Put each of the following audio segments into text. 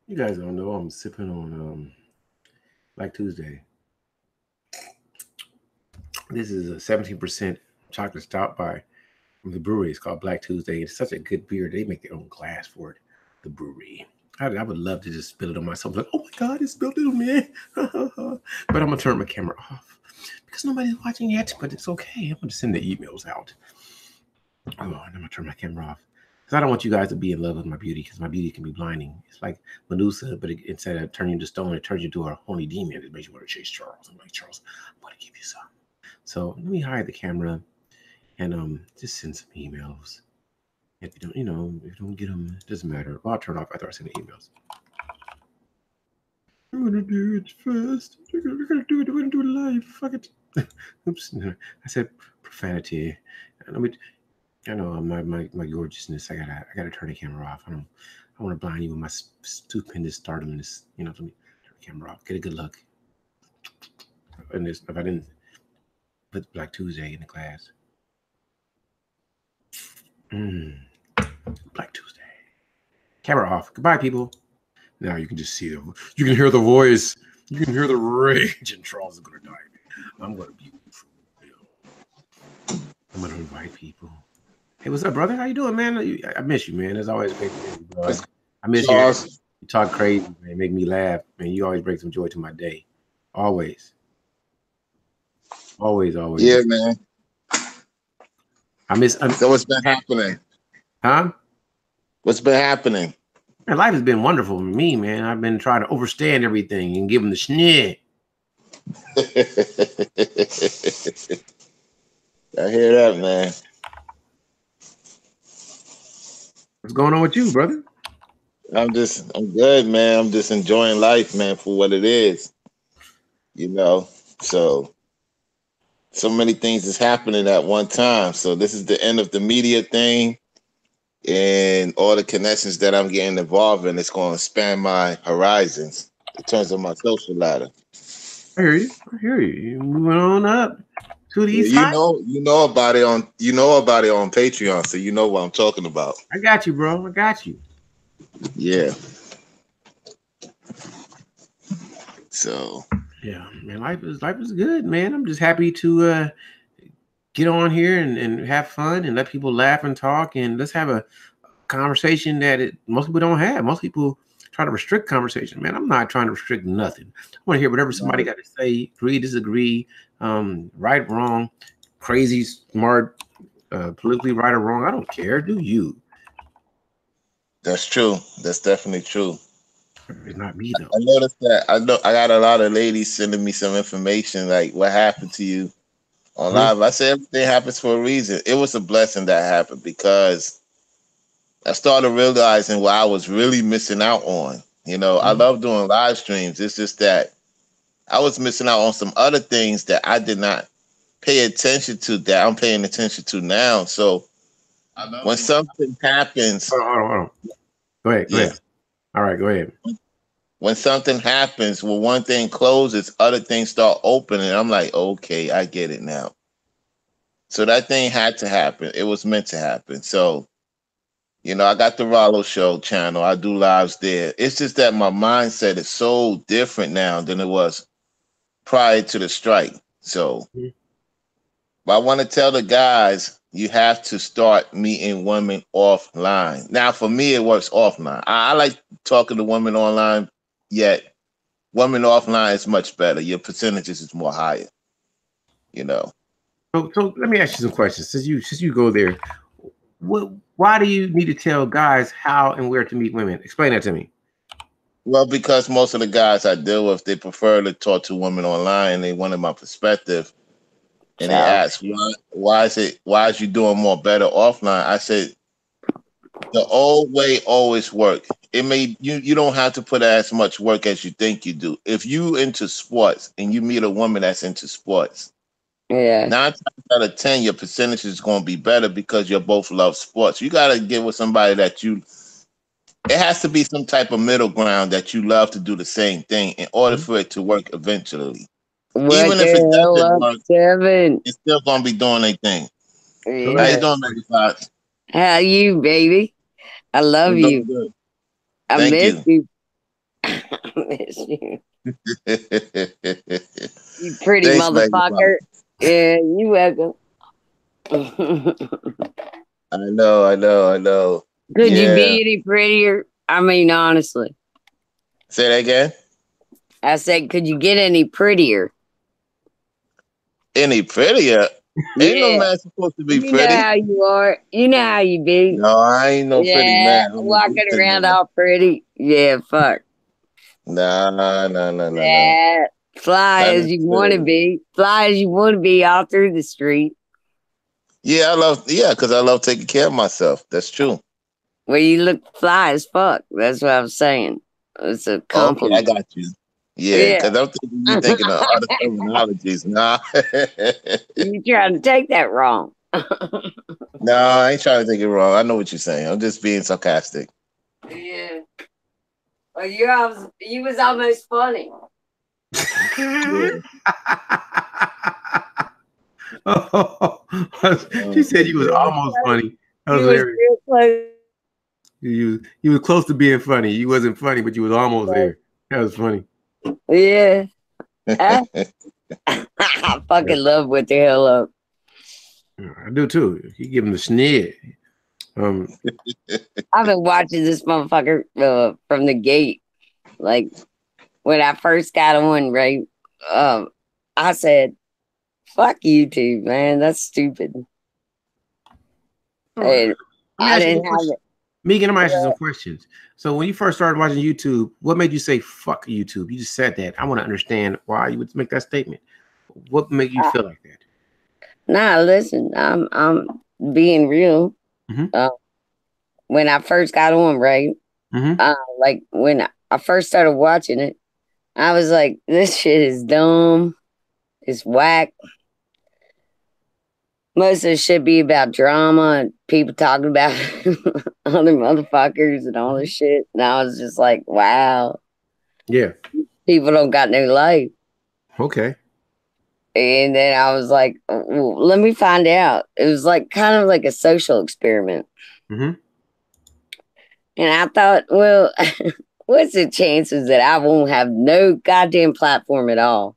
You guys don't know I'm sipping on Black Tuesday. This is a 17% chocolate stout by from the brewery. It's called Black Tuesday. It's such a good beer. They make their own glass for it. The brewery. I would love to just spill it on myself. Like, oh my God, it spilled it on me. But I'm gonna turn my camera off because nobody's watching yet. But it's okay. I'm gonna send the emails out. Oh, and I'm gonna turn my camera off because I don't want you guys to be in love with my beauty because my beauty can be blinding. It's like Medusa, but instead of turning you to stone, it turns you into a horny demon. It makes you want to chase Charles. I'm like, Charles, I'm gonna give you some. So let me hide the camera and just send some emails. If you don't, if you don't get them, it doesn't matter. Well, I'll turn off after I send the emails. I'm gonna do it first. We're gonna do it. We're gonna do it live. Fuck it. Oops. No, I said profanity. I know my gorgeousness. I gotta turn the camera off. I want to blind you with my stupendous stardomness. Let me turn the camera off. Get a good look. And this, if I didn't put Black Tuesday in the glass. Black Tuesday. Camera off. Goodbye, people. Now you can just see them. You can hear the voice. You can hear the rage. And Charles is gonna die. I'm gonna be. I'm gonna invite people. Hey, what's up, brother? How you doing, man? I miss you, man. As always, great to hear you, bro. I miss you. You talk crazy, man. Make me laugh, man. You always bring some joy to my day. Always. Always. Yeah, man. So what's been happening? Huh? What's been happening? Man, life has been wonderful for me, man. I've been trying to understand everything and give them the schnitt. I hear that, man. What's going on with you, brother? I'm good, man. I'm just enjoying life, man, for what it is. So many things is happening at one time. So this is the end of the media thing, and all the connections that I'm getting involved in. It's going to span my horizons in terms of my social ladder. I hear you. You're moving on up to the east side. You know about it on Patreon, so you know what I'm talking about. I got you, bro. I got you. Yeah. So yeah, man, life is good, man. I'm just happy to get on here and have fun and let people laugh and talk, and let's have a conversation that most people don't have. Most people try to restrict conversation. Man, I'm not trying to restrict nothing. I want to hear whatever somebody got to say. Agree, disagree, right, wrong, crazy, smart, politically right or wrong. I don't care. Do you? That's true. That's definitely true. It's not me though. I noticed that. I got a lot of ladies sending me some information like what happened to you on live. I said everything happens for a reason. It was a blessing that happened because I started realizing what I was really missing out on. I love doing live streams. It's just that I was missing out on some other things that I did not pay attention to that I'm paying attention to now. So when something happens, hold on. Go ahead. All right, go ahead. When something happens, when one thing closes, other things start opening. I'm like, okay, I get it now. So that thing had to happen. It was meant to happen. So, I got the Rollo Show channel. I do lives there. It's just that my mindset is so different now than it was prior to the strike. So, but I want to tell the guys, you have to start meeting women offline. Now, for me, it works offline. I like talking to women online, yet women offline is much better. Your percentages is more higher. So let me ask you some questions. Since you go there, why do you need to tell guys how and where to meet women? Explain that to me. Well, because most of the guys I deal with, they prefer to talk to women online. They wanted my perspective. And they asked, why is you doing more better offline? I said, the old way always worked. You don't have to put as much work as you think you do. If you into sports and you meet a woman that's into sports, 9 times out of 10, your percentage is going to be better because you both love sports. You got to get with somebody that it has to be some type of middle ground that you love to do the same thing in order for it to work eventually. Even if it doesn't work, it's still going to be doing a thing. Yeah. How you doing, baby Fox? How you, baby? I love you. Good. I miss you. Miss you. You pretty Thanks, Megan. motherfucker. Yeah, you welcome. I know. Could you Yeah. be any prettier? I mean, honestly. Say that again. I said, could you get any prettier? Any prettier? Ain't no Yeah. man supposed to be You know pretty. how you are. You know how you be. No, I ain't no pretty Yeah. man. I'm a Walking decent around man. all pretty. Yeah, fuck. No. Yeah. Fly Not as you want to necessarily. be. Fly as you want to be all through the street. Yeah, because I love taking care of myself. That's true. Well, you look fly as fuck. That's what I'm saying. It's a Okay, I compliment. got you. Yeah, Yeah. because I'm thinking you thinking of other terminologies. Nah. You trying to take that wrong. No, I ain't trying to think it wrong. I know what you're saying. I'm just being sarcastic. Yeah. Well, you was almost funny. Yeah. Oh, she said you was almost funny. That was You was hilarious. real close. You was close to being funny. You wasn't funny, but you was almost there. That was funny. Yeah. I fucking love what the hell up. I do too. You give him the sneer. I've been watching this motherfucker from the gate. Like when I first got on, right? I said, "Fuck YouTube, man. That's stupid." All right. And Let me I ask you didn't a have question. it. Megan, I'm gonna ask you some questions. So when you first started watching YouTube, what made you say fuck YouTube? You just said that. I want to understand why you would make that statement. What made you feel like that? Nah, listen, I'm being real. Mhm. When I first got on, right? Mhm. Like when I first started watching it, I was like, "This shit is dumb. It's whack." Most of it should be about drama and people talking about other motherfuckers and all this shit. And I was just like, wow, Yeah. people don't got no life. Okay. And then I was like, well, let me find out. It was like kind of like a social experiment. Mhm. And I thought, well, what's the chances that I won't have no goddamn platform at all?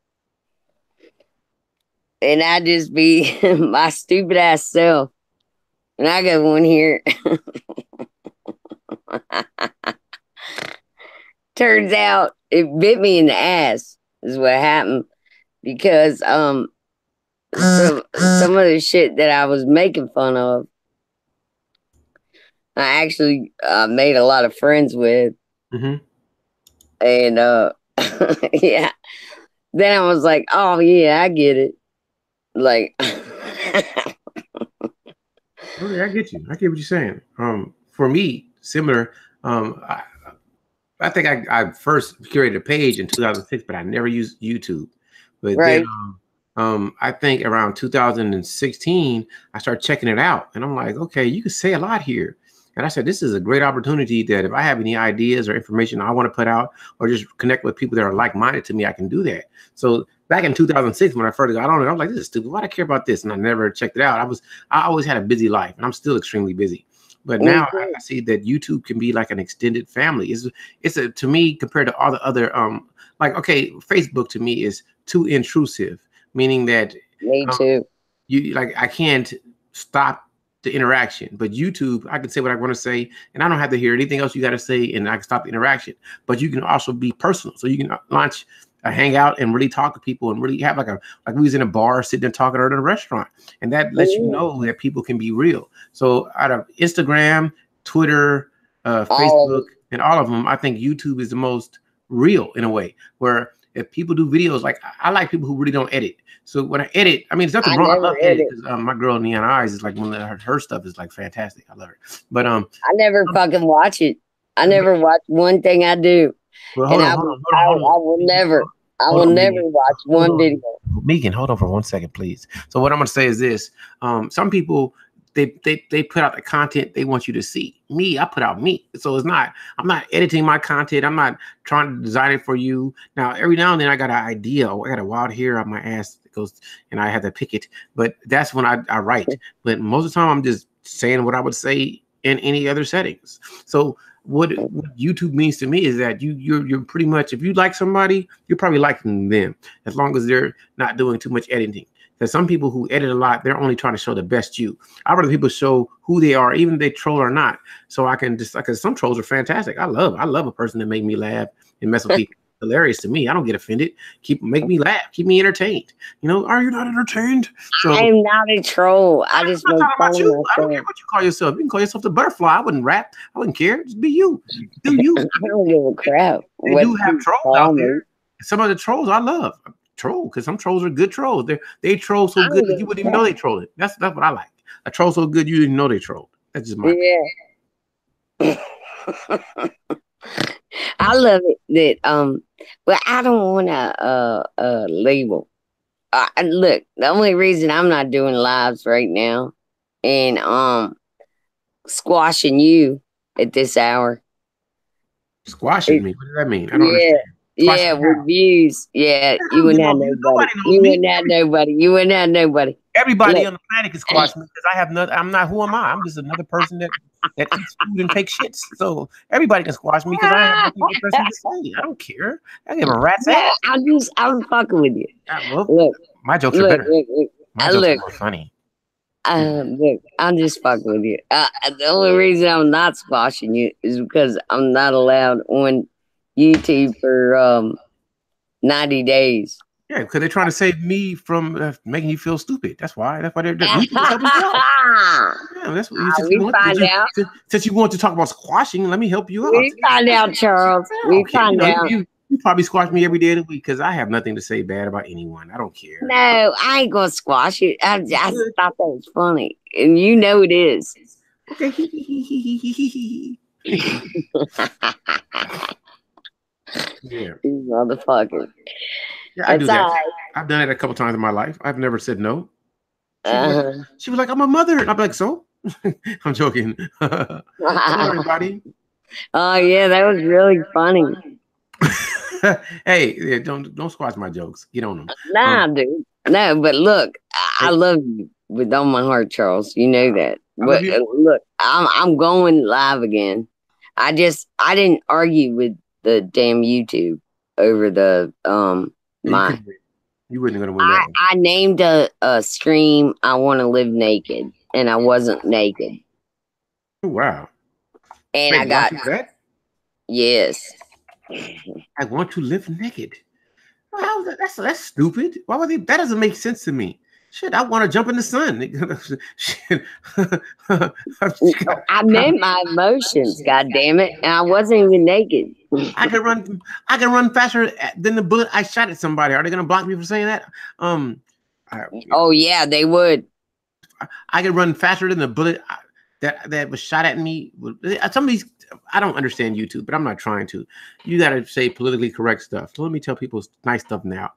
And I just be my stupid ass self. And I go on here. Turns out it bit me in the ass, is what happened. Because some of the shit that I was making fun of, I actually made a lot of friends with. Mhm. And yeah. Then I was like, oh yeah, I get it. Like Okay, I get you. I get what you're saying. For me, similar. I think I first curated a page in 2006, but I never used YouTube. But then, right. I think around 2016, I started checking it out, and I'm like, okay, you can say a lot here. And I said, this is a great opportunity that if I have any ideas or information I want to put out, or just connect with people that are like-minded to me, I can do that. So back in 2006, when I first got on it, I was like, this is stupid. Why do I care about this? And I never checked it out. I always had a busy life, and I'm still extremely busy. But Me now too. I see that YouTube can be like an extended family. It's a, to me, compared to all the other like, okay, Facebook to me is too intrusive, meaning that Me um, too. you like I can't stop the interaction. But YouTube, I can say what I want to say, and I don't have to hear anything else you got to say, and I can stop the interaction. But you can also be personal, so you can launch a hangout and really talk to people and really have like we was in a bar sitting and talking, or in a restaurant, and that lets you know that people can be real. So out of Instagram, Twitter, All of Facebook, and all of them, I think YouTube is the most real in a way. Where if people do videos, like I like people who really don't edit. So when I edit, I mean, there's nothing I wrong. I never love edit edit. because my girl Neon Eyes is like one of her stuff is like fantastic. I love her. But I never fucking watch it. I never watch one thing I do. well, And hold on, hold on, hold on, hold on. I will never, I Hold will on, never Megan. watch Hold one video. on. Megan, hold on for 1 second, please. So what I'm gonna say is this. Some people they put out the content they want you to see. Me, I put out me. So I'm not editing my content. I'm not trying to design it for you. Now, every now and then I got an idea. I got a wild hair on my ass that goes and I have to pick it. But that's when I write. But most of the time I'm just saying what I would say in any other settings. So what YouTube means to me is that you're pretty much, if you like somebody, you're probably liking them as long as they're not doing too much editing. There's some people who edit a lot, they're only trying to show the best you. I'd rather people show who they are, even if they troll or not. So I can just, because some trolls are fantastic. I love a person that make me laugh and mess with people. Hilarious to me. I don't get offended. Make me laugh. Keep me entertained. You know, are you not entertained? So I'm not a troll. I just make talking fun about of you. I myself. don't care what you call yourself. You can call yourself the butterfly. I wouldn't rap. I wouldn't care. Just be you. Do you. I don't give a crap. They do have trolls out there. Some of the trolls I love. Troll, because some trolls are good trolls. They troll so good that you wouldn't even know they trolled it. That's what I like. A troll so good you didn't know they trolled. That's just my opinion. I love it that but I don't want to label. Look, the only reason I'm not doing lives right now and squashing you at this hour. Squashing me? What does that mean? I don't understand. Yeah, with views. Yeah, you wouldn't have nobody. You wouldn't have nobody. You wouldn't have nobody. Everybody on the planet can squash me because I have nothing. I'm not. Who am I? I'm just another person that eats food and takes shits. So everybody can squash me because I have nothing interesting to say. I don't care. I give a rat's ass. I'm fucking with you. Well, look, my jokes are better. My jokes are more funny. Look, I'm just fucking with you. The only reason I'm not squashing you is because I'm not allowed on YouTube for 90 days. Yeah, because they're trying to save me from making you feel stupid. That's why. That's why they're helping you out. Yeah, that's what you since you want to talk about squashing, let me help you out. We find out, Charles. We find out. You probably squash me every day of the week because I have nothing to say bad about anyone. I don't care. No, I ain't gonna squash you. I thought that was funny, and you know it is. Okay. Yeah, motherfucker. Yeah, I do that. I've done it a couple times in my life. I've never said no. She was like, I'm a mother. And I'm like, so? I'm joking. Hello, everybody. Oh, yeah, that was really funny. Hey, don't squash my jokes. Get on them. Nah, dude. No, but look, I love you with all my heart, Charles. You know that. But look, I'm going live again. I didn't argue with the damn YouTube over the you wasn't gonna win that one. I named a stream I want to live naked, and I wasn't naked. Oh, wow. And I got that? Yes. I want to live naked. Well, that's stupid. Why would they? That doesn't make sense to me. Shit, I want to jump in the sun. Shit. I meant my emotions, god damn it. And I wasn't even naked. I can run faster than the bullet I shot at somebody. Are they gonna block me for saying that? Oh yeah, they would. I can run faster than the bullet that was shot at me. Some of these, I don't understand YouTube, but I'm not trying to. You gotta say politically correct stuff. So let me tell people nice stuff now.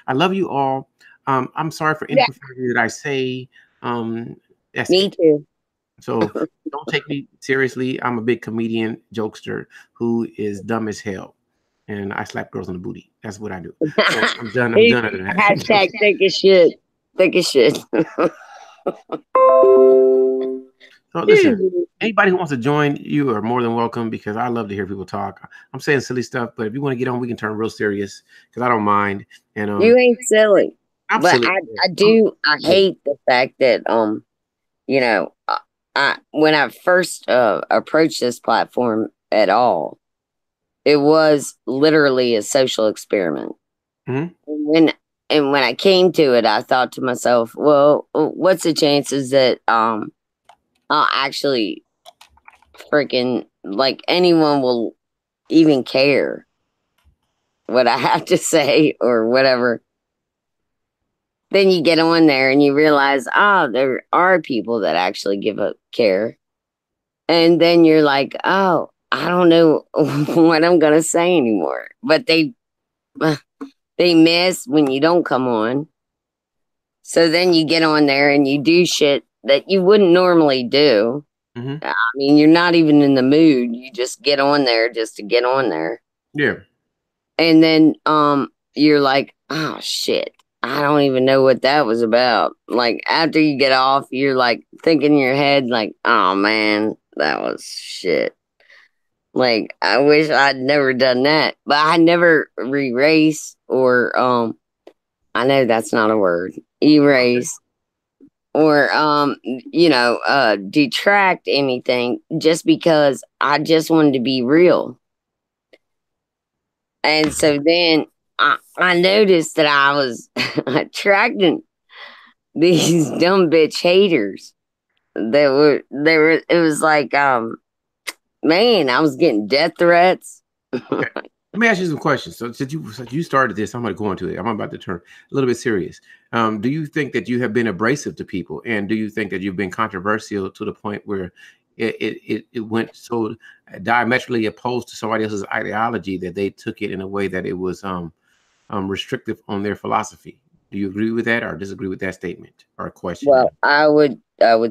I love you all. I'm sorry for any profanity that I say. Me too. So don't take me seriously. I'm a big comedian, jokester who is dumb as hell, and I slap girls on the booty. That's what I do. So I'm done. I'm done with that. Hashtag thick as shit. Thick as shit. So listen, anybody who wants to join, you are more than welcome because I love to hear people talk. I'm saying silly stuff, but if you want to get on, we can turn real serious because I don't mind. And you ain't silly. Absolutely. But I hate the fact that you know, when I first approached this platform at all, it was literally a social experiment. Mm-hmm. When I came to it, I thought to myself, well, what's the chances that I'll actually freaking like anyone will even care what I have to say or whatever. Then you get on there and you realize, there are people that actually give a care. And then you're like, I don't know what I'm going to say anymore. But they miss when you don't come on. So then you get on there and you do shit that you wouldn't normally do. Mm-hmm. I mean, you're not even in the mood. You just get on there just to get on there. Yeah. And then you're like, oh, shit. I don't even know what that was about. Like, after you get off, you're like thinking in your head, like, oh man, that was shit. Like, I wish I'd never done that, but I never erase or I know that's not a word. Erase or detract anything just because I just wanted to be real. And so then I noticed that I was attracting these dumb bitch haters. It was like man, I was getting death threats. Okay. Let me ask you some questions. So since you started this, I'm going to go into it. I'm about to turn a little bit serious. Do you think that you have been abrasive to people, and do you think that you've been controversial to the point where it went so diametrically opposed to somebody else's ideology that they took it in a way that it was restrictive on their philosophy? Do you agree with that or disagree with that statement or question? Well, I would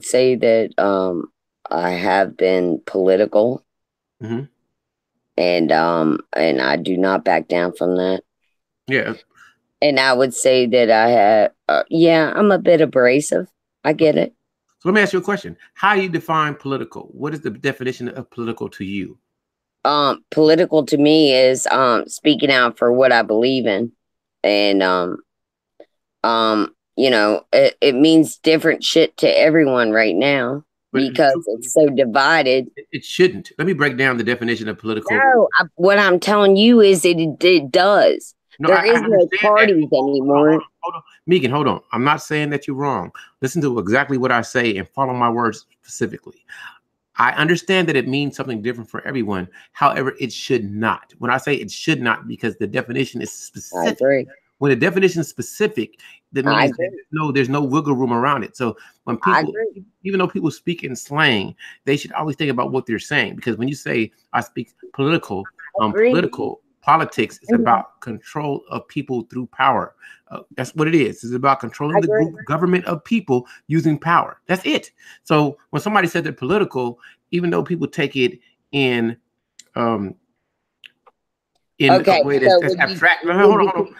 say that I have been political. Mm-hmm. And I do not back down from that. Yeah. And I would say that I have I'm a bit abrasive. I get it. So let me ask you a question. How do you define political? What is the definition of political to you? Political to me is speaking out for what I believe in. And it means different shit to everyone right now because it's so divided. It shouldn't. Let me break down the definition of political. No, what I'm telling you is it does. No, there is no parties anymore. Hold on. Megan, hold on. I'm not saying that you're wrong. Listen to exactly what I say and follow my words specifically. I understand that it means something different for everyone. However, it should not. When I say it should not, because the definition is specific. I agree. When the definition is specific, that means there's no wiggle room around it. So when people, even though people speak in slang, they should always think about what they're saying. Because when you say I speak political, politics is about control of people through power. That's what it is. It's about controlling the government of people using power. That's it. So when somebody said they're political, even though people take it in a way that's abstract. Hold on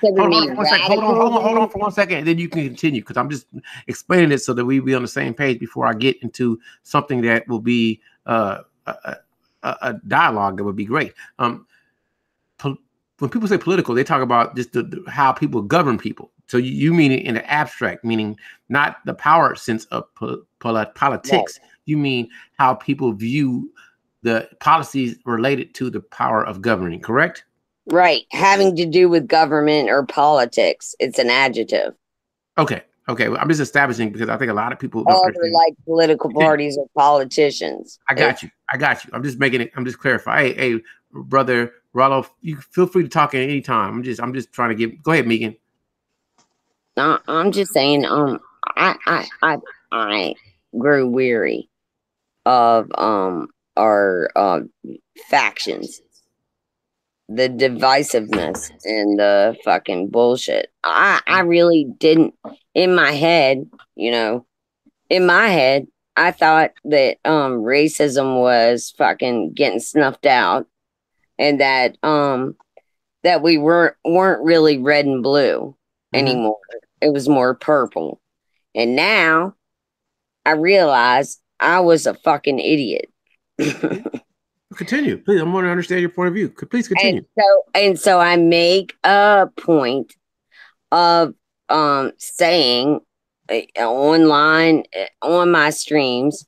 for 1 second, and then you can continue because I'm just explaining it so that we be on the same page before I get into something that will be a dialogue that would be great. When people say political, they talk about just how people govern people. So you mean it in the abstract, meaning not the power sense of politics. No. You mean how people view the policies related to the power of governing, correct? Right. Having to do with government or politics. It's an adjective. Okay. Well, I'm just establishing because I think a lot of people don't like political parties or politicians. I got you. I'm just making it. I'm just clarifying. Hey, brother Rollo, you feel free to talk at any time. I'm just trying to go ahead, Megan. I'm just saying. I grew weary of our factions. The divisiveness and the fucking bullshit. I really didn't in my head, I thought that racism was fucking getting snuffed out and that that we weren't really red and blue anymore. It was more purple. And now I realize I was a fucking idiot. Continue, please. I want to understand your point of view. Please continue. And so I make a point of saying online on my streams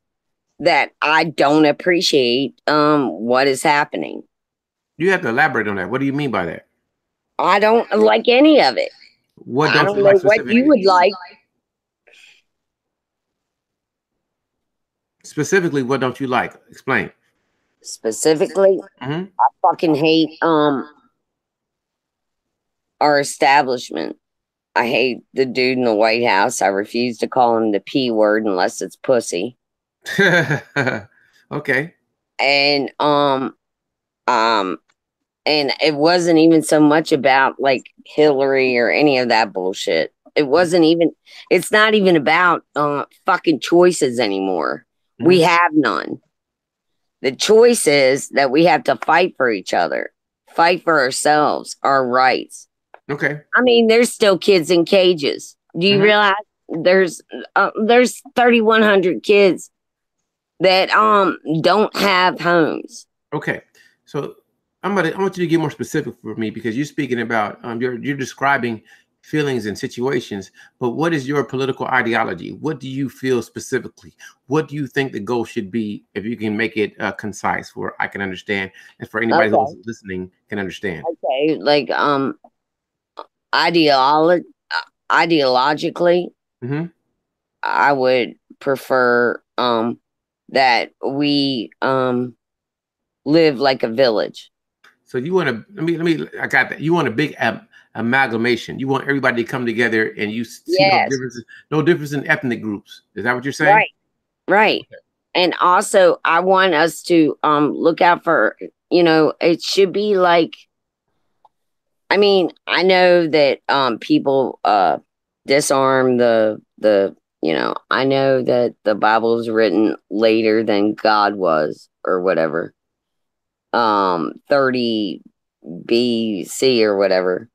that I don't appreciate what is happening. You have to elaborate on that. What do you mean by that? I don't like any of it. What don't I don't know what you would like. Specifically, what don't you like? Explain. Specifically, I fucking hate our establishment. I hate the dude in the White House. I refuse to call him the P word unless it's pussy. Okay. And and it wasn't even so much about like Hillary or any of that bullshit. It's not even about fucking choices anymore. We have none. The choice is that we have to fight for each other, fight for ourselves, our rights. Okay. I mean, there's still kids in cages. Do you realize there's 3,100 kids that don't have homes? Okay. So I want you to get more specific for me because you're speaking about you're describing feelings and situations, but what is your political ideology? What do you feel specifically? What do you think the goal should be? If you can make it concise, where I can understand, and for anybody who's Okay. listening can understand. Okay. Like ideolo- ideologically, Hmm. I would prefer that we live like a village. So you want to I got that. You want a big amalgamation. You want everybody to come together, and you see Yes. no difference in ethnic groups. Is that what you're saying? Right. Right. And also I want us to look out for, it should be like, I mean, I know that people disarm I know that the Bible is written later than God was or whatever. 30 BC or whatever.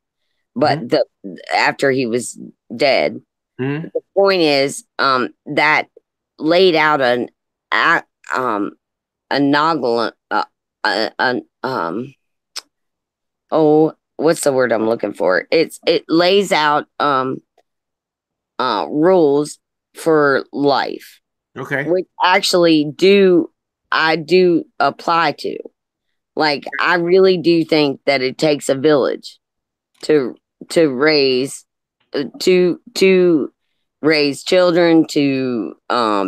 But Hmm. after he was dead. Hmm. The point is that laid out a a novel an oh, what's the word I'm looking for? It lays out rules for life, Okay. which actually I do apply to. Like I really do think that it takes a village to raise to raise children to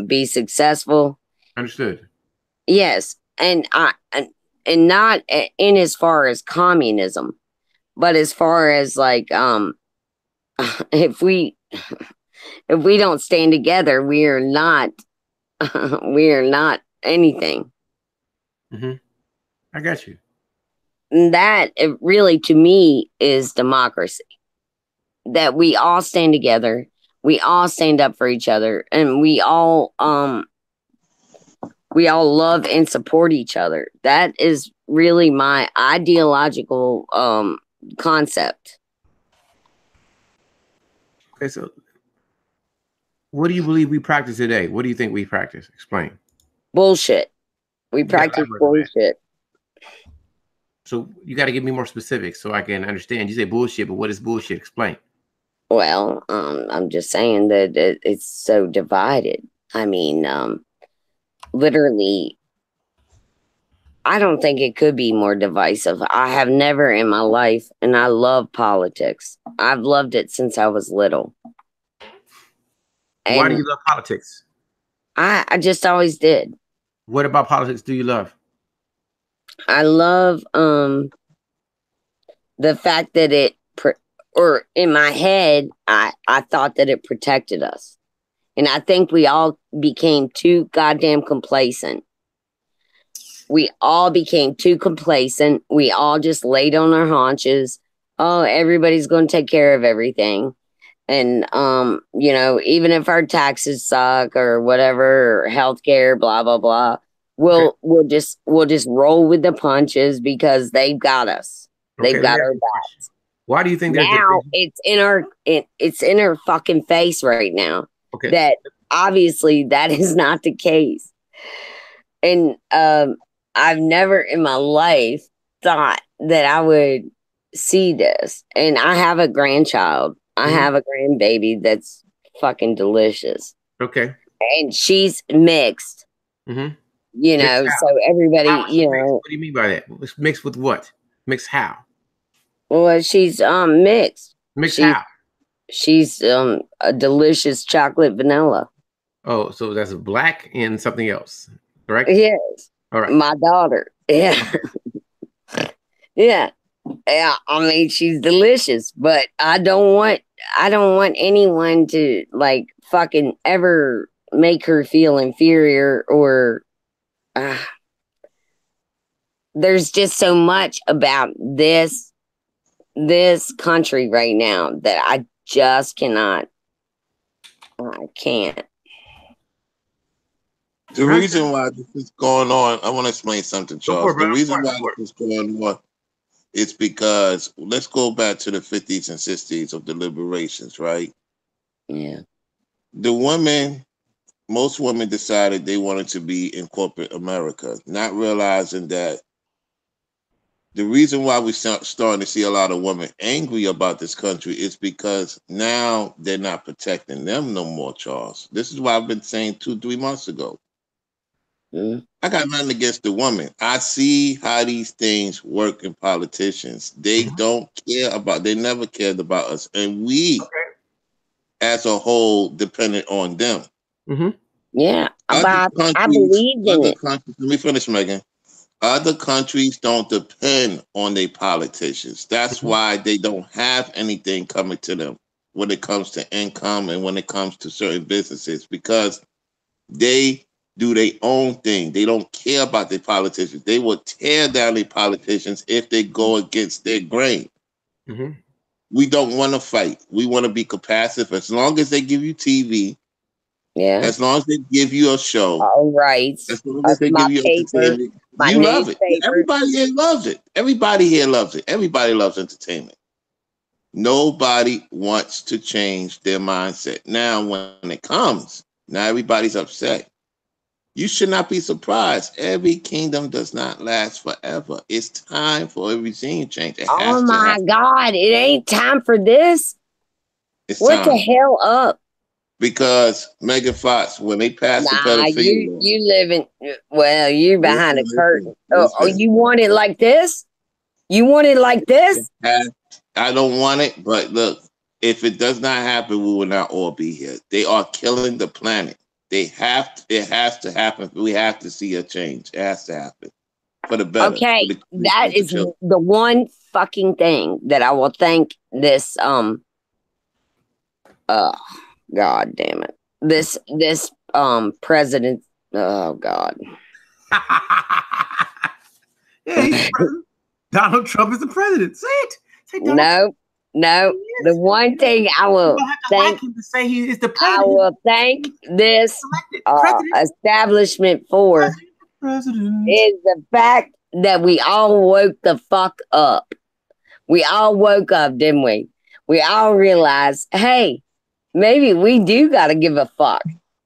be successful. Understood. Yes, and not in as far as communism, but as far as like if we don't stand together, we are not we are not anything. Hmm. I got you. And that it really to me is democracy. That we all stand together, we all stand up for each other, and we all love and support each other. That is really my ideological concept. Okay. So what do you believe we practice today? What do you think we practice? Explain. Bullshit. We You got to practice elaborate on that. bullshit. So you got to give me more specifics so I can understand. You say bullshit, but what is bullshit? Explain. Well, I'm just saying that it's so divided. I mean, literally, I don't think it could be more divisive. I have never in my life, and I love politics. I've loved it since I was little. Why do And you love politics? I just always did. What about politics do you love? I love the fact that or in my head, I thought that it protected us. And I think we all became too goddamn complacent. We all became too complacent. We all just laid on our haunches. Oh, everybody's going to take care of everything. And even if our taxes suck or whatever, or healthcare, blah blah blah, Okay. we'll just roll with the punches because they've got us. Okay. They've Let me got ask our you a back. question. Why do you think there's Now division? it's in our fucking face right now Okay. that obviously that is not the case. And I've never in my life thought that I would see this. And I have a grandchild. I Hmm. have a grandbaby that's fucking delicious. Okay. And she's mixed, Hmm. Mixed so how? everybody, How is she mixed? What do you mean by that? It's mixed with what? Mixed how? well, she's mixed. Mixed She's how? she's a delicious chocolate vanilla. Oh, so that's black and something else, correct? Yes. All right. My daughter. Yeah. Okay. Yeah. Yeah, I mean she's delicious, but I don't want anyone to like fucking ever make her feel inferior or uh, there's just so much about this country right now that I just cannot I can't. The I reason understand. why this is going on, I want to explain something, Go for Charles. it, bro. The Go reason for it. Go why for it. this is going on is because let's go back to the 50s and 60s of the liberations, right? Yeah. The women, most women decided they wanted to be in corporate America, not realizing that The reason why we starting to see a lot of women angry about this country is because now they're not protecting them no more, Charles. This is why I've been saying 2, 3 months ago. Mm. I got nothing against the woman. I see how these things work in politicians. They don't care about, they never cared about us. And we, as a whole, depended on them. Yeah, Other I countries, believed in it. let me finish, Megan. Other countries don't depend on their politicians. That's why they don't have anything coming to them when it comes to income and when it comes to certain businesses, because they do their own thing. They don't care about their politicians. They will tear down their politicians if they go against their grain. We don't want to fight. We want to be passive. As long as they give you TV, Yeah. as long as they give you a show, all right. as long as they give you entertainment, you love it. Everybody here loves it. Everybody here loves it. Everybody loves entertainment. Nobody wants to change their mindset. Now, when it comes, now everybody's upset. You should not be surprised. Every kingdom does not last forever. It's time for a regime change. It has Oh to my happen. God, it ain't time for this. It's What time. the hell up? Because Megan Fox, when they passed the pedophilia law, you living well, you behind a curtain. Oh, you want it like this? You want it like this? I don't want it, but look, if it does not happen, we will not all be here. They are killing the planet. It has to happen. We have to see a change. It has to happen for the better. Okay, for that is the one fucking thing that I will thank this God damn it. This president, oh God. Yeah, he's the president. Donald Trump is the president. Say it. Say No. The one thing I will thank him to say he is the president. I will thank this establishment for is the fact that we all woke the fuck up. We all woke up, didn't we? We all realized, hey, maybe we do got to give a fuck.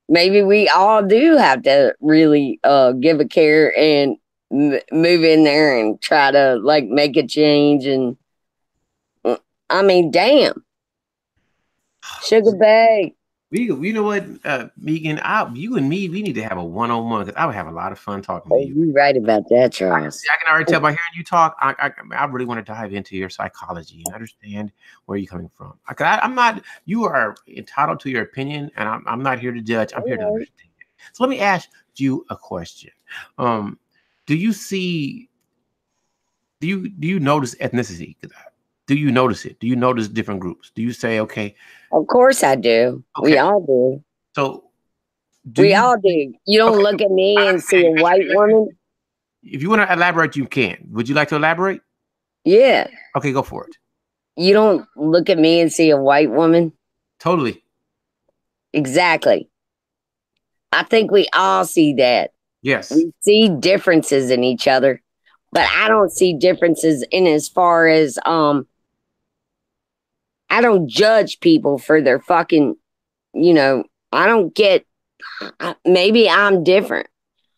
Maybe we all do have to really give a care and move in there and try to like make a change. And I mean, damn, Sugar Bay. You know what, Megan? You and me, we need to have a one-on-one because I would have a lot of fun talking to you. You're right about that, Charles. I can already tell by hearing you talk. I really want to dive into your psychology and understand where you're coming from. I'm not. You are entitled to your opinion, and I'm not here to judge. I'm here to understand. So let me ask you a question. Do you see? Do you notice ethnicity? Do you notice it? Do you notice different groups? Do you say, okay? Of course I do. Okay. We all do. So all do. You don't look at me and see a white woman. If you want to elaborate, you can. Would you like to elaborate? Yeah. Okay, go for it. You don't look at me and see a white woman? Totally. Exactly. I think we all see that. Yes. We see differences in each other, but I don't see differences in as far as I don't judge people for their fucking, I don't get, maybe I'm different,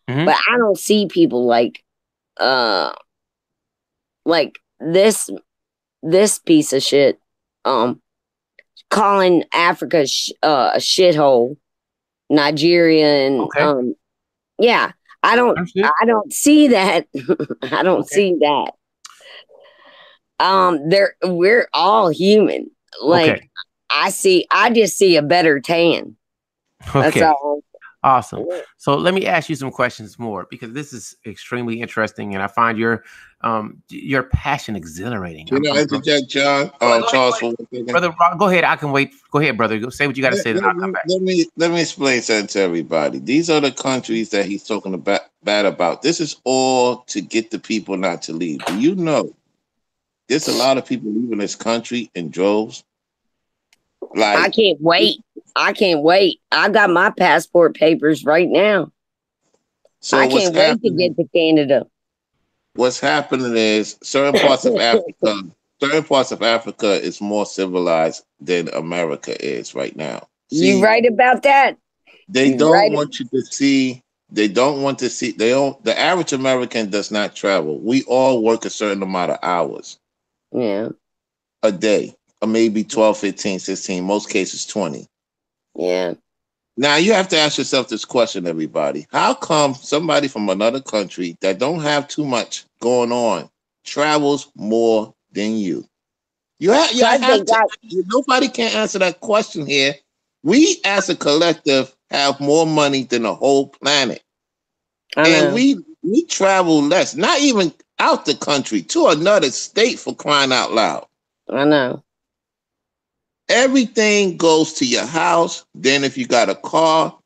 but I don't see people like this piece of shit, calling Africa a shithole, Nigeria, and, yeah, I don't see that. I don't see that. We're all human. Like I just see a better tan. Okay. That's all. Awesome. So let me ask you some questions more because this is extremely interesting, and I find your passion exhilarating. Can I interject, John? Charles, brother, go ahead. I can wait. Go ahead, brother. Go say what you got to say. Let me explain something to everybody. These are the countries that he's talking bad about. This is all to get the people not to leave. Do you know? There's a lot of people leaving this country in droves. Like I can't wait. I got my passport papers right now. So I can't wait to get to Canada. What's happening is certain parts of Africa is more civilized than America is right now. You right about that? They don't want you to see They don't want to see. They don't. The average American does not travel. We all work a certain amount of hours Yeah. a day, or maybe 12, 15, 16. Most cases 20. Yeah. Now you have to ask yourself this question, everybody. How come somebody from another country that don't have too much going on travels more than you? You Because they have to. got, Nobody can answer that question here. We as a collective have more money than the whole planet. I And know. we travel less, not even out the country, to another state, for crying out loud. I know. Everything goes to your house. Then if you got a car,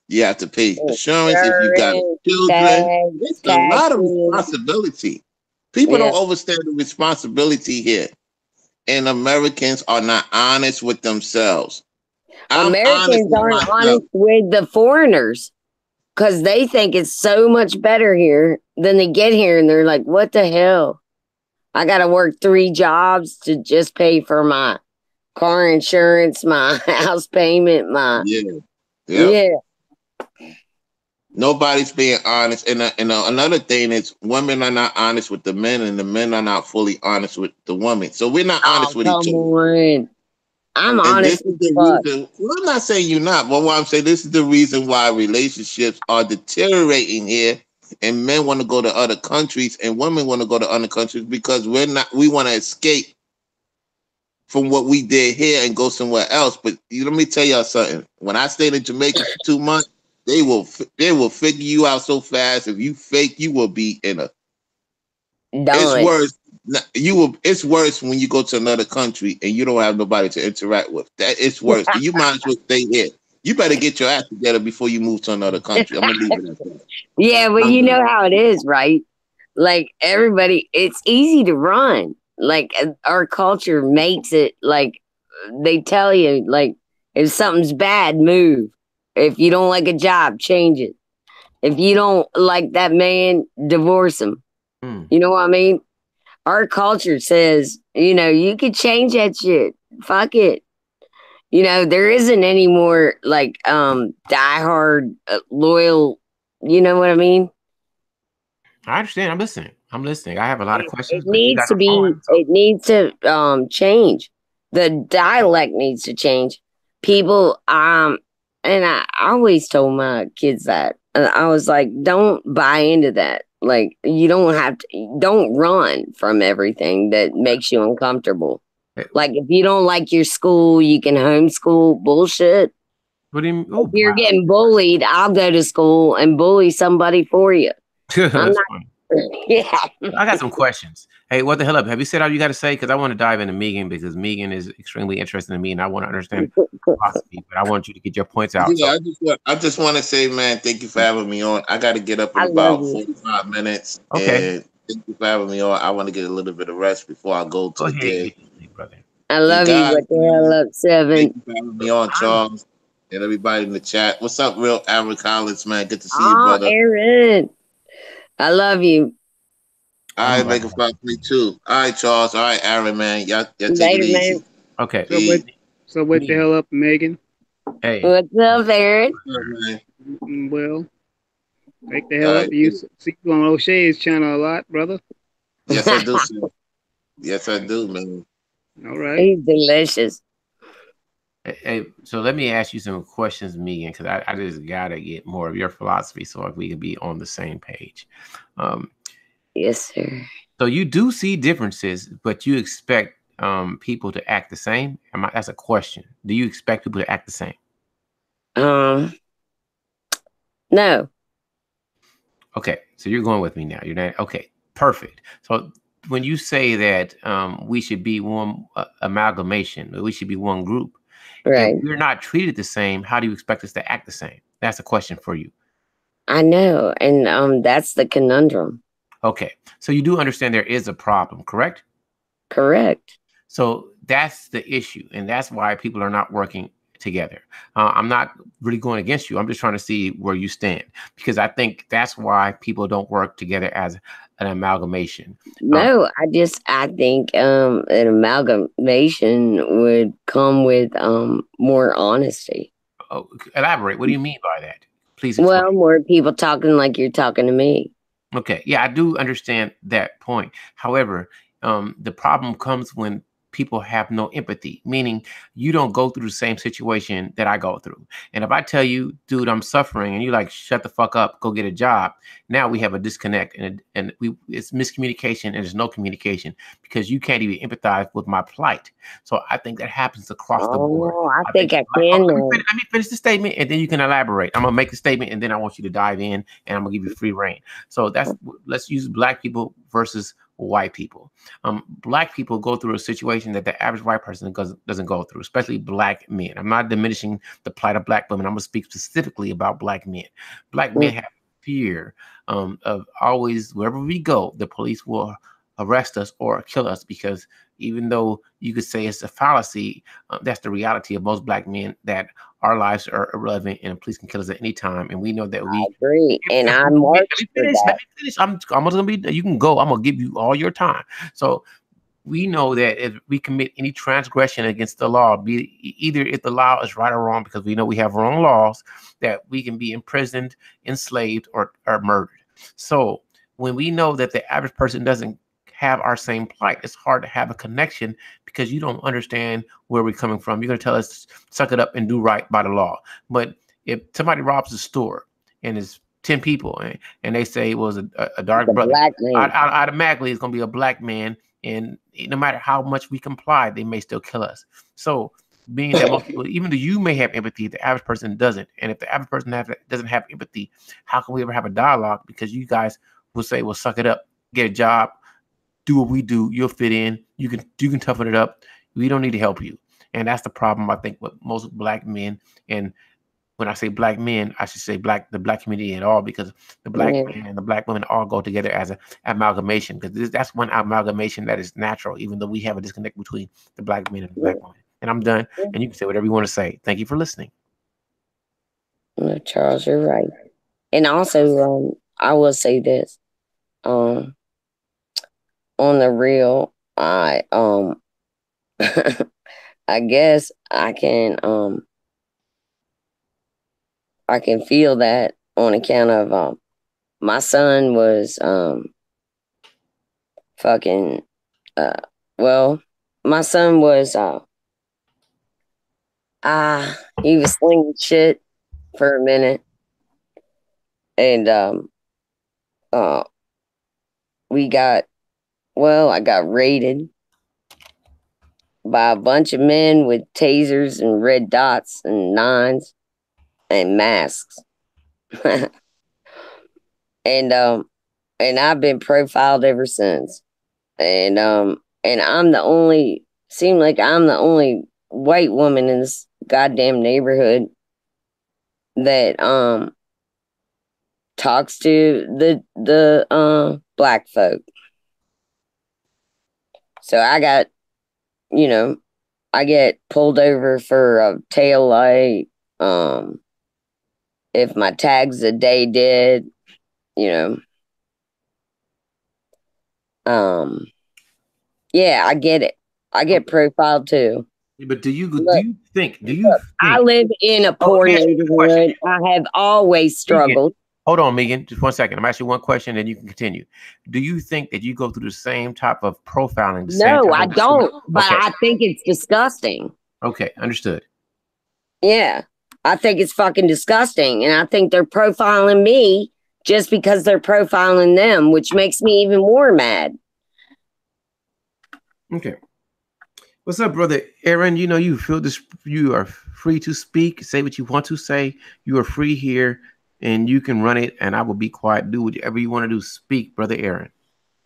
you have to pay insurance. If you got Insurance, children, tags, it's a lot of taxes. responsibility. People Yeah. don't understand the responsibility here. And Americans are not honest with themselves. I'm honest Americans with aren't myself. honest with the foreigners because they think it's so much better here. Then they get here and they're like, what the hell? I got to work 3 jobs to just pay for my car insurance, my house payment, my. Yeah. Yep. Yeah. Nobody's being honest. And another thing is women are not honest with the men, and the men are not fully honest with the women. So we're not honest Oh, with each come other. on. I'm And this honest is as the fuck. reason. Well, I'm not saying you're not, but what I'm saying, this is the reason why relationships are deteriorating here, and men want to go to other countries, and women want to go to other countries because we're not. We want to escape from what we did here and go somewhere else. But let me tell y'all something. When I stayed in Jamaica for 2 months, they will figure you out so fast. If you fake, you will be in a. It's Done. worse. You will. It's worse when you go to another country and you don't have nobody to interact with. That it's worse. You might as well stay here. You better get your ass together before you move to another country. I'm gonna leave it at that. Yeah, but I'm you done. know how it is, right? Like everybody, it's easy to run. Like our culture makes it like they tell you, like if something's bad, move. If you don't like a job, change it. If you don't like that man, divorce him. Hmm. You know what I mean? Our culture says, you could change that shit. Fuck it. There isn't any more like diehard loyal. You know what I mean? I understand. I'm listening. I'm listening. I have a lot of It questions, but you needs got to the be. phone. So It needs to change. The dialect needs to change. People and I always told my kids that. I was like, don't buy into that. Like you don't have to. Don't run from everything that makes you uncomfortable. eh, Like if you don't like your school, you can homeschool. Bullshit. what do you mean? If Oh, you're wow. getting bullied, I'll go to school and bully somebody for you. I'm That's not. funny. Yeah. I got some questions. Hey, what the hell up? Have you said all you got to say? Because I want to dive into Megan because Megan is extremely interested in me and I want to understand philosophy, but I want you to get your points out. Yeah, So, I just want to say, man, thank you for having me on. I got to get up in I love about you. 45 minutes, okay, and thank you for having me on. I want to get a little bit of rest before I go to go the ahead and gig. get your sleep, brother. I You love you. guys, What the hell man, up, thank Seven? you for having me on, Charles, and everybody in the chat. What's up, real Aaron Collins, man? Good to see you, Oh, brother. Aaron. I love you. All I'm right, glad. make a 532. All right, Charles. All right, Aaron, man. Y'all take it Later, man. easy. Okay, So what? So what the Megan. hell up, Megan? Hey, What's up, Aaron? All right, man. Well, take the All hell up. right. You see you on O'Shea's channel a lot, brother. Yes, I do, sir. Yes, I do, man. All right. He's delicious. hey, so let me ask you some questions, Megan, because I just gotta get more of your philosophy so if we can be on the same page. Um, Yes, sir. so you do see differences, but you expect people to act the same. That's a question. Do you expect people to act the same? No. Okay, so you're going with me now. You're not okay. Perfect. So when you say that we should be one amalgamation, we should be one group. If Right. we're not treated the same, how do you expect us to act the same? That's a question for you. I know. And that's the conundrum. Okay, so you do understand there is a problem, correct? Correct. So that's the issue, and that's why people are not working together. I'm not really going against you. I'm just trying to see where you stand because I think that's why people don't work together as an amalgamation. No, I think an amalgamation would come with more honesty. Elaborate. What do you mean by that? Please explain. Well, more people talking like you're talking to me. Okay, yeah, I do understand that point. However, the problem comes when people have no empathy, meaning you don't go through the same situation that I go through. And if I tell you, dude, I'm suffering, and you like, shut the fuck up, go get a job. Now we have a disconnect, and it's miscommunication, and there's no communication because you can't even empathize with my plight. So I think that happens across the board. Oh, I I think I oh, can. let me finish the statement, and then you can elaborate. I'm gonna make the statement, and then I want you to dive in, and I'm gonna give you free reign. So let's use black people versus white people. Black people go through a situation that the average white person doesn't go through, especially black men. I'm not diminishing the plight of black women. I'm gonna speak specifically about black men. Black men have fear of always, wherever we go, the police will arrest us or kill us, because even though you could say it's a fallacy, that's the reality of most black men, that our lives are irrelevant and the police can kill us at any time. And we know that I agree. And I let marched me for finish. that. Let me finish. I'm almost gonna be. You can go. I'm gonna give you all your time. So we know that if we commit any transgression against the law, be either if the law is right or wrong, because we know we have wrong laws, that we can be imprisoned, enslaved, or murdered. So when we know that the average person doesn't have our same plight, it's hard to have a connection because you don't understand where we're coming from. You're going to tell us, suck it up and do right by the law. But if somebody robs a store and it's 10 people, and they say it was a dark brother, automatically it's going to be a black man. And no matter how much we comply, they may still kill us. So being that most people, even though you may have empathy, the average person doesn't. And if the average person doesn't have empathy, how can we ever have a dialogue? Because you guys will say, well, suck it up, get a job, do what we do, you'll fit in, you can toughen it up. We don't need to help you. And that's the problem, I think, with most black men. And when I say black men, I should say the black community at all, because the black man and the black women all go together as an amalgamation, because that's one amalgamation that is natural, even though we have a disconnect between the black men and the black women. And I'm done. And you can say whatever you want to say. Thank you for listening. Charles, you're right. And also, I will say this. On the real, I I guess I can feel that on account of my son was fucking well, my son was he was slinging shit for a minute, and I got raided by a bunch of men with tasers and red dots and nines and masks. and I've been profiled ever since. And I'm the only white woman in this goddamn neighborhood that talks to the black folk. So I get pulled over for a tail light. If my tag's a day dead, yeah, I get it. I get profiled too. But do you think I live in a poor neighborhood. I have always struggled. Hold on, Megan. Just 1 second. I'm asking you one question, and you can continue. Do you think that you go through the same type of profiling? No, I don't. But I think it's disgusting. Okay, understood. Yeah, I think it's fucking disgusting, and I think they're profiling me just because they're profiling them, which makes me even more mad. Okay. What's up, brother Aaron? You feel this. You are free to speak. Say what you want to say. You are free here, and you can run it. And I will be quiet. Do whatever you want to do. Speak, brother Aaron.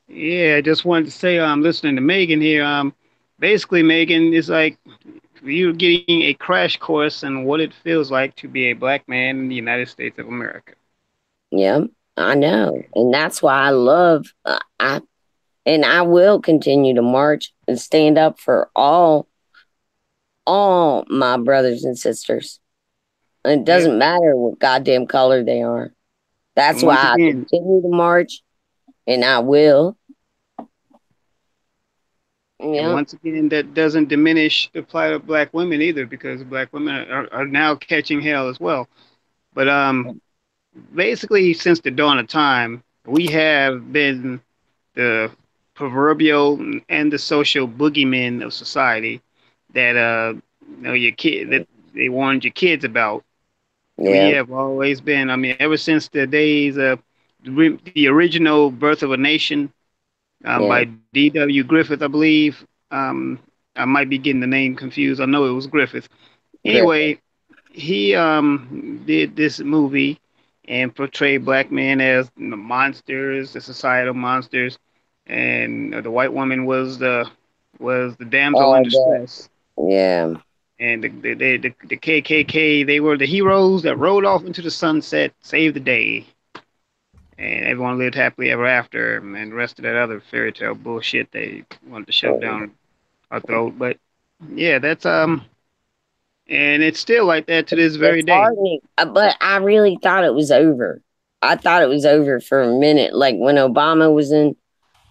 Yeah, I just wanted to say I'm listening to Megan here. Basically, Megan, is like you're getting a crash course on what it feels like to be a black man in the United States of America. Yeah, I know, and that's why I love and I will continue to march and stand up for all my brothers and sisters. And it doesn't matter what goddamn color they are. That's why I continue to march, and I will. And once again, that doesn't diminish the plight of black women either, because black women are now catching hell as well. But basically since the dawn of time, we have been the proverbial and the social boogeymen of society that your kid that they warned your kids about. We Yeah, have always been. I mean, ever since the days of the original Birth of a Nation yeah, by D.W. Griffith, I believe. Um, I might be getting the name confused. I know it was Griffith. Griffin. Anyway, he did this movie and portrayed black men as the monsters, the societal monsters, and the white woman was the damsel in Oh, the distress. yeah. And the KKK, they were the heroes that rode off into the sunset, saved the day, and everyone lived happily ever after. And the rest of that other fairy tale bullshit they wanted to shove Mm. down our throat. But yeah, that's and it's still like that to this very It's day. hardening, but I really thought it was over. I thought it was over for a minute. Like when Obama was in,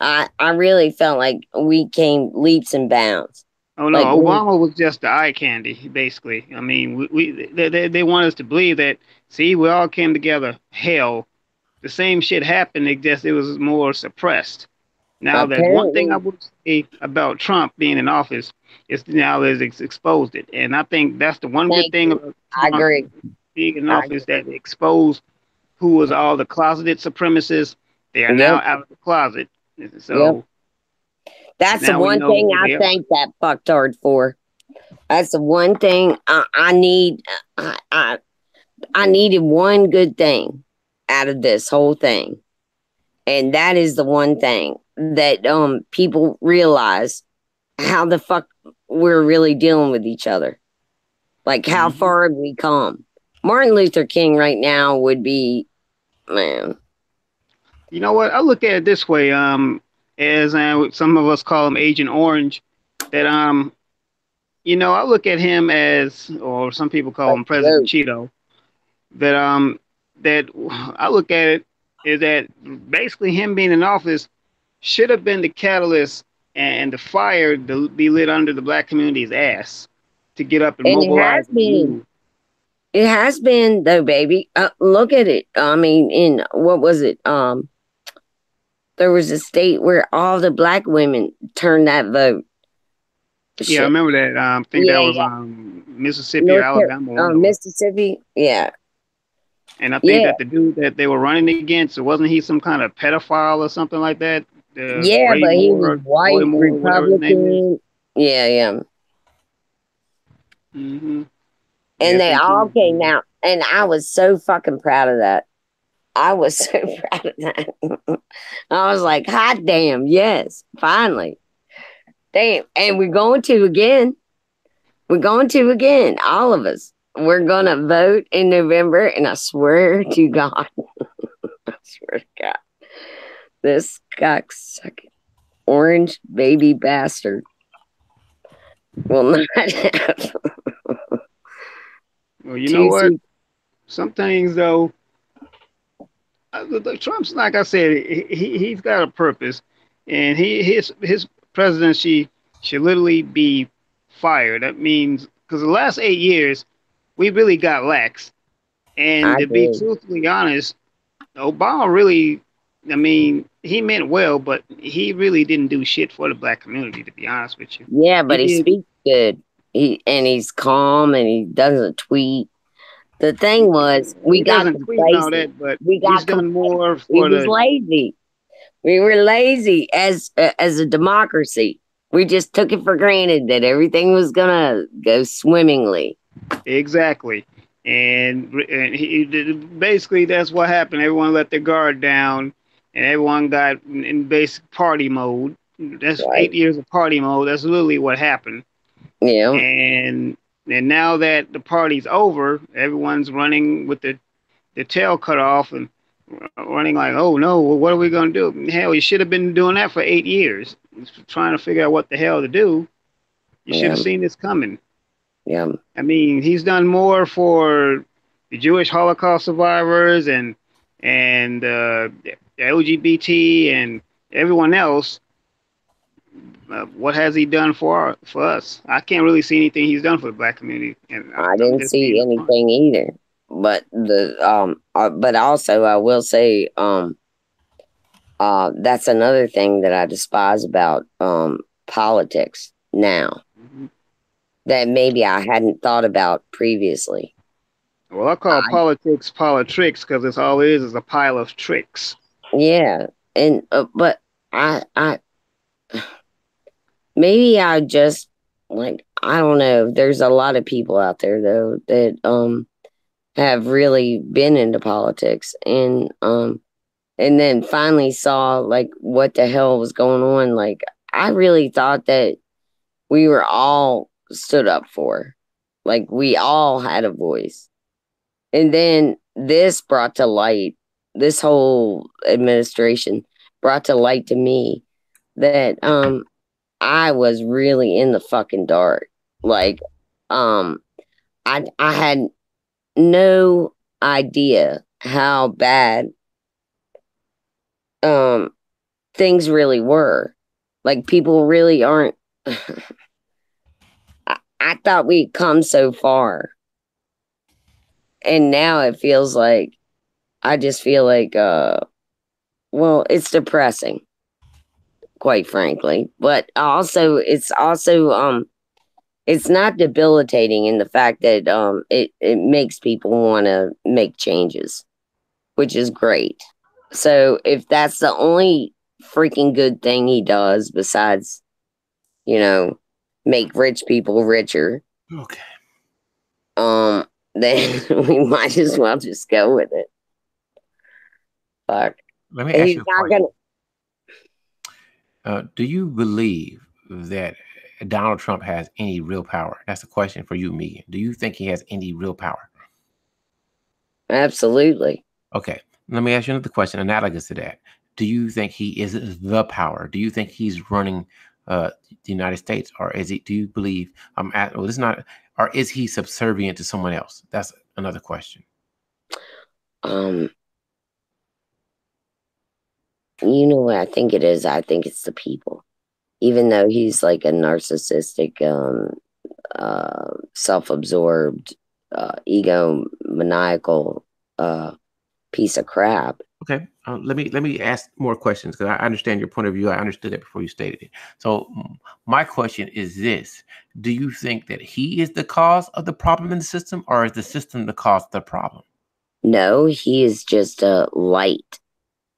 I really felt like we came leaps and bounds. Oh no, Like when Obama was just the eye candy, basically. I mean, they want us to believe that. See, we all came together. Hell, the same shit happened. It just it was more suppressed. Now, that one thing I apparently, would say about Trump being in office is now has exposed it, and I think that's the one good thank thing you. about I Trump agree. being in I office that exposed who was all the closeted supremacists. They are now yep, out of the closet, yep. so That's the now we one know thing who I they are. thank that fucktard for. That's the one thing I need. I, I I needed one good thing out of this whole thing, and that is the one thing that people realize how the fuck we're really dealing with each other. Like how Hmm. far have we come? Martin Luther King right now would be man. You know what? I look at it this way. As some of us call him Agent Orange, that I look at him as, or some people call him President Yo, Cheeto. That that I look at it is that basically him being in office should have been the catalyst and the fire to be lit under the black community's ass to get up and and it mobilize has and been. move. It has been though, baby. Look at it. I mean, in what was it? There was a state where all the black women turned that vote. Yeah, I Shit. remember that. I think that Yeah, was yeah. Mississippi or Alabama, one of them. Mississippi. Yeah, And I think yeah, that the dude that they were running against, wasn't he some kind of pedophile or something like that? yeah. Ray But he was Moore, Roy white Moore, whatever his name is. Republican. Yeah, yeah. Hmm. Yeah, And I they think all he's. came out, and I was so fucking proud of that. I was so proud of that. I was like, hot damn, yes, finally. Damn. And we're going to again. We're going to again, all of us. We're going to vote in November, and I swear to God, I swear to God, this cocksucking orange baby bastard will not have Well, you know two what? seats. Some things though, Trump's like I said, he's got a purpose, and his presidency should literally be fired. That means because the last 8 years we really got lax, I and to be agree. truthfully honest, Obama really, I mean, he meant well, but he really didn't do shit for the black community. To be honest with you, Yeah, he but he did. speaks good. He's calm and he doesn't tweet. The thing was, we He got doesn't tweet and all complacent. that, but We he's got done more complacent. We for was the lazy. We were lazy as a democracy. We just took it for granted that everything was gonna go swimmingly. exactly. And basically that's what happened. Everyone let their guard down, and everyone got in basic party mode. That's Right? 8 years of party mode. That's literally what happened. Yeah, And now that the party's over, everyone's running with the tail cut off and running like, oh no, well, what are we gonna do? Hell, you should have been doing that for 8 years, trying to figure out what the hell to do. You should yeah, have seen this coming. yeah. I mean, he's done more for the Jewish Holocaust survivors and the LGBT and everyone else. What has he done for us? I can't really see anything he's done for the black community, and I I'm didn't just being see upfront. anything either. but but also I will say, that's another thing that I despise about politics now that maybe I hadn't thought about previously. Well, I call politics politricks because it's all it is a pile of tricks. Yeah, and but I maybe I just like I don't know. There's a lot of people out there though that have really been into politics and then finally saw like what the hell was going on. Like I really thought that we were all stood up for, like we all had a voice, and then this brought to light, this whole administration brought to light to me that I was really in the fucking dark. Like I had no idea how bad things really were. Like people really aren't I thought we'd come so far. And now it feels like I just feel like well, it's depressing, quite frankly. But also it's not debilitating in the fact that it makes people want to make changes, which is great. So if that's the only freaking good thing he does besides, you know, make rich people richer, Okay. then we might as well just go with it. Fuck. Let me ask He's you a not question. gonna. Do you believe that Donald Trump has any real power? That's a question for you, Megan. Do you think he has any real power? Absolutely. Okay. Let me ask you another question analogous to that. Do you think he is the power? Do you think he's running the United States, or is he? Do you believe well, this is not, or is he subservient to someone else? That's another question. You know what I think it is? I think it's the people. Even though he's like a narcissistic, self-absorbed, egomaniacal piece of crap. Okay, let me ask more questions because I understand your point of view. I understood that before you stated it. So my question is this: do you think that he is the cause of the problem in the system, or is the system the cause of the problem? No, he is just a light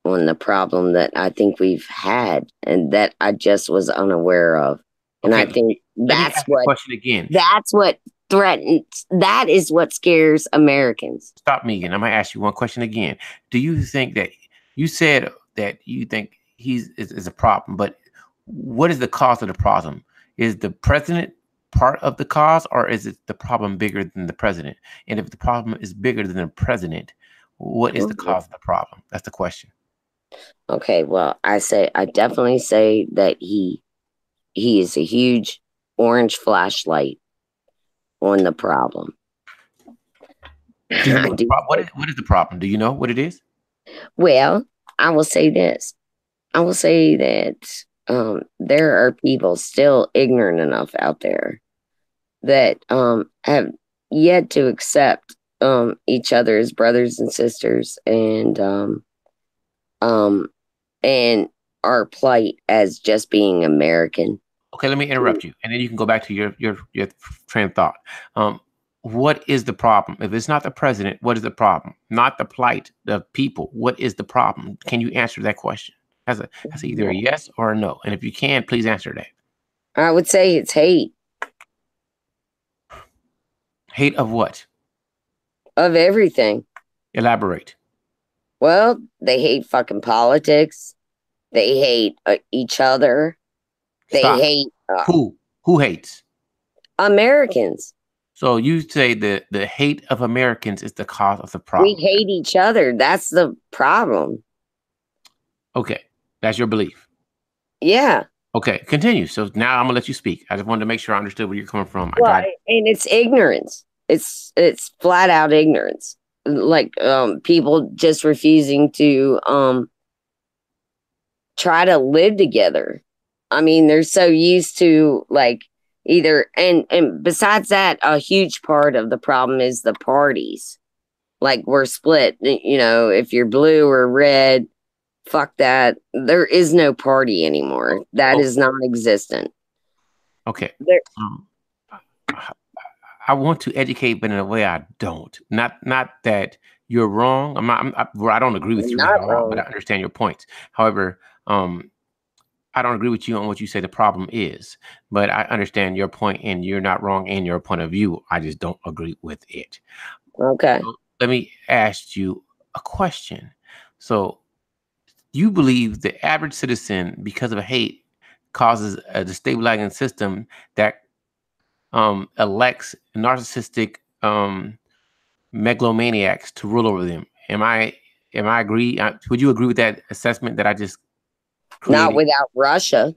on the problem that I think we've had and that I just was unaware of. And Okay, I think let me ask the question again. That's what threatens, that is what scares Americans. Stop, Megan. I'm gonna ask you one question again. Do you think that you said that you think he's is a problem, but what is the cause of the problem? Is the president part of the cause, or is it the problem bigger than the president? And if the problem is bigger than the president, what is the cause of the problem? That's the question. Okay, well, I definitely say that he is a huge orange flashlight on the problem. Do you know what is the problem? Do you know what it is? Well, I will say this. I will say that there are people still ignorant enough out there that have yet to accept each other as brothers and sisters and our plight as just being American. Okay, let me interrupt you, and then you can go back to your train of thought. What is the problem? If it's not the president, what is the problem? Not the plight of people. What is the problem? Can you answer that question? As either a yes or a no. And if you can, please answer that. I would say it's hate. Hate of what? Of everything. Elaborate. Well, they hate fucking politics. They hate each other. They hate who hates? Americans. So you say that the hate of Americans is the cause of the problem. We hate each other. That's the problem. Okay, that's your belief. Yeah. Okay, continue. So now I'm gonna let you speak. I just wanted to make sure I understood where you're coming from. Well, and it's ignorance. It's flat out ignorance. Like people just refusing to try to live together. I mean, they're so used to like either and besides that, a huge part of the problem is the parties. Like we're split. You know, if you're blue or red, fuck that. There is no party anymore. That is non-existent. Okay. There, I want to educate, but in a way I don't. Not that you're wrong. I don't agree with I'm you not at all, but wrong. I understand your points. However, I don't agree with you on what you say the problem is, but I understand your point, and you're not wrong in your point of view. I just don't agree with it. Okay. So let me ask you a question. So you believe the average citizen, because of hate, causes a destabilizing system that elects narcissistic megalomaniacs to rule over them. Am I agree? Would you agree with that assessment that I just Not created? without Russia.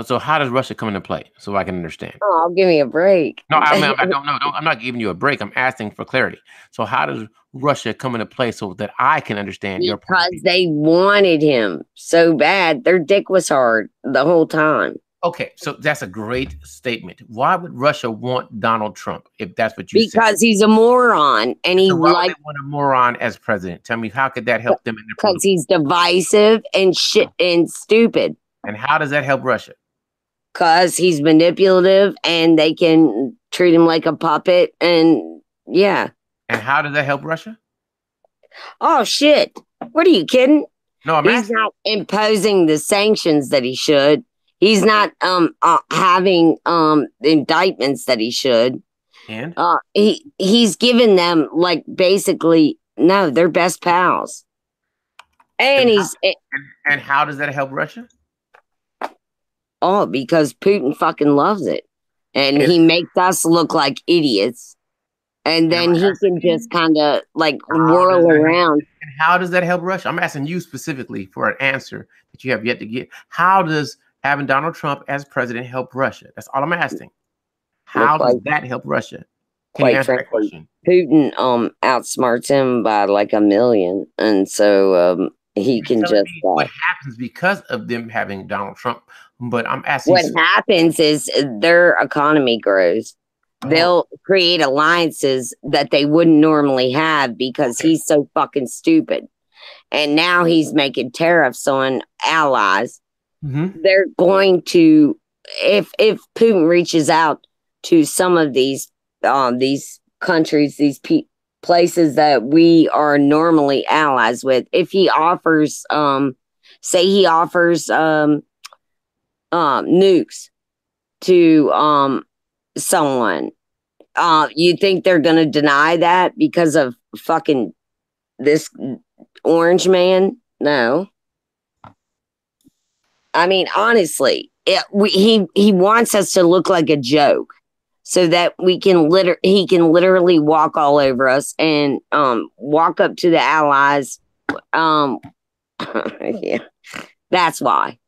So how does Russia come into play so I can understand? Oh, give me a break. No, I mean, I don't know. I'm not giving you a break. I'm asking for clarity. So how does Russia come into play so that I can understand your point of Because view? they wanted him so bad. Their dick was hard the whole time. Okay, so that's a great statement. Why would Russia want Donald Trump if that's what you said? Because he's a moron and he So why would like they want a moron as president? Tell me, how could that help them in their because political? he's divisive and shit and stupid. And how does that help Russia? Because he's manipulative and they can treat him like a puppet and yeah. And how does that help Russia? Oh shit. What are you kidding? No, I'm He's asking. not imposing the sanctions that he should. He's not having indictments that he should. And He's given them like basically no, they're best pals. And and how does that help Russia? oh, because Putin fucking loves it. And he makes us look like idiots. And then he can just kind of like whirl around. And how does that help Russia? I'm asking you specifically for an answer that you have yet to get. How does having Donald Trump as president help Russia? That's all I'm asking. How does that help Russia? Can you answer that question? Putin outsmarts him by like 1 million. And so he can just what happens because of them having Donald Trump. But I'm asking what happens is their economy grows. They'll create alliances that they wouldn't normally have because he's so fucking stupid. And now he's making tariffs on allies. Mm-hmm. They're going to, if Putin reaches out to some of these countries, these places that we are normally allies with, if he offers, say he offers nukes to someone, you think they're gonna deny that because of fucking this orange man? No. I mean, honestly, he wants us to look like a joke so that he can literally walk all over us and walk up to the allies. Yeah, that's why.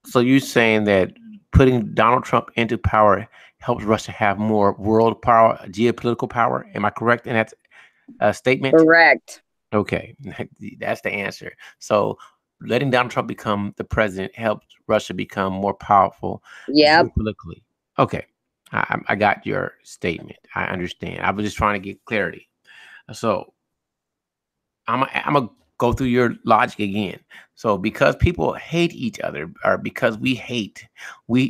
So you're saying that putting Donald Trump into power helps Russia have more world power, geopolitical power? Am I correct in that statement? Correct. Okay, that's the answer. So letting Donald Trump become the president helps Russia become more powerful geopolitically. Okay, I got your statement. I understand. I was just trying to get clarity. So I'm gonna go through your logic again. So because people hate each other, or because we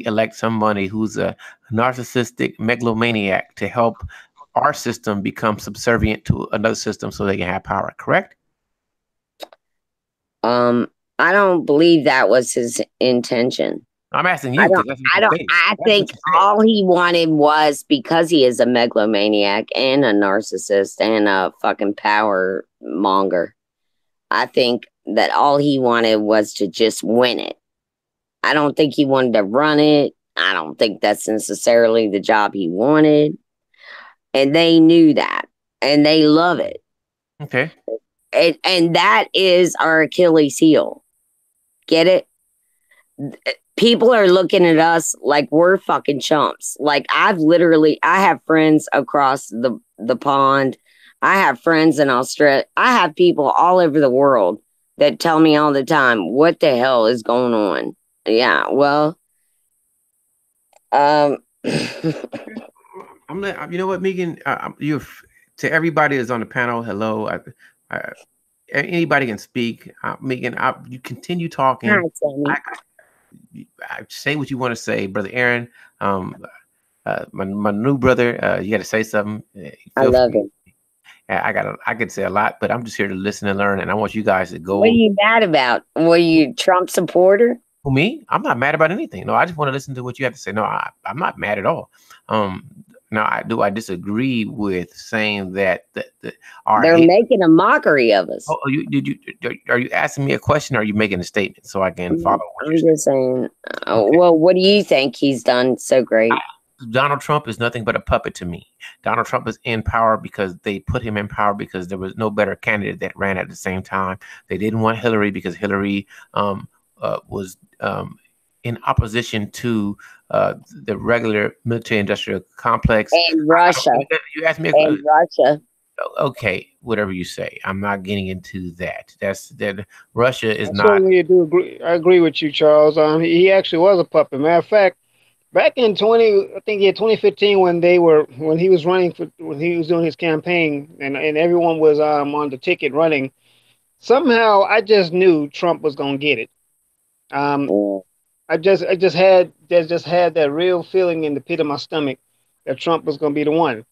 elect somebody who's a narcissistic megalomaniac to help our system become subservient to another system so they can have power, correct? I don't believe that was his intention. I'm asking you. I think all he wanted was, because he is a megalomaniac and a narcissist and a fucking power monger, I think that all he wanted was to just win it. I don't think he wanted to run it. I don't think that's necessarily the job he wanted. And they knew that. And they love it. Okay. And that is our Achilles heel. Get it? People are looking at us like we're fucking chumps. Like I have friends across the pond. I have friends in Australia. I have people all over the world that tell me all the time, what the hell is going on? Yeah, well, I'm You know what, Megan? To everybody that's on the panel. Hello. I, anybody can speak. Megan, you continue talking. Hi, Sammy. I say what you want to say, brother Aaron. My new brother. You got to say something. I love it. I could say a lot, but I'm just here to listen and learn, and I want you guys to go. What are you mad about? Were you a Trump supporter? For me, I'm not mad about anything. No, I just want to listen to what you have to say. No, I'm not mad at all. Now, I disagree with saying that they're making a mockery of us. Oh, are you asking me a question, or are you making a statement so I can follow? I'm just saying. Okay. Well, what do you think he's done so great? Donald Trump is nothing but a puppet to me. Donald Trump is in power because they put him in power because there was no better candidate that ran at the same time. They didn't want Hillary because Hillary was in opposition to the regular military-industrial complex. And Russia. You asked me. And Russia. Okay, whatever you say. I'm not getting into that. That Russia is not. Certainly do agree. I agree with you, Charles. He actually was a puppet. Matter of fact, back in 2015, when he was when he was doing his campaign, and everyone was on the ticket running. Somehow, I just knew Trump was gonna get it. I just had that real feeling in the pit of my stomach that Trump was gonna be the one.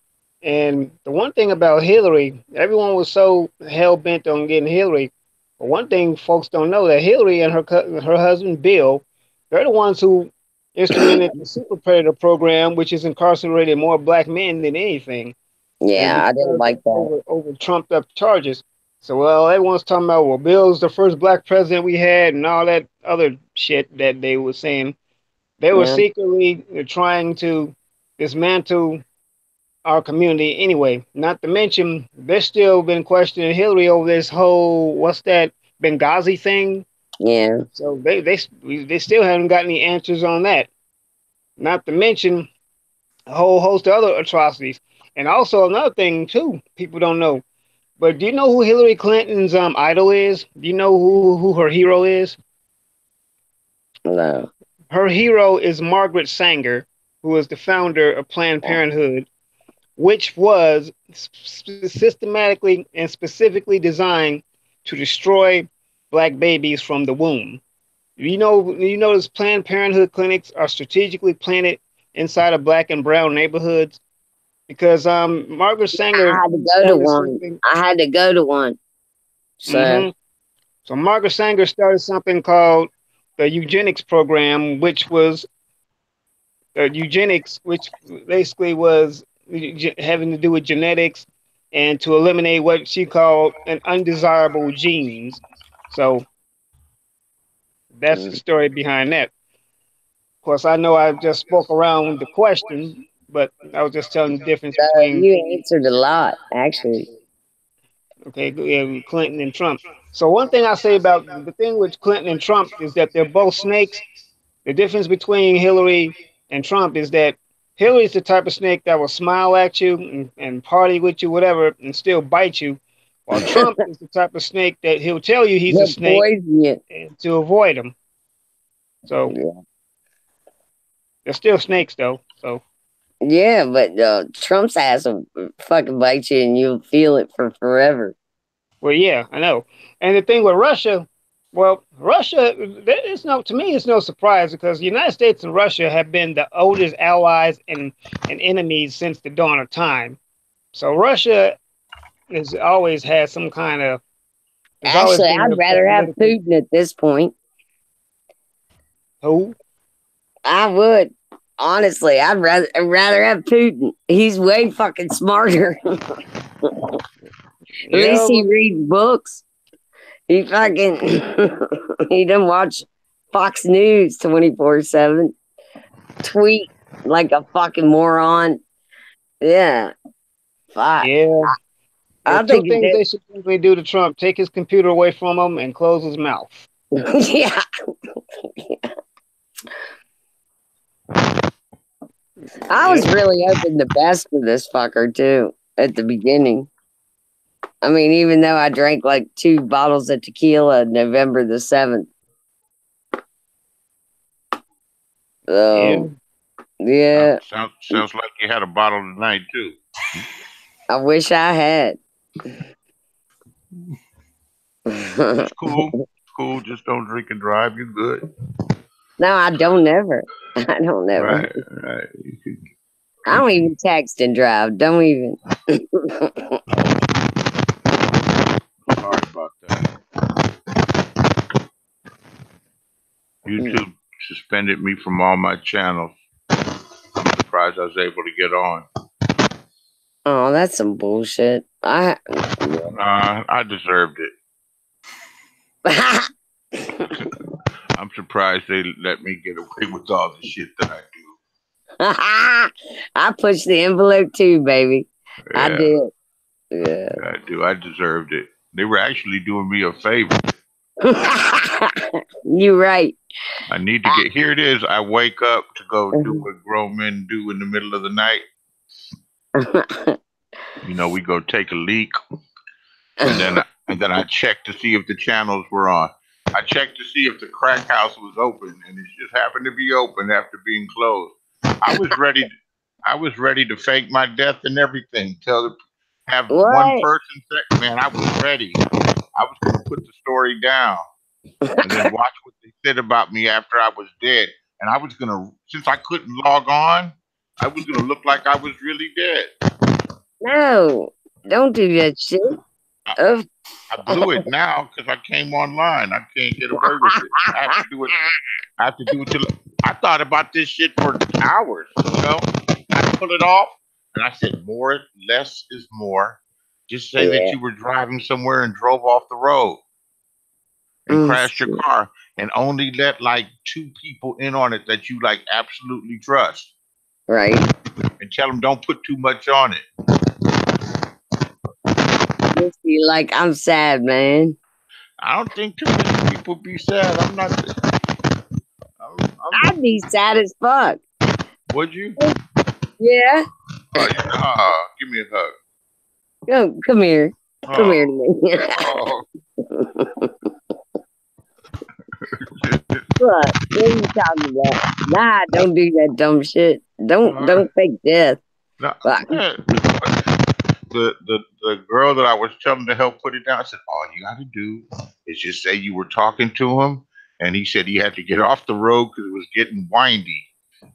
And the one thing about Hillary, everyone was so hell bent on getting Hillary. But one thing folks don't know that Hillary and her husband Bill, they're the ones who instrumented the super predator program, which has incarcerated more black men than anything. Yeah, I didn't like that over trumped up charges. So, well, everyone's talking about, well, Bill's the first black president we had, and all that other shit that they were saying. They were secretly trying to dismantle our community anyway. Not to mention, they've still been questioning Hillary over this whole what's that Benghazi thing. Yeah. So they still haven't got any answers on that. Not to mention a whole host of other atrocities. And also another thing too, people don't know. But do you know who Hillary Clinton's idol is? Do you know who her hero is? No. Her hero is Margaret Sanger, who is the founder of Planned Parenthood, which was systematically and specifically designed to destroy black babies from the womb. You notice Planned Parenthood clinics are strategically planted inside of black and brown neighborhoods because Margaret Sanger. I had to go to one. So, so Margaret Sanger started something called the eugenics program, which was eugenics, which basically was having to do with genetics and to eliminate what she called an undesirable genes. So that's the story behind that. Of course, I know I just spoke around the question, but I was just telling the difference between. You answered a lot, actually. Okay, yeah, Clinton and Trump. So one thing I say about the thing with Clinton and Trump is that they're both snakes. The difference between Hillary and Trump is that Hillary's the type of snake that will smile at you and party with you, whatever, and still bite you. While Trump is the type of snake that he'll tell you he's a snake and to avoid him. So they're still snakes, though. So yeah, but Trump's ass will fucking bite you, and you'll feel it for forever. Well, yeah, I know. And the thing with Russia. Well, Russia, to me, it's no surprise because the United States and Russia have been the oldest allies and enemies since the dawn of time. So Russia has always had some kind of. Actually, I'd rather have Putin at this point. Who? I would. Honestly, I'd rather have Putin. He's way fucking smarter. At least he reads books. He fucking he doesn't watch Fox News 24/7. Tweet like a fucking moron. Yeah. Fuck. Yeah. I think two things they should simply do to Trump: take his computer away from him and close his mouth. Yeah. I was really hoping the best for this fucker too at the beginning. I mean, even though I drank like 2 bottles of tequila November the 7th. Yeah. Sounds like you had a bottle tonight too. I wish I had. It's cool. It's cool. Just don't drink and drive. You're good. No, I don't never. I don't never. Right. Right. I don't even text and drive. Don't even. Sorry about that. YouTube suspended me from all my channels. I'm surprised I was able to get on. Oh, that's some bullshit. I deserved it. I'm surprised they let me get away with all the shit that I do. I pushed the envelope too, baby. Yeah, I did. Yeah. I do. I deserved it. They were actually doing me a favor. You're right. I need to get here. It is. I wake up to go do what grown men do in the middle of the night. You know, we go take a leak, and then I check to see if the channels were on. I checked to see if the crack house was open, and it just happened to be open after being closed. I was ready. I was ready to fake my death and everything. Have one person say, "Man, I was ready. I was going to put the story down, and then watch what they said about me after I was dead." And I was going to, since I couldn't log on, I was going to look like I was really dead. No, don't do that shit. I blew it now because I came online. I can't get away with it. I have to do it. I have to do it till I thought about this shit for hours. You know, I pull it off, and I said, "More, less is more." Just say that you were driving somewhere and drove off the road and crashed your car, and only let like 2 people in on it that you like absolutely trust. Right. And tell them don't put too much on it. You like, I'm sad, man. I don't think too many people be sad. I'm not. I'd be sad as fuck. Would you? Yeah. Give me a hug. Come here. Come here to me. What are you talking about? Nah, don't do that dumb shit. Don't fake death. No, the girl that I was telling to help put it down, I said, all you got to do is just say you were talking to him, and he said he had to get off the road because it was getting windy,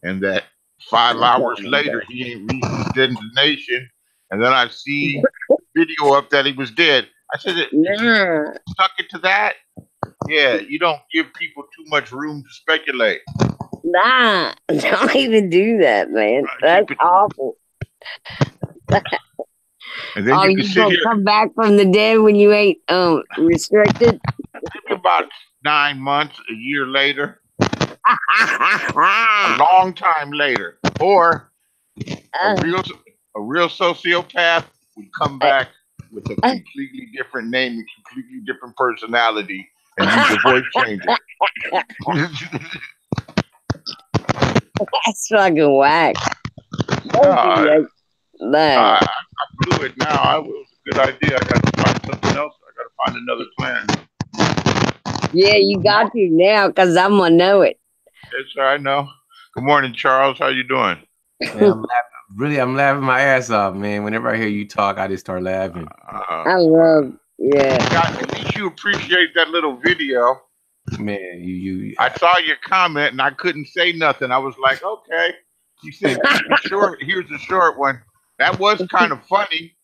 and that 5 hours later he ain't reached his destination. And then I see video up that he was dead. I said, stuck it to that. Yeah, you don't give people too much room to speculate. Nah, don't even do that, man. That's awful. And then you can sit here. Come back from the dead when you ain't restricted. Maybe about 9 months, a year later, a long time later, or a real sociopath would come back with a completely different name and completely different personality, and use a voice changer. That's fucking whack. I blew it now. It was a good idea. I got to find something else. I got to find another plan. Yeah, you got to now, because I'm going to know it. Yes, sir, I know. Good morning, Charles. How you doing? Man, I'm laughing my ass off, man. Whenever I hear you talk, I just start laughing. I love, at least you appreciate that little video. Man, you. I saw your comment and I couldn't say nothing. I was like, okay. You said, short. Here's a short one. That was kind of funny.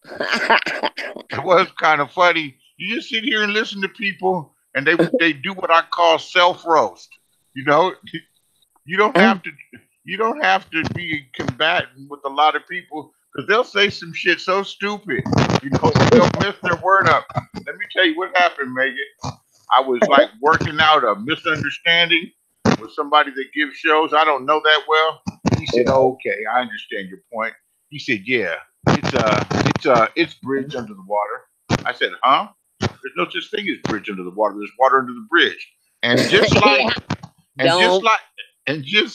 It was kind of funny. You just sit here and listen to people, and they do what I call self-roast. You know, you don't have to be combatant with a lot of people, because they'll say some shit so stupid. You know, they'll mess their word up. Let me tell you what happened, Megan. I was like working out a misunderstanding with somebody that gives shows. I don't know that well. He said, "Okay, I understand your point." He said, "Yeah, it's bridge under the water." I said, "Huh? There's no such thing as bridge under the water. There's water under the bridge." And just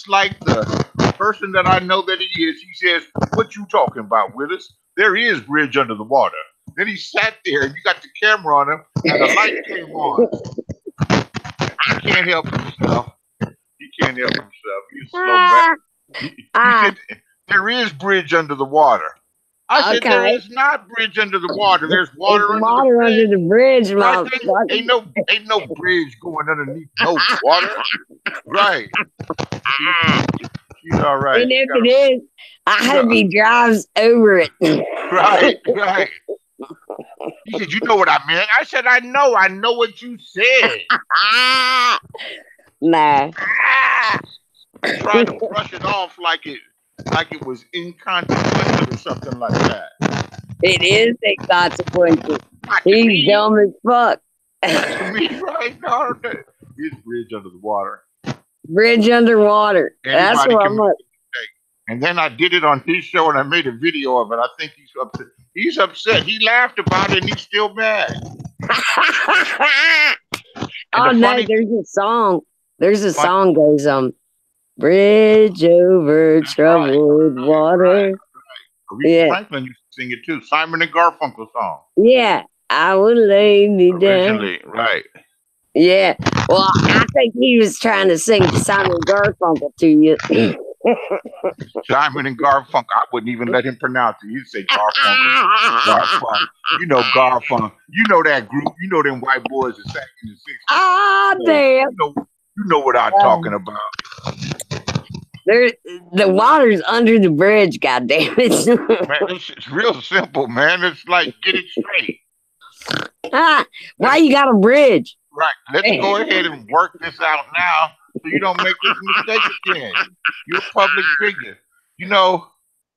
like the person that I know that he is, he says, "What you talking about, Willis? There is bridge under the water." Then he sat there, and you got the camera on him, and the light came on. He can't help himself. He can't help himself. He's so bad. You said there is bridge under the water. I said there is not bridge under the water. There's water It's under water the bridge. under the bridge, Right? motherfucker. Ain't no bridge going underneath no water. Right. She's all right. And if it is, I hope he drives over it. Right. He said, "You know what I meant." I said, I know what you said." Nah. Trying to brush it off like it was inconsequential or something like that. It is inconsequential. He's dumb as fuck. To me, right? No, it's bridge under the water. Bridge underwater. That's what I'm like. And then I did it on his show, and I made a video of it. I think he's upset. He's upset. He laughed about it, and he's still mad. Oh no, there's a song. There's a song goes bridge over troubled water. Right. Aretha Franklin used to sing it too. Simon and Garfunkel song. Yeah, I would lay me down. Right. Yeah. Well, I think he was trying to sing Simon Garfunkel to you. Simon and Garfunkel. I wouldn't even let him pronounce it. You'd say Garfunkel. Garfunkel. You know Garfunkel. You know that group. You know them white boys that sang in the 60s. Ah, damn. You know what I'm talking about. The water's under the bridge, goddammit. Man, it's real simple, man. It's like, get it straight. Why you got a bridge? Right. Let's go ahead and work this out now so you don't make this mistake again. You're a public figure. You know,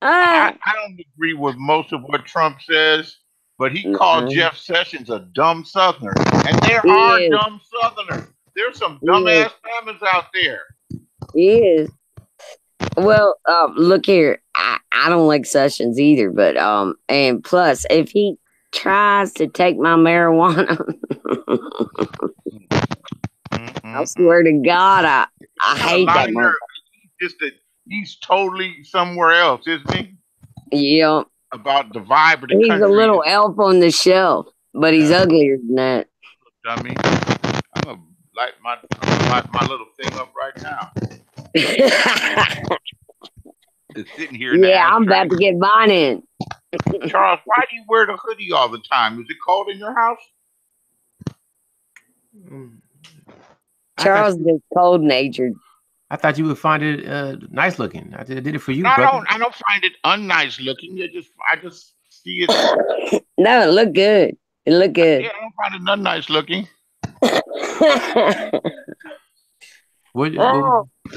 I don't agree with most of what Trump says, but he called Jeff Sessions a dumb Southerner. And there are dumb Southerners. There's some dumbass families out there. He is. Well, look here. I don't like Sessions either, but and plus, if he tries to take my marijuana, I swear to God, I hate that man. Just that he's totally somewhere else, isn't he? Yeah. About the vibe of the country. He's a little elf on the shelf, but he's uglier than that. Dummy. I'm gonna light my little thing up right now. It's sitting here. Yeah, I'm about to get mine in. Charles, why do you wear the hoodie all the time? Is it cold in your house? Charles is cold natured. I thought you would find it nice looking. I did it for you. No, I don't find it unnice looking. I just see it. No, it looked good. It looked good. Yeah, I don't find it unnice looking. What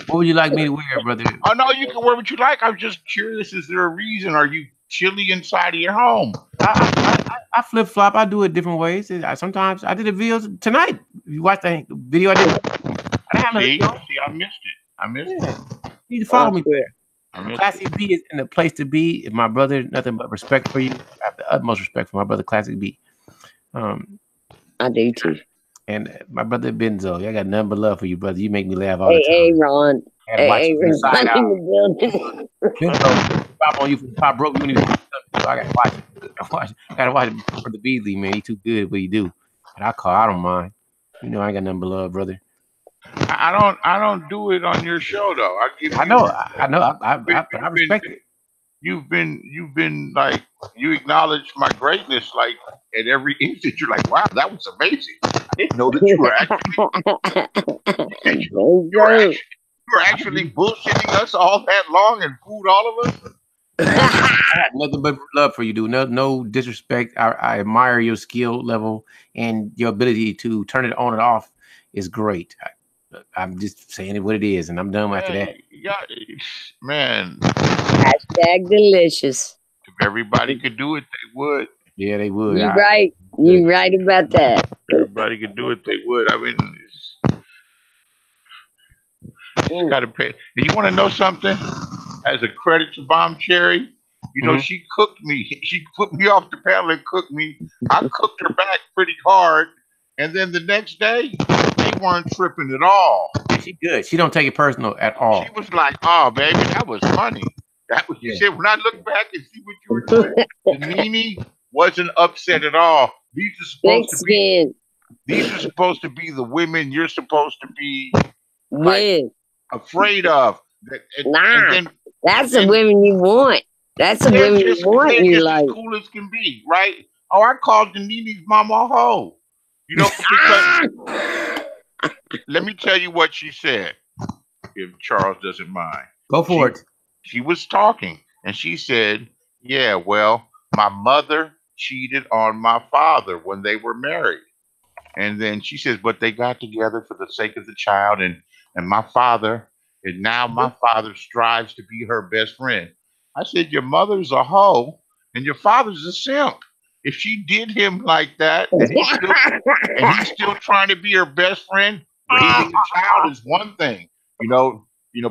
would you like me to wear, brother? Oh no, you can wear what you like. I'm just curious. Is there a reason? Are you chilly inside of your home? I flip flop. I do it different ways. Sometimes I did a video tonight. You watched the video I did. See, I missed it. You need to follow me there. Classic B is in the place to be. If my brother, nothing but respect for you. I have the utmost respect for my brother, Classic B. I do too. And my brother Benzo, I got nothing but love for you, brother. You make me laugh all the time. Hey, Ron. Hey, Ron. Benzo, pop on you from Pop Broke. You need to I gotta watch it. I gotta watch it for the Beasley, man. He too good at what he do. But I don't mind. You know I ain't got nothing but love, brother. I don't do it on your show though. I know. I respect it. You've been like, you acknowledge my greatness, like at every instant. You're like, wow, that was amazing. I didn't know that you were actually bullshitting us all that long and fooled all of us. I had nothing but love for you, dude. No disrespect. I admire your skill level and your ability to turn it on and off is great. I'm just saying it what it is, and I'm done after that. Yeah, man. Hashtag delicious. If everybody could do it, they would. Yeah, they would. You're right. You're right about that. Everybody could do it, they would. I mean, you gotta pay. Do you want to know something? As a credit to Bomb Cherry, you know, she cooked me. She put me off the panel and cooked me. I cooked her back pretty hard, and then the next day, they weren't tripping at all. She good. She don't take it personal at all. She was like, "Oh, baby, that was funny." That was. You said when I look back and see what you were doing, Nene wasn't upset at all. These are supposed to be. These are supposed to be the women you're supposed to be like, afraid of. Nah, then that's the women you want. That's the women you want. They're You just like as cool as can be, right? Oh, I called the Nini's mama a hoe. You know, because let me tell you what she said, if Charles doesn't mind. Go for it. She was talking, and she said, "Yeah, well, my mother cheated on my father when they were married." And then she says, but they got together for the sake of the child, and my father, and now my father strives to be her best friend. I said, your mother's a hoe, and your father's a simp. If she did him like that, and he's still trying to be her best friend, raising a child is one thing.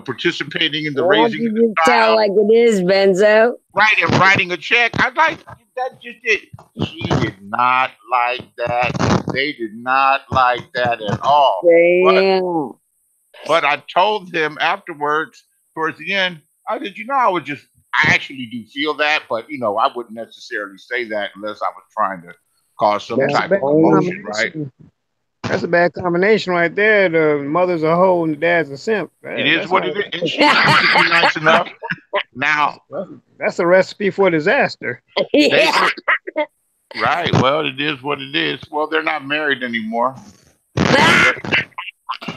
Participating in the why don't raising of the you just tell child, like it is, Benzo? right, and writing a check. I like that. Just it. She did not like that. They did not like that at all. Damn. But I told them afterwards, towards the end, I said, I actually do feel that, but I wouldn't necessarily say that unless I was trying to cause some That's a type bad of emotion, right? combination. That's a bad combination right there. The mother's a hoe and the dad's a simp. It is what it is, and she's usually nice enough. Now, that's a recipe for disaster. Yeah. Right. Well, it is what it is. Well, they're not married anymore,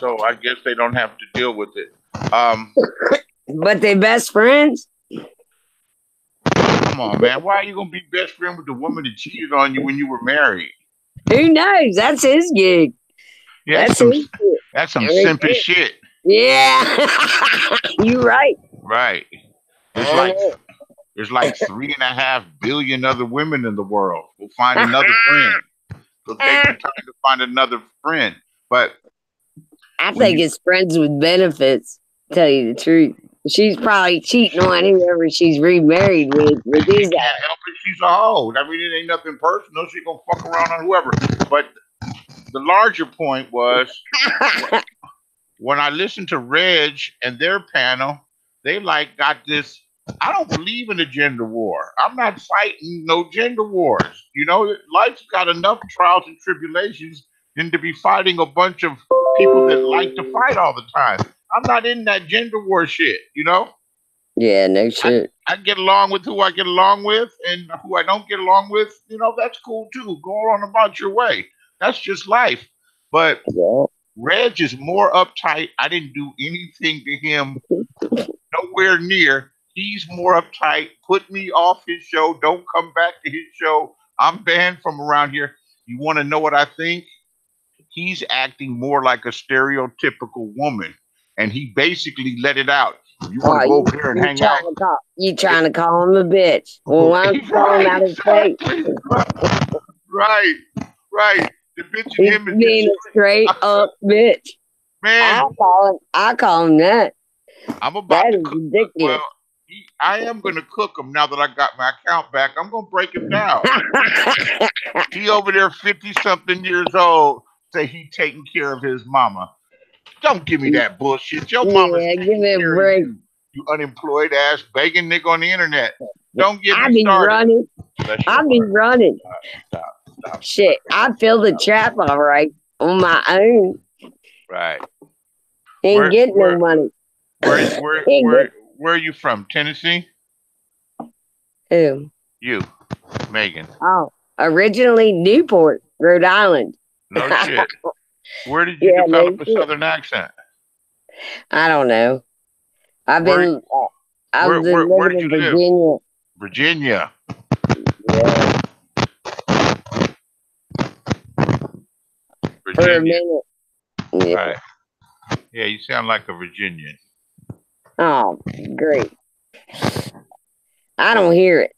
so I guess they don't have to deal with it. But they best friends. Come on, man. Why are you gonna be best friend with the woman that cheated on you when you were married? Who knows? That's his gig. Yeah, that's some simpy shit. Yeah, you right. Right. There's like 3.5 billion other women in the world. We'll find another friend. It'll take the time to find another friend. But I think it's friends with benefits. To tell you the truth, she's probably cheating on whoever she's remarried with. She can't help it. She's a hoe. I mean, it ain't nothing personal. She gonna fuck around on whoever. But the larger point was when I listened to Reg and their panel, they got this. I don't believe in a gender war. I'm not fighting no gender wars. Life's got enough trials and tribulations than to be fighting a bunch of people that like to fight all the time. I'm not in that gender war shit, Yeah, no shit. I get along with who I get along with, and who I don't get along with, that's cool too. Go on about your way. That's just life. But Reg is more uptight. I didn't do anything to him, nowhere near. He's more uptight. Put me off his show. Don't come back to his show. I'm banned from around here. You want to know what I think? He's acting more like a stereotypical woman, and he basically let it out. You want to go over there and hang out? You trying to call him a bitch? Well, why don't you call him out his face? Right. The bitch He's him is being a straight up bitch. Man, I call him that. I'm about that to is cook. ridiculous. Well, I am going to cook him now that I got my account back. I'm going to break him down. He over there 50-something years old, say he taking care of his mama. Don't give me that bullshit. Your mama's taking care of you. You unemployed ass begging nigga on the internet. Don't get me started. I be running. Stop. Shit, I fill the trap all right on my own. Right. Ain't getting no money. Where are you from? Tennessee? Who? You, Megan. Oh, originally Newport, Rhode Island. No shit. Where did you develop a southern accent? I don't know. I've been living in Virginia. Virginia. Yeah. Virginia. For a minute. Yeah. Right. Yeah, you sound like a Virginian. Oh, great. I don't hear it.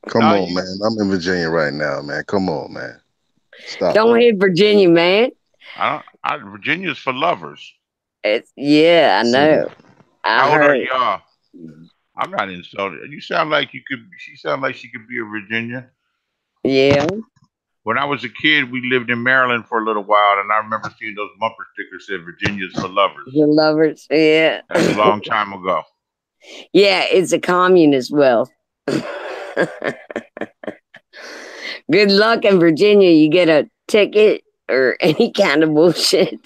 Come on, man. I'm in Virginia right now, man. Come on, man. Stop. Don't hit Virginia, man. Virginia's for lovers. I know. How old are y'all? I'm not insulted. You sound like she sound like she could be a Virginia. Yeah. When I was a kid, we lived in Maryland for a little while, and I remember seeing those bumper stickers that said Virginia's for lovers. The lovers, yeah. That's a long time ago. Yeah, it's a communist wealth. Good luck in Virginia. You get a ticket or any kind of bullshit.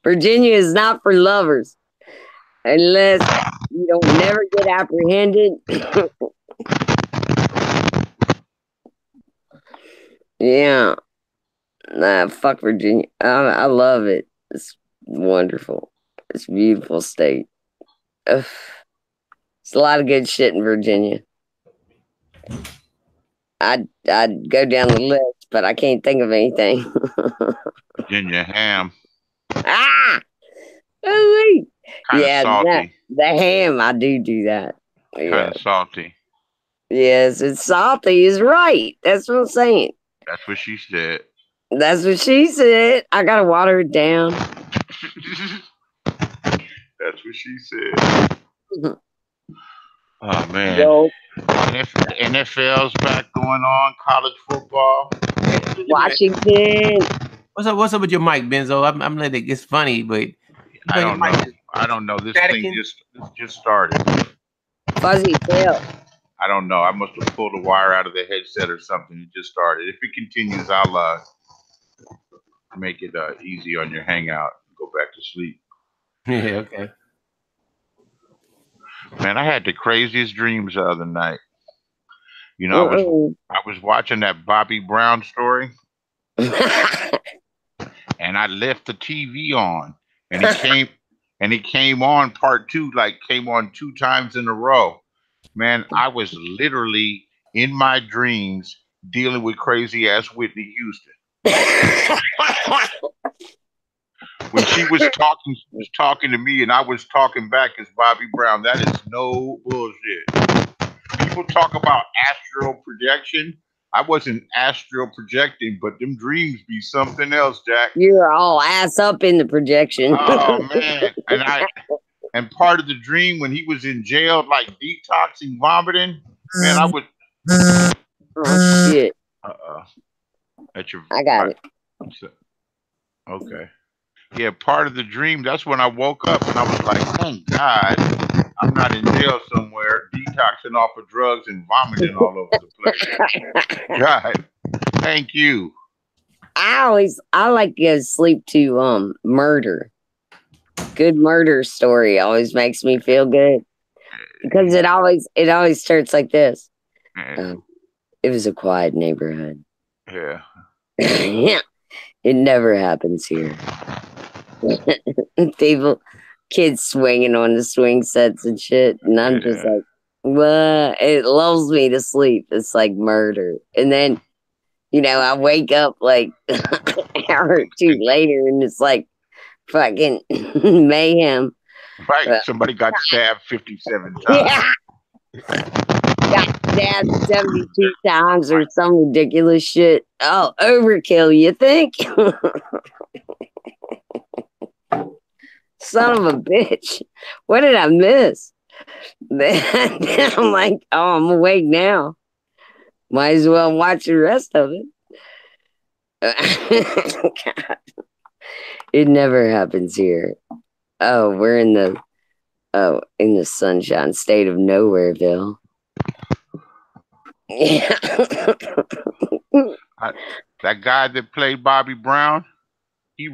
Virginia is not for lovers. Unless you don't never get apprehended. Yeah. Nah, fuck Virginia. I love it. It's wonderful. It's a beautiful state. Ugh. It's a lot of good shit in Virginia. I'd go down the list, but I can't think of anything. Virginia ham. Ah! Ooh-wee. Kind of Yeah, salty. the ham, I do that. Kind Yeah. of salty. Yes, it's salty is right. That's what I'm saying. That's what she said. That's what she said. I gotta water it down. That's what she said. Oh man. Yo, NFL's back going on, college football. Washington. What's up with your mic, Benzo? I'm letting it. It's funny, but I don't know. I don't know. This thing just started. Fuzzy tail. I don't know. I must have pulled a wire out of the headset or something. It just started. If it continues, I'll make it easy on your hangout. Go back to sleep. Yeah, okay. Man, I had the craziest dreams the other night. You know, I was watching that Bobby Brown story, and I left the TV on, and he came on part 2, like came on 2 times in a row. Man, I was literally in my dreams dealing with crazy ass Whitney Houston. When she was talking to me, and I was talking back as Bobby Brown. That is no bullshit. People talk about astral projection. I wasn't astral projecting, but them dreams be something else, Jack. You're all ass up in the projection. Oh man. And part of the dream when he was in jail, like detoxing, vomiting, man, I would. Oh shit. I got it. Okay. Yeah, part of the dream, that's when I woke up and I was like, thank God I'm not in jail somewhere detoxing off of drugs and vomiting all over the place. God, thank you. I like to go to sleep to murder. Good murder story always makes me feel good. Because it always starts like this. It was a quiet neighborhood. Yeah. Yeah. It never happens here. Kids swinging on the swing sets and shit. And I'm just like, what? It lulls me to sleep. It's like murder. And then, I wake up like an hour or 2 later and it's like fucking mayhem. Right. Somebody got stabbed 57 times. Yeah. Got stabbed 72 times or some ridiculous shit. Oh, overkill, you think? Son of a bitch. What did I miss? Then I'm like, oh, I'm awake now. Might as well watch the rest of it. God. It never happens here. Oh, we're in the sunshine state of Nowhereville. Yeah. That guy that played Bobby Brown, he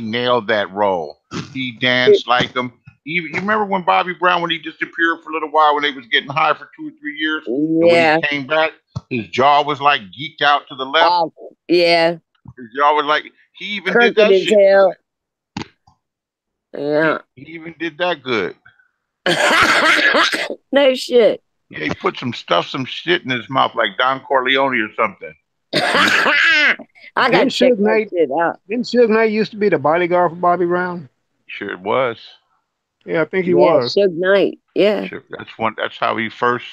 nailed that role. He danced like him. You remember when Bobby Brown, when he disappeared for a little while, when they was getting high for 2 or 3 years? Yeah. And when he came back, his jaw was like geeked out to the left. Oh, yeah. His jaw was like, he even Crooked did that as shit. hell. Yeah. He even did that good. No shit. Yeah, he put some shit in his mouth like Don Corleone or something. I got to check that shit out. Didn't Suge Knight used to be the bodyguard for Bobby Brown? Sure it was. Yeah, I think he was. Suge Knight. Yeah. Sure. That's how he first.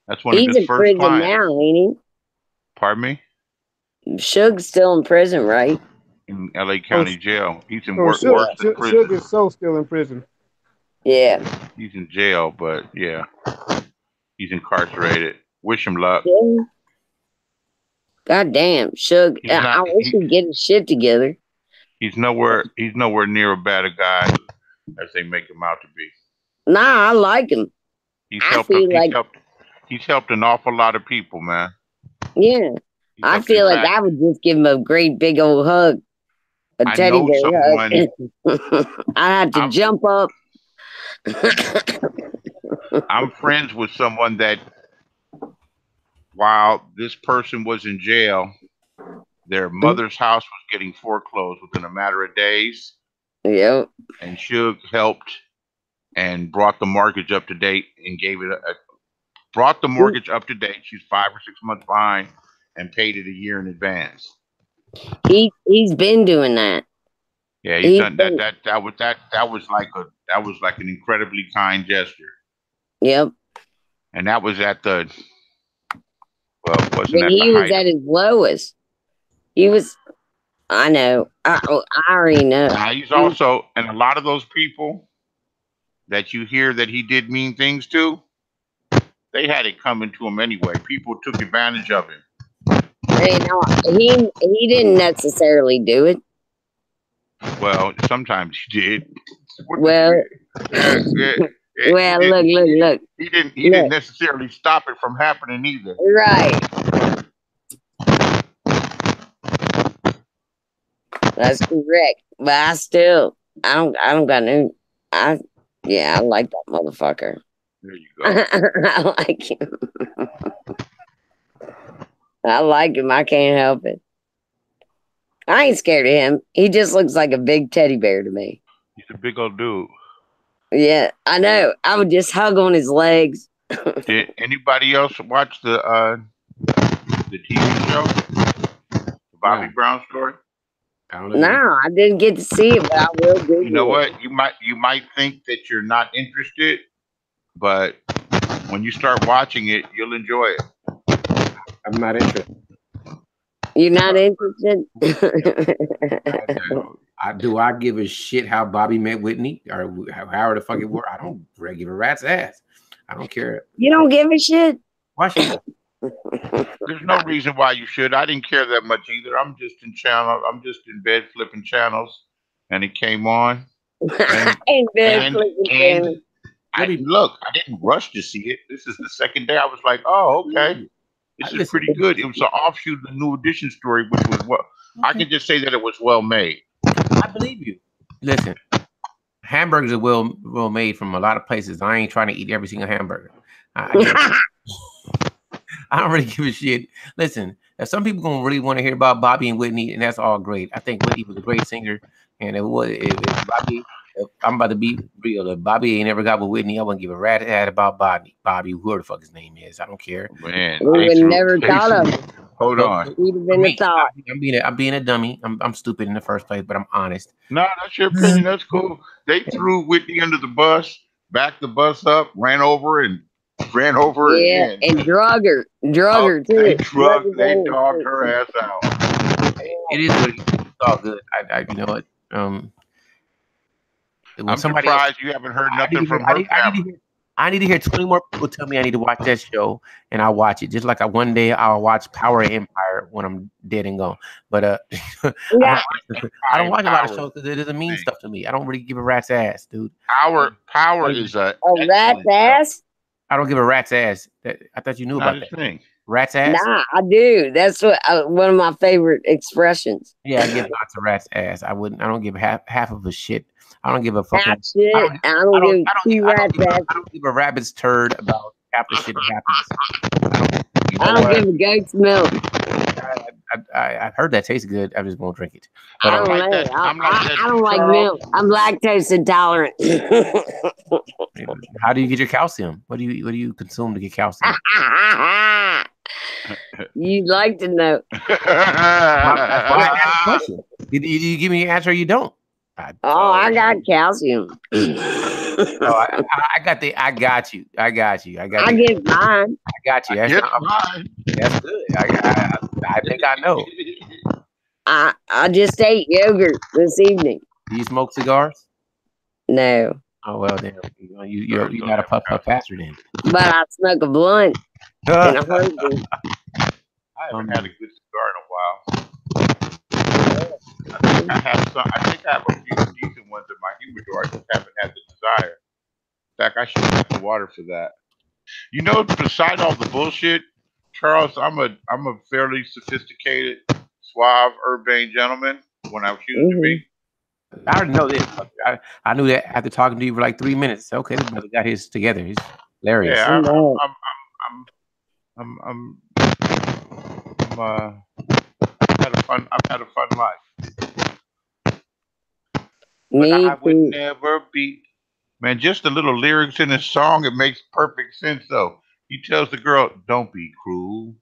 That's one He's of his in first prison clients. now, ain't Pardon me? he? Suge's still in prison, right? In L.A. County Jail. He's in worse Suge than prison. Suge is so still in prison. Yeah. He's in jail, but yeah. He's incarcerated. Wish him luck. Yeah. God damn, Suge. I wish he'd get his shit together. He's nowhere near a bad a guy as they make him out to be. Nah, I like him. He's helped an awful lot of people, man. Yeah. I feel like I would just give him a great big old hug. a I teddy know bear someone. hug. I had to I'm jump up. I'm friends with someone that while this person was in jail, their mother's house was getting foreclosed within a matter of days, Yep. and Suge helped and brought the mortgage up to date and gave it brought the mortgage up to date. She's 5 or 6 months behind and paid it a year in advance. He's been doing that. Yeah, he's done that. That was like an incredibly kind gesture. Yep. And that was at the it wasn't When at the he was height at of. his lowest, he was. I know. I already know. Now he's also, and a lot of those people that you hear that he did mean things to, they had it coming to him anyway. People took advantage of him. Hey, no, he didn't necessarily do it. Well, sometimes he did. Well, well, look. He didn't necessarily stop it from happening either. Right. That's correct. But I don't got no. I like that motherfucker. There you go. I like him. I like him. I can't help it. I ain't scared of him. He just looks like a big teddy bear to me. He's a big old dude. Yeah, I know. I would just hug on his legs. Did anybody else watch the TV show, the Bobby Brown story? No, I didn't get to see it, but I will do. You know what? You might think that you're not interested, but when you start watching it, you'll enjoy it. I'm not interested. You're not interested? Do I give a shit how Bobby met Whitney or how the fuck it worked? I don't give a rat's ass. I don't care. You don't give a shit? Why should There's no reason why you should. I didn't care that much either. I'm just in bed flipping channels, and it came on. And look, I didn't rush to see it. This is the second day. I was like, oh, okay. This is pretty good. It was an offshoot of the New Edition story, which was I can just say that it was well made. I believe you. Listen, hamburgers are well made from a lot of places. I ain't trying to eat every single hamburger. I don't really give a shit. Listen, if some people gonna really want to hear about Bobby and Whitney, and that's all great. I think Whitney was a great singer, and if Bobby. If I'm about to be real. If Bobby ain't ever got with Whitney, I wouldn't give a rat about Bobby. Whoever the fuck his name is, I don't care. Man, we would never thought of it. Hold on. We'd have been a thought. I'm being a dummy. I'm stupid in the first place, but I'm honest. No, that's your opinion. That's cool. They threw Whitney under the bus, backed the bus up, ran over again. And drug her too. They dogged her ass out. It is what it is. It's all good. You know what? I'm surprised you haven't heard nothing from her family. I need to hear 20 more people tell me I need to watch that show, and I'll watch it. Just like one day I'll watch Power and Empire when I'm dead and gone. But I don't watch a lot of shows because it doesn't mean stuff to me. I don't really give a rat's ass, dude. Power is a rat's ass. I don't give a rat's ass. I thought you knew about that thing. Rat's ass? Nah, I do. That's one of my favorite expressions. Yeah, I give lots of rat's ass. I don't give half of a shit. I don't give a fucking shit. I don't give a rabbit's turd about half the shit that happens. I don't give a goat's milk. I've heard that tastes good. I just won't drink it. But I don't like milk. I'm lactose intolerant. How do you get your calcium? What do you consume to get calcium? You'd like to know. That's why I asked a question. You give me an answer or you don't. I got calcium. I got you. I get mine. I got you. That's good. I think I know. I just ate yogurt this evening. Do you smoke cigars? No. Oh well, then you got to puff faster then. But I smoke a blunt. And a heartbeat. I haven't had a good cigar in a while. I think I have a few decent ones in my humidor. I just haven't had the desire. In fact, I should get some water for that. You know, beside all the bullshit, Charles, I'm a fairly sophisticated, suave, urbane gentleman. when I was used to be. I already know this. I knew that after talking to you for like 3 minutes. Okay, this brother got his together. He's hilarious. Yeah, No, I'm I've had a fun life, but me I would too. never be. Man, just the little lyrics in his song, it makes perfect sense though. He tells the girl, "Don't be cruel,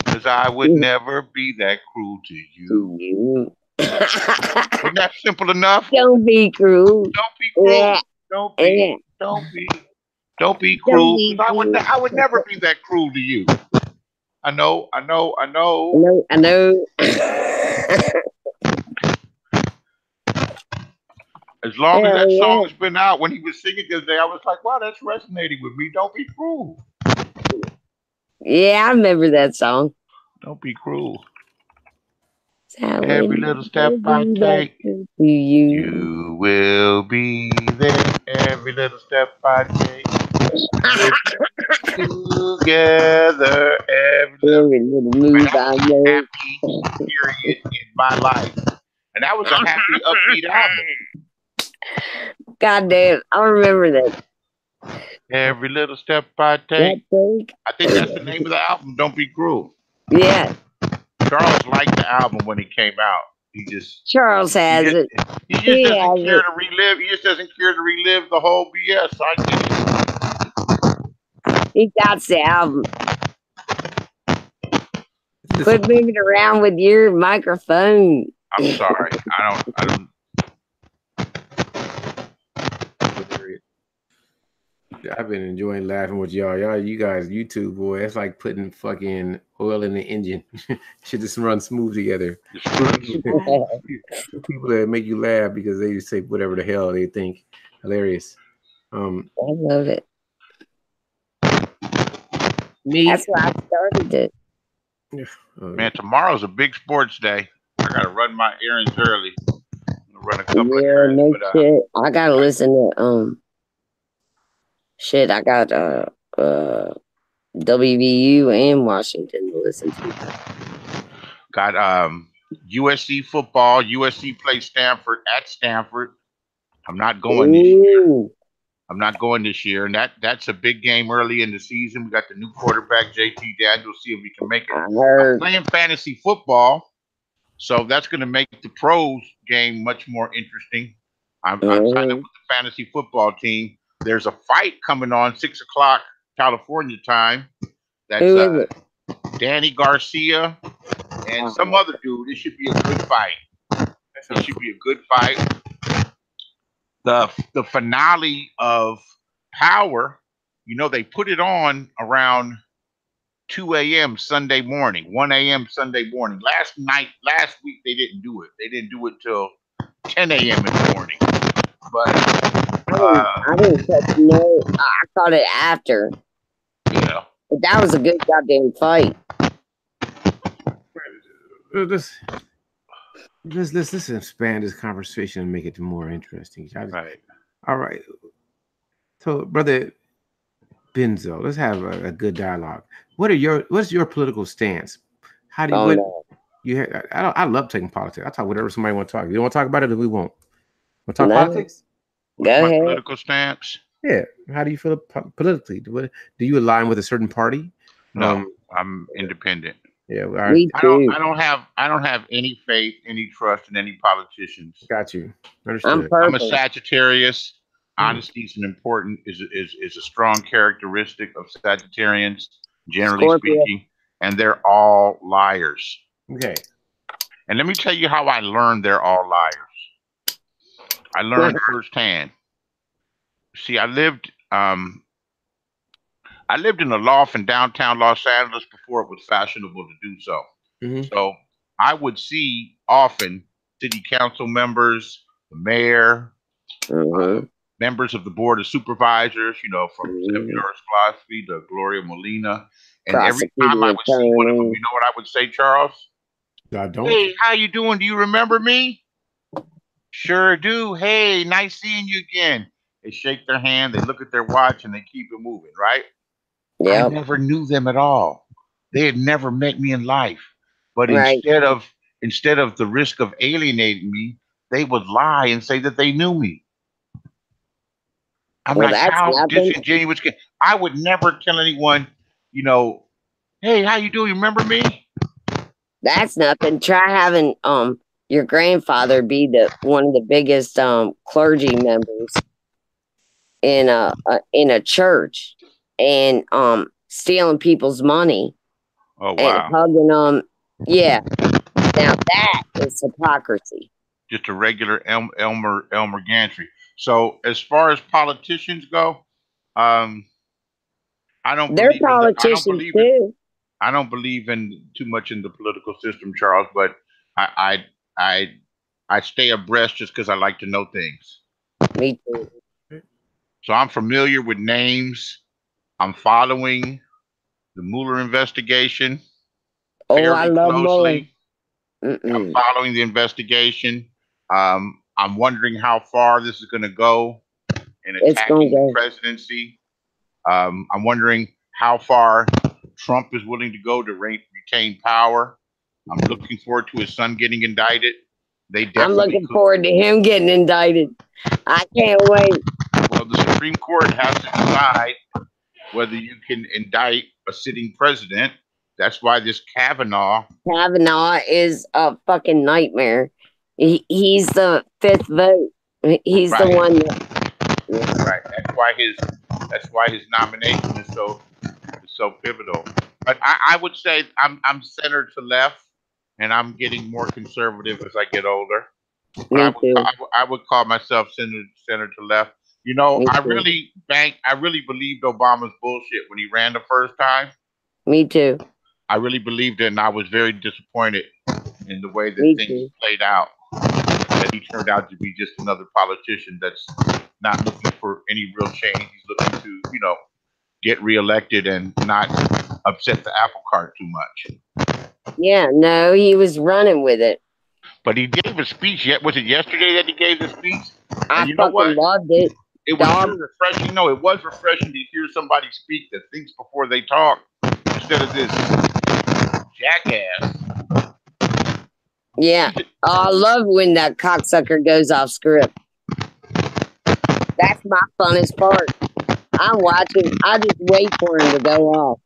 because I would never be that cruel to you." To you. Wasn't that simple enough? Don't be cruel. Don't be Yeah, cruel. Don't yeah. be. Don't be. Don't be Don't cruel, be because cruel. I would never be that cruel to you. I know, I know, I know. No, I know. As long as Hell that yeah. song's been out, when he was singing the other day, I was like, wow, that's resonating with me. Don't be cruel. Yeah, I remember that song. Don't be cruel. So I Every would little step never I be that take, cruel to you. you will be there. Every little step I take, we're together. Every little, Every little man, move that I was a make. happy period in my life. And that was a happy, upbeat album. God damn, I remember that. Every little step I That take. take. I think that's the name of the album, Don't Be Cruel. Yeah, Charles liked the album when it came out. He just Charles he has just it. he just He doesn't has care it. to relive. He just doesn't care to relive the whole BS. I get it. He got the album. This- Quit moving around with your microphone. I'm sorry. I don't. I've been enjoying laughing with y'all. You guys, YouTube boy, it's like putting fucking oil in the engine. Should just run smooth together. People that make you laugh because they say whatever the hell they think. Hilarious. I love it. Me, That's why I started it. Man, tomorrow's a big sports day. I gotta run my errands early. I'm gonna run a couple of Yeah, errands, no but shit. I gotta listen to shit. I got WVU and Washington to listen to. got USC football. USC plays Stanford at Stanford. I'm not going this year. Ooh, I'm not going this year, and that's a big game early in the season. We got the new quarterback, JT Daniels. See if we can make it. I I'm heard. playing fantasy football, so that's going to make the pros game much more interesting. I'm signed up with the fantasy football team. There's a fight coming on 6 o'clock California time. Who is That's it? Danny Garcia and some other dude. It should be a good fight. It should be a good fight. The finale of Power, they put it on around 2 a.m. Sunday morning, 1 a.m. Sunday morning. Last week, they didn't do it. They didn't do it till 10 a.m. in the morning. But I didn't catch no. I caught it after. yeah, But that was a good goddamn fight. Let's expand this conversation and make it more interesting. right. All right. So, brother Benzo, let's have a good dialogue. What's your political stance? How do you Oh, no. I love taking politics. I talk whatever somebody want to talk. You don't want to talk about it, or we won't. Want to talk No. politics? Go What's my ahead. political stance? Yeah. How do you feel politically? Do you align with a certain party? No, I'm independent. Yeah. Me too. I don't have any faith, any trust in any politicians. Got you. I'm Understood. I'm a purple. Sagittarius. Honesty is is a strong characteristic of Sagittarians, generally Scorpio. speaking, and they're all liars. Okay. And let me tell you how I learned they're all liars. I learned firsthand. See, I lived in a loft in downtown Los Angeles before it was fashionable to do so. So I would see often city council members, the mayor, members of the board of supervisors, from Charles Philosophy to Gloria Molina. And every time I would see one of them, you know what I would say, Charles? I don't. Hey, how you doing? Do you remember me? Sure do. Hey, nice seeing you again. They shake their hand, they look at their watch, and they keep it moving, right? Yep. I never knew them at all. They had never met me in life. But Right. instead of instead of the risk of alienating me, they would lie and say that they knew me. I'm Well, like, that's how nothing. disingenuous can I would never tell anyone, hey, how you doing? Remember me? That's nothing. Try having your grandfather be one of the biggest clergy members in a church and stealing people's money Oh and wow. hugging them. Yeah. Now that is hypocrisy. Just a regular Elmer Gantry. So as far as politicians go, um, I don't They're believe in the politicians too. I don't believe in too much in the political system, Charles, but I I I stay abreast just because I like to know things. Me too. So I'm familiar with names. I'm following the Mueller investigation Oh, I fairly love Mueller. closely. I'm following the investigation. I'm wondering how far this is going to go in It's gonna attacking the go. presidency. I'm wondering how far Trump is willing to go to retain power. I'm looking forward to his son getting indicted. They I'm definitely looking forward to him getting indicted. I can't wait. Well, the Supreme Court has to decide whether you can indict a sitting president. That's why this Kavanaugh. Kavanaugh is a fucking nightmare. He's the fifth vote. He's Right. the one. Right. That's why his nomination is so pivotal. But I would say I'm center to left, and I'm getting more conservative as I get older. But Me too. I would call myself center to left. I really believed Obama's bullshit when he ran the first time. Me too. I really believed it, and I was very disappointed in the way that things played out. That he turned out to be just another politician that's not looking for any real change. He's looking to, get reelected and not upset the apple cart too much. Yeah, no, he was running with it. But he gave a speech. Was it yesterday that he gave the speech? I fucking loved it. It was so refreshing. No, it was refreshing to hear somebody speak that thinks before they talk instead of this jackass. Yeah. I love when that cocksucker goes off script. That's my funnest part. I'm watching. I just wait for him to go off.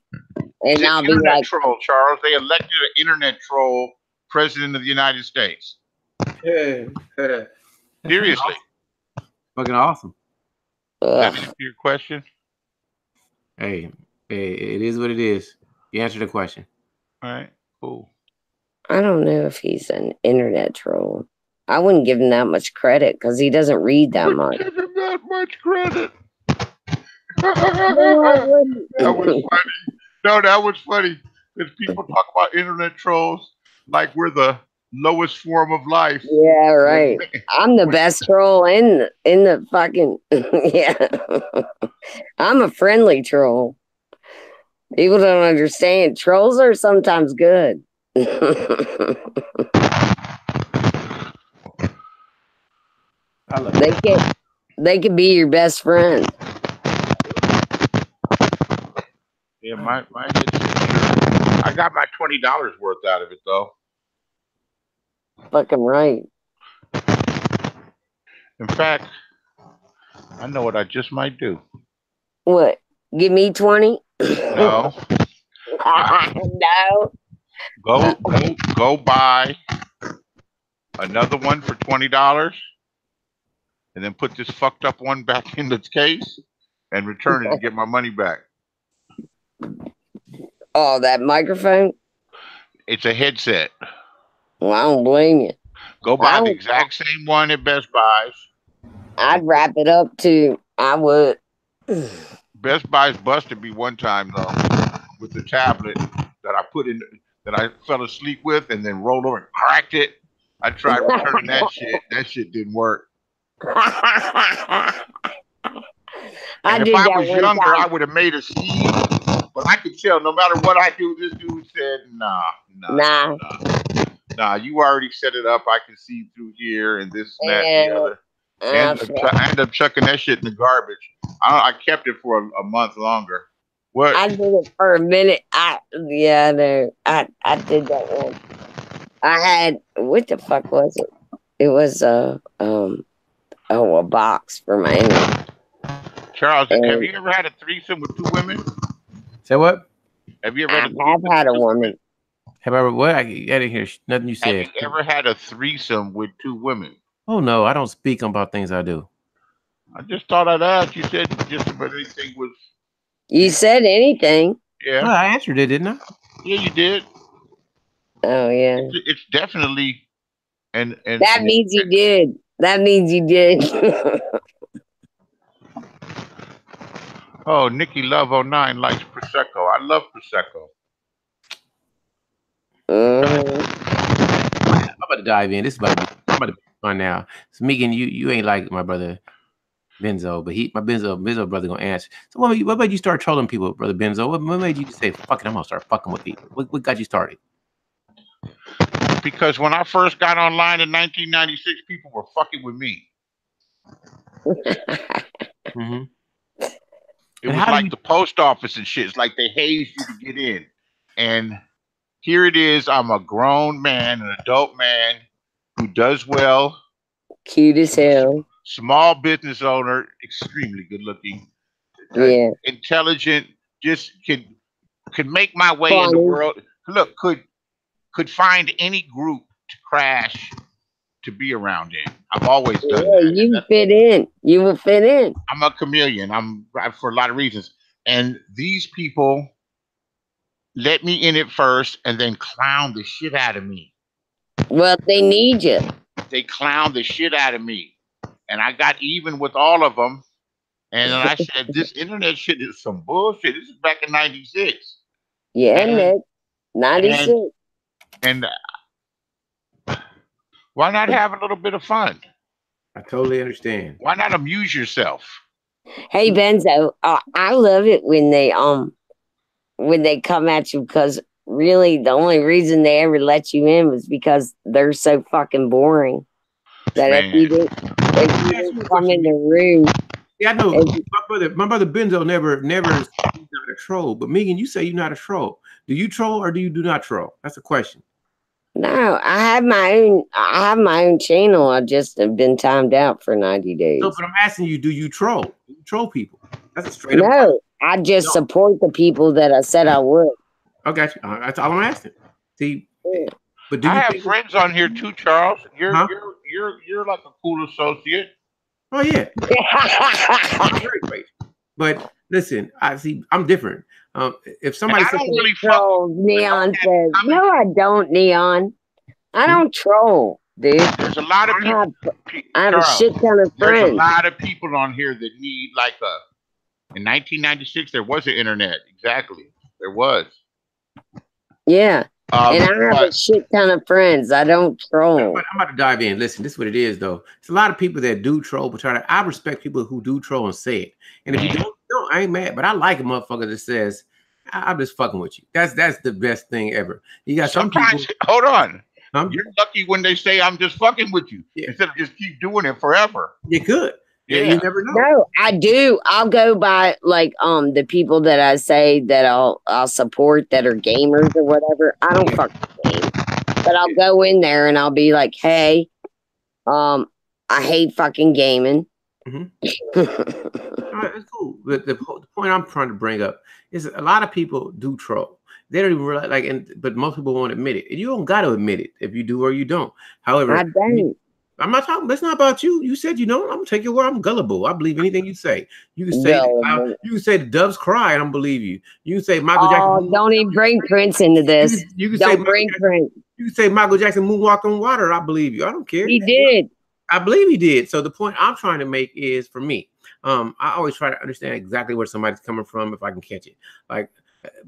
And I'll be like, troll, Charles. They elected an internet troll president of the United States. Seriously. Fucking awesome. That answer your question? Hey, it is what it is. You answered the question. All right, cool. I don't know if he's an internet troll. I wouldn't give him that much credit because he doesn't read that much. Give him that much credit. No, I wouldn't. That was funny. No, that was funny. Because people talk about internet trolls like we're the lowest form of life. Yeah, right. I'm the best troll in the fucking yeah. I'm a friendly troll. People don't understand. Trolls are sometimes good. They can be your best friend. Yeah, my I got my $20 worth out of it though. Fucking right. In fact, I know what I just might do. What? Give me 20? No. No. Go buy another one for $20 and then put this fucked up one back in its case and return it and get my money back. Oh, that microphone? It's a headset. Well, I don't blame you. Go buy the exact same one at Best Buy's. I'd wrap it up too. I would. Best Buy's busted me one time though with the tablet that I put in that I fell asleep with and then rolled over and cracked it. I tried returning that shit. That shit didn't work. And if I was younger, I would have made a scene. But I could tell no matter what I do, this dude said, nah, you already set it up. I can see through here and this and that and the other. I ended up chucking that shit in the garbage. I kept it for a month longer. What? I did it for a minute. I did that one. I had, what the fuck was it? It was a box for my internet. Charles, have And you ever had a threesome with 2 women? Say what? Have you ever I had a have threesome had with a 2 women? woman. Have I ever what? I didn't hear nothing you Have said. you ever had a threesome with 2 women? Oh no, I don't speak about things I do. I just thought I'd ask. You said just about anything was. You said anything. Well, Yeah, I answered it, didn't I? yeah, you did. Oh yeah. It's definitely and That means you did. That means you did. oh, Nikki Love 09 likes prosecco. I love prosecco. Mhm. I'm about to dive in. This is about to be fun now. So Megan, you ain't like my brother Benzo, but my Benzo brother gonna answer. So what made you start trolling people, brother Benzo? What made you just say fuck it? I'm gonna start fucking with people. What got you started? Because when I first got online in 1996, people were fucking with me. Mm-hmm. It And was how do like you? the post office and shit. It's like they hazed you to get in. And here it is. I'm a grown man, an adult man who does well, Cute as hell. small business owner, extremely good looking, Yeah. intelligent, just could make my way in the Funny. world. Look, could find any group to crash to be around in. I've always done Yeah, that, and you fit in. You will fit in. I'm a chameleon. I'm for a lot of reasons, and these people let me in it first, and then clown the shit out of me. Well, they need you. They clowned the shit out of me, and I got even with all of them. And then I said, "This internet shit is some bullshit." This is back in '96, Yeah, and Nick. 96. and why not have a little bit of fun? I totally understand. Why not amuse yourself? Hey Benzo, I love it when they come at you, because really the only reason they ever let you in was because they're so fucking boring that if you Man, didn't come in the room. Yeah, I know and- my brother Benzo never he's not a troll. But Megan, you say you're not a troll. Do you troll or do not troll? That's a question. No, I have my own channel. I just have been timed out for 90 days. No, but I'm asking you, do you troll? Do you troll people? That's a straight up question. No, I just support the people that I said I would. I got you. That's all I'm asking. See, Yeah. but do I you have think friends on here too, Charles. Huh? You're like a cool associate. Oh yeah. I'm very great. But listen, I'm different. If somebody I says don't really troll, Neon says, no, I don't, Neon. I don't troll, dude. There's a lot of people. I have a shit ton of There's a friends. lot of people on here that need like in 1996 there was an internet. Exactly. There was. Yeah. And I have a shit ton of friends. I don't troll. I'm about to dive in. Listen, this is what it is, though. It's a lot of people that do troll, but I respect people who do troll and say it. And if you don't, I ain't mad. But I like a motherfucker that says, "I'm just fucking with you." That's the best thing ever. You got sometimes. Some people, hold on. You're lucky when they say, "I'm just fucking with you," instead of just keep doing it forever. You could. Yeah, you never know. No, I do. I'll go by like the people that I say that I'll support that are gamers or whatever. I don't fucking game. But I'll go in there and I'll be like, hey, I hate fucking gaming. All right, that's cool. But the point I'm trying to bring up is a lot of people do troll. They don't even realize, but most people won't admit it. And you don't got to admit it if you do or you don't. However, I don't. I'm not talking. It's not about you. You said you don't. I'm gonna take your word. I'm gullible. I believe anything you say. You can say you can say the doves cry. I don't believe you. You can say Michael Jackson. Oh, don't even bring Prince into this. You can don't say bring Prince. You can say Michael Jackson moonwalked on water. I believe you. I don't care. He did. I believe he did. So the point I'm trying to make is, for me, I always try to understand exactly where somebody's coming from if I can catch it. Like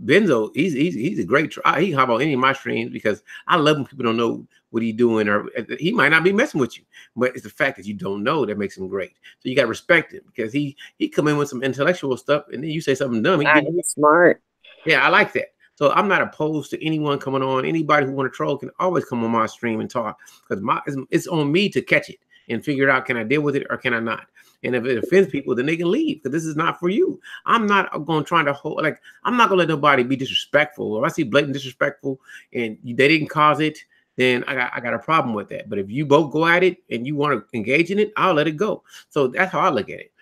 Benzo, he's a great try. He can hop on any of my streams because I love when people don't know what he's doing, or he might not be messing with you, but it's the fact that you don't know that makes him great. So you got to respect him because he come in with some intellectual stuff, and then you say something dumb. He's smart. Yeah, I like that. So I'm not opposed to anyone coming on. Anybody who want to troll can always come on my stream and talk, because it's on me to catch it and figure it out. Can I deal with it or can I not? And if it offends people, then they can leave, because this is not for you. I'm not going to try to hold, I'm not going to let nobody be disrespectful. If I see blatant disrespectful and they didn't cause it, then I got a problem with that. But if you both go at it and you want to engage in it, I'll let it go. So that's how I look at it.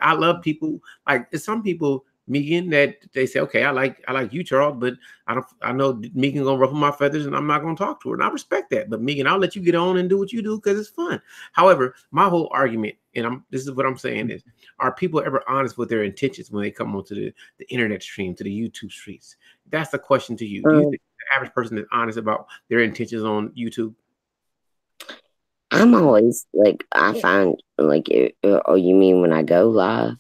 I love people like some people, Megan, that they say, okay, I like you, Charles, but I know Megan gonna ruffle my feathers and I'm not gonna talk to her. And I respect that. But Megan, I'll let you get on and do what you do because it's fun. However, my whole argument, and this is what I'm saying is, are people ever honest with their intentions when they come onto the internet stream, to the YouTube streets? That's the question to you. Do you think the average person is honest about their intentions on YouTube? I'm always like, I find like, oh, you mean when I go live?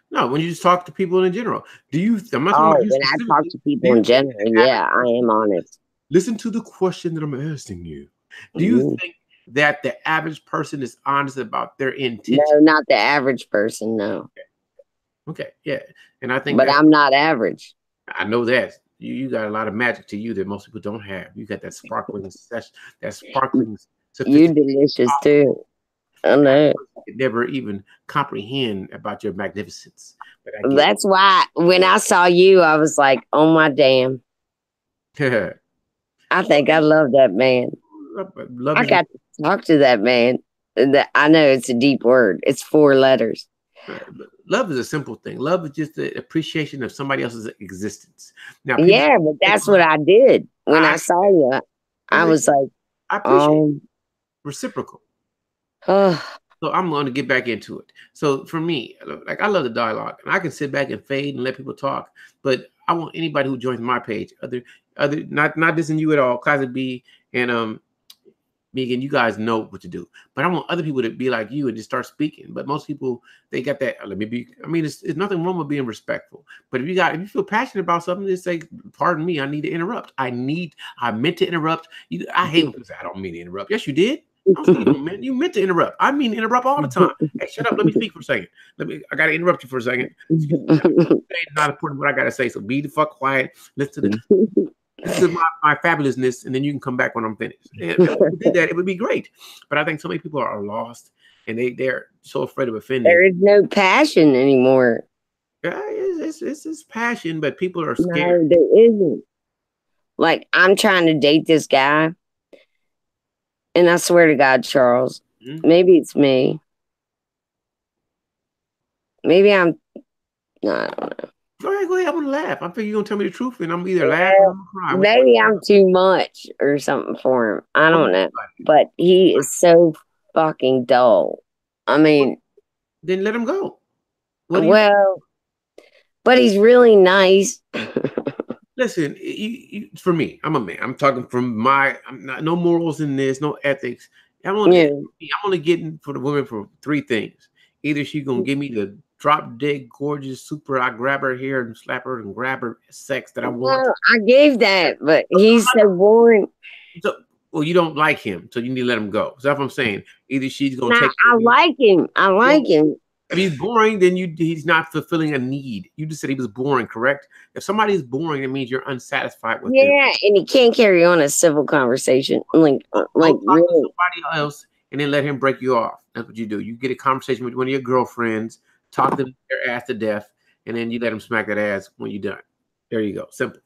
No, when you just talk to people in general. Do you? I'm not talking Oh, about you when I talk to people in general, yeah, I am honest. Listen to the question that I'm asking you. Do you think that the average person is honest about their intentions? No, not the average person. No. Okay, yeah, and I think, but I'm not average. I know that. You got a lot of magic to you that most people don't have. You got that sparkling, You delicious too. I know. Never even comprehend about your magnificence. But that's why when I saw you, I was like, "Oh my damn!" I think I love that man. I got to talk to that man. I know it's a deep word. It's 4 letters. Love is a simple thing. Love is just the appreciation of somebody else's existence. Now, yeah, but that's what I did when I saw you. I was like, I appreciate reciprocal. So I'm going to get back into it. So for me, like I love the dialogue, and I can sit back and fade and let people talk. But I want anybody who joins my page, other not dissing you at all, Classic B and Megan, you guys know what to do. But I want other people to be like you and just start speaking. But most people, they got that. Let me be. I mean, it's nothing wrong with being respectful. But if you feel passionate about something, just say, "Pardon me, I need to interrupt. I meant to interrupt." I hate when people say, "I don't mean to interrupt." Yes, you did. You meant to interrupt. I mean to interrupt all the time. Hey, shut up. Let me speak for a second. I got to interrupt you for a second. It's not important what I got to say. So be the fuck quiet. Listen to my fabulousness, and then you can come back when I'm finished. And if we did that, it would be great. But I think so many people are lost, and they're so afraid of offending. There is no passion anymore. Yeah, it's passion, but people are scared. No, there isn't. Like, I'm trying to date this guy. And I swear to God, Charles, maybe it's me. Maybe no, I don't know. Go ahead. I'm gonna laugh. I think you're gonna tell me the truth, and I'm either laughing or I'm crying. Maybe I'm too much or something for him. I don't know. But he is so fucking dull. I mean, then let him go. But he's really nice. Listen, for me, I'm a man. I'm talking from no morals in this, no ethics. I'm only getting for the woman for 3 things. Either she's gonna give me the drop dead gorgeous super, I grab her hair and slap her and grab her sex that I want. Well, I gave that, but he's so boring. Well, you don't like him, so you need to let him go. So that's what I'm saying. Either she's gonna take. I like him. I like him. If he's boring, then he's not fulfilling a need. You just said he was boring, correct? If somebody's boring, it means you're unsatisfied with him. Yeah, and he can't carry on a civil conversation. Like really. Somebody else, and then let him break you off. That's what you do. You get a conversation with one of your girlfriends, talk to their ass to death, and then you let them smack that ass when you're done. There you go. Simple.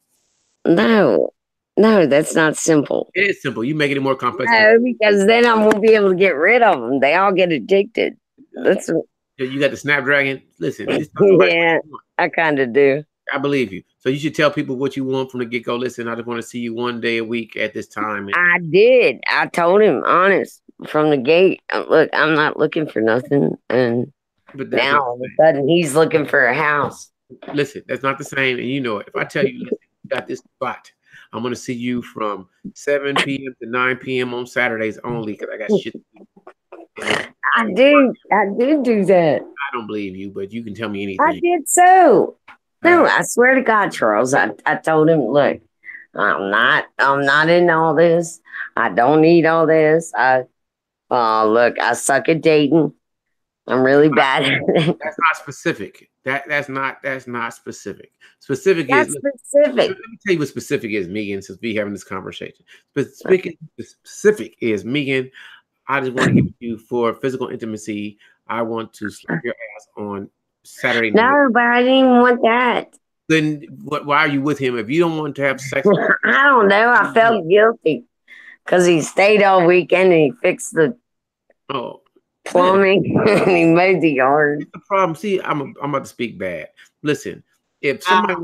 No, that's not simple. It is simple. You make it more complex. No, because then I won't be able to get rid of them. They all get addicted. That's you got the Snapdragon. Listen, yeah, I kind of do. I believe you. So you should tell people what you want from the get-go. Listen, I just want to see you one day a week at this time. I did. I told him honest from the gate. Look, I'm not looking for nothing. And now all of a sudden he's looking for a house. Listen, that's not the same. And you know it. If I tell you, listen, you got this spot, I'm going to see you from 7 p.m. to 9 p.m. on Saturdays only because I got shit to do. I did do that. I don't believe you, but you can tell me anything. I did so. No, I swear to God, Charles. I told him, look, I'm not in all this. I don't need all this. Look, I suck at dating. I'm really bad at it. That's not specific. That's not specific. Specific That's is specific. Let me tell you what specific is, Megan, since we having this conversation. Specific is, Megan, I just want to give you for physical intimacy. I want to slap your ass on Saturday night. No, but I didn't even want that. Then why are you with him if you don't want to have sex? I don't know. I felt guilty. Because he stayed all weekend and he fixed the plumbing and he mowed the yard. The problem, see, I'm about to speak bad. Listen, if somebody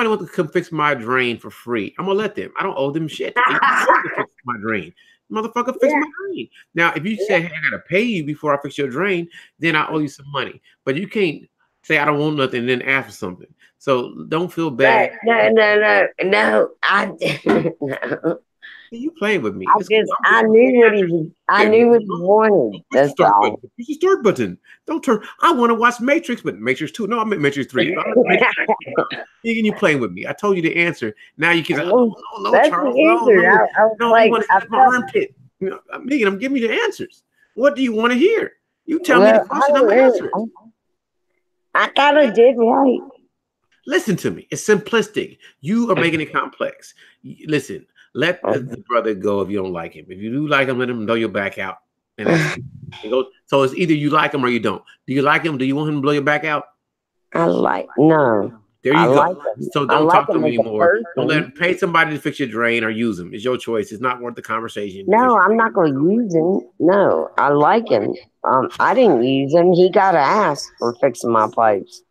wants to come fix my drain for free, I'm gonna let them. I don't owe them shit. They want to fix my drain. Motherfucker, fix my drain. Now, if you say, hey, I gotta pay you before I fix your drain, then I owe you some money. But you can't say I don't want nothing and then ask for something. So don't feel bad. No. No. You playing with me. I knew what he wanted. That's all. Push the start button. Don't turn. I want to watch Matrix, but Matrix 2. No, I'm at Matrix 3. You playing with me. I told you the answer. Now you can say, no, Charles. No, you want to touch my armpit. Megan, I'm giving you the answers. What do you want to hear? You tell me the question, I'm answering. I kind of did right. Listen to me. It's simplistic. You are making it complex. Listen. Let the brother go if you don't like him. If you do like him, let him blow your back out. So it's either you like him or you don't. Do you like him? Do you want him to blow your back out? No. There you go. So don't talk to him anymore. Don't let him pay somebody to fix your drain or use him. It's your choice. It's not worth the conversation. No, I'm not going to use him. No, I like him. I didn't use him. He got to ask for fixing my pipes.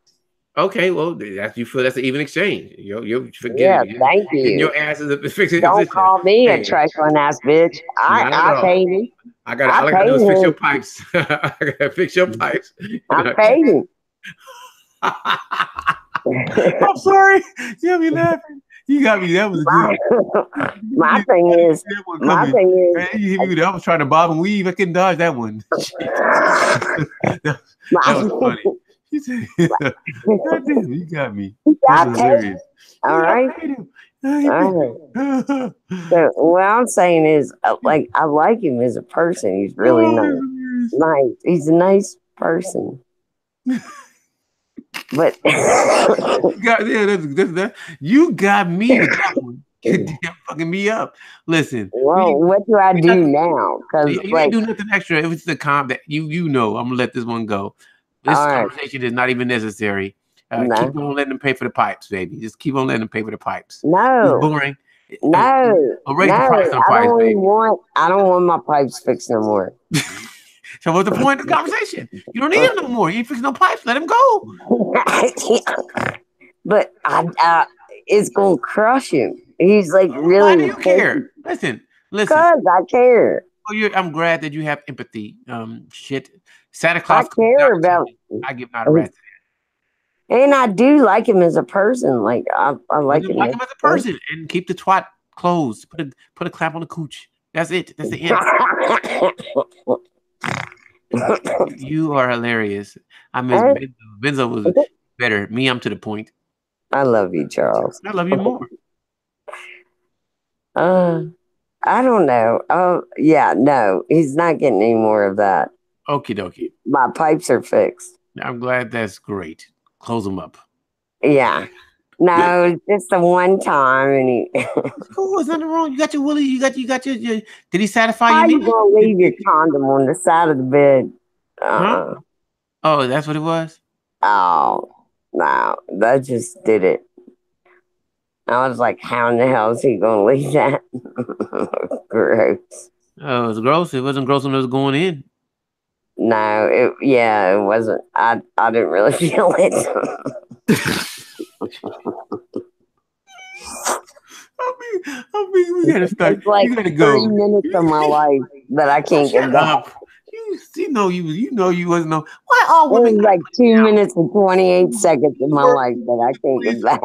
Okay, well, you feel that's an even exchange. You forget. Yeah, thank you. Your ass is fixing. Don't call me a trifling ass bitch. I paid him. All I gotta do is fix your pipes. I gotta fix your pipes. I paid him. I'm sorry. You got me laughing. You got me. That was good. My thing is, I was trying to bob and weave. I couldn't dodge that one. That was funny. God damn, you got me. That's hilarious. All right. So what I'm saying is, like, I like him as a person. He's really nice. He's a nice person. But you got me with that one. You're fucking me up. Listen. Well, what do I do now? Because you ain't do nothing extra. If it's the that you know, I'm gonna let this one go. This conversation is not even necessary. Keep on letting them pay for the pipes, baby. Just keep on letting them pay for the pipes. No. It's boring. No. Raise the price on pipes, baby. I don't want my pipes fixed no more. So what's the point of the conversation? You don't need him no more. You ain't fixing no pipes. Let him go. But it's going to crush him. He's like really. Why do you care? Listen. Because I care. Oh, I'm glad that you have empathy. Shit. Santa Claus. I care about. I give not a rat to that. And I do like him as a person. Like I like him as a person. And keep the twat closed. Put a clap on the cooch. That's it. That's the end. You are hilarious. I miss Benzo. Benzo was better. Me, I'm to the point. I love you, Charles. I love you more. I don't know. Oh, yeah, no, he's not getting any more of that. Okie dokie. My pipes are fixed. I'm glad. That's great. Close them up. Yeah. No, it's just the one time, and he. Cool. There's nothing wrong. You got your Willie. You got your. Did he satisfy How you? You gonna leave your condom on the side of the bed? Huh? Oh, that's what it was. Oh no, that just did it. I was like, how in the hell is he gonna leave that? Gross. Oh, it was gross. It wasn't gross when it was going in. No, it wasn't. I didn't really feel it. I mean, we gotta start. It's like you gotta go. 3 minutes of my life that I can't get back. You know you wasn't no. Why all women? It was like 2 minutes and 28 seconds of my life that I can't get back.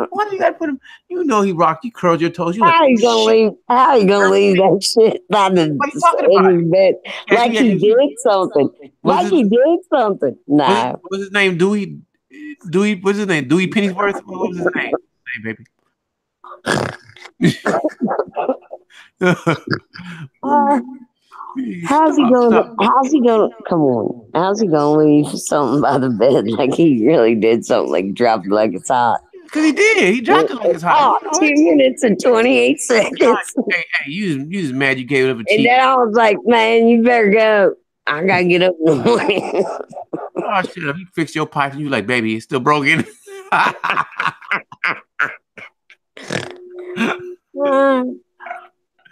Why do you gotta put him? You know he rocked. You curled your toes. How you gonna leave? How you gonna leave that shit by the in his bed? Like he did something. Like he did something. Nah. What's his name? Dewey. What's his name? Dewey Pennyworth. What was his name? Baby. How's he gonna come on? How's he gonna leave something by the bed like he really did something, like dropped it like it's hot? Because he did. He dropped it like it's hot. Oh, 2 minutes and 28 seconds. Hey, you just mad you gave it up a cheat. And then I was like, man, you better go. I gotta get up in the morning. Oh shit! You fixed your pipe and you like, baby, it's still broken.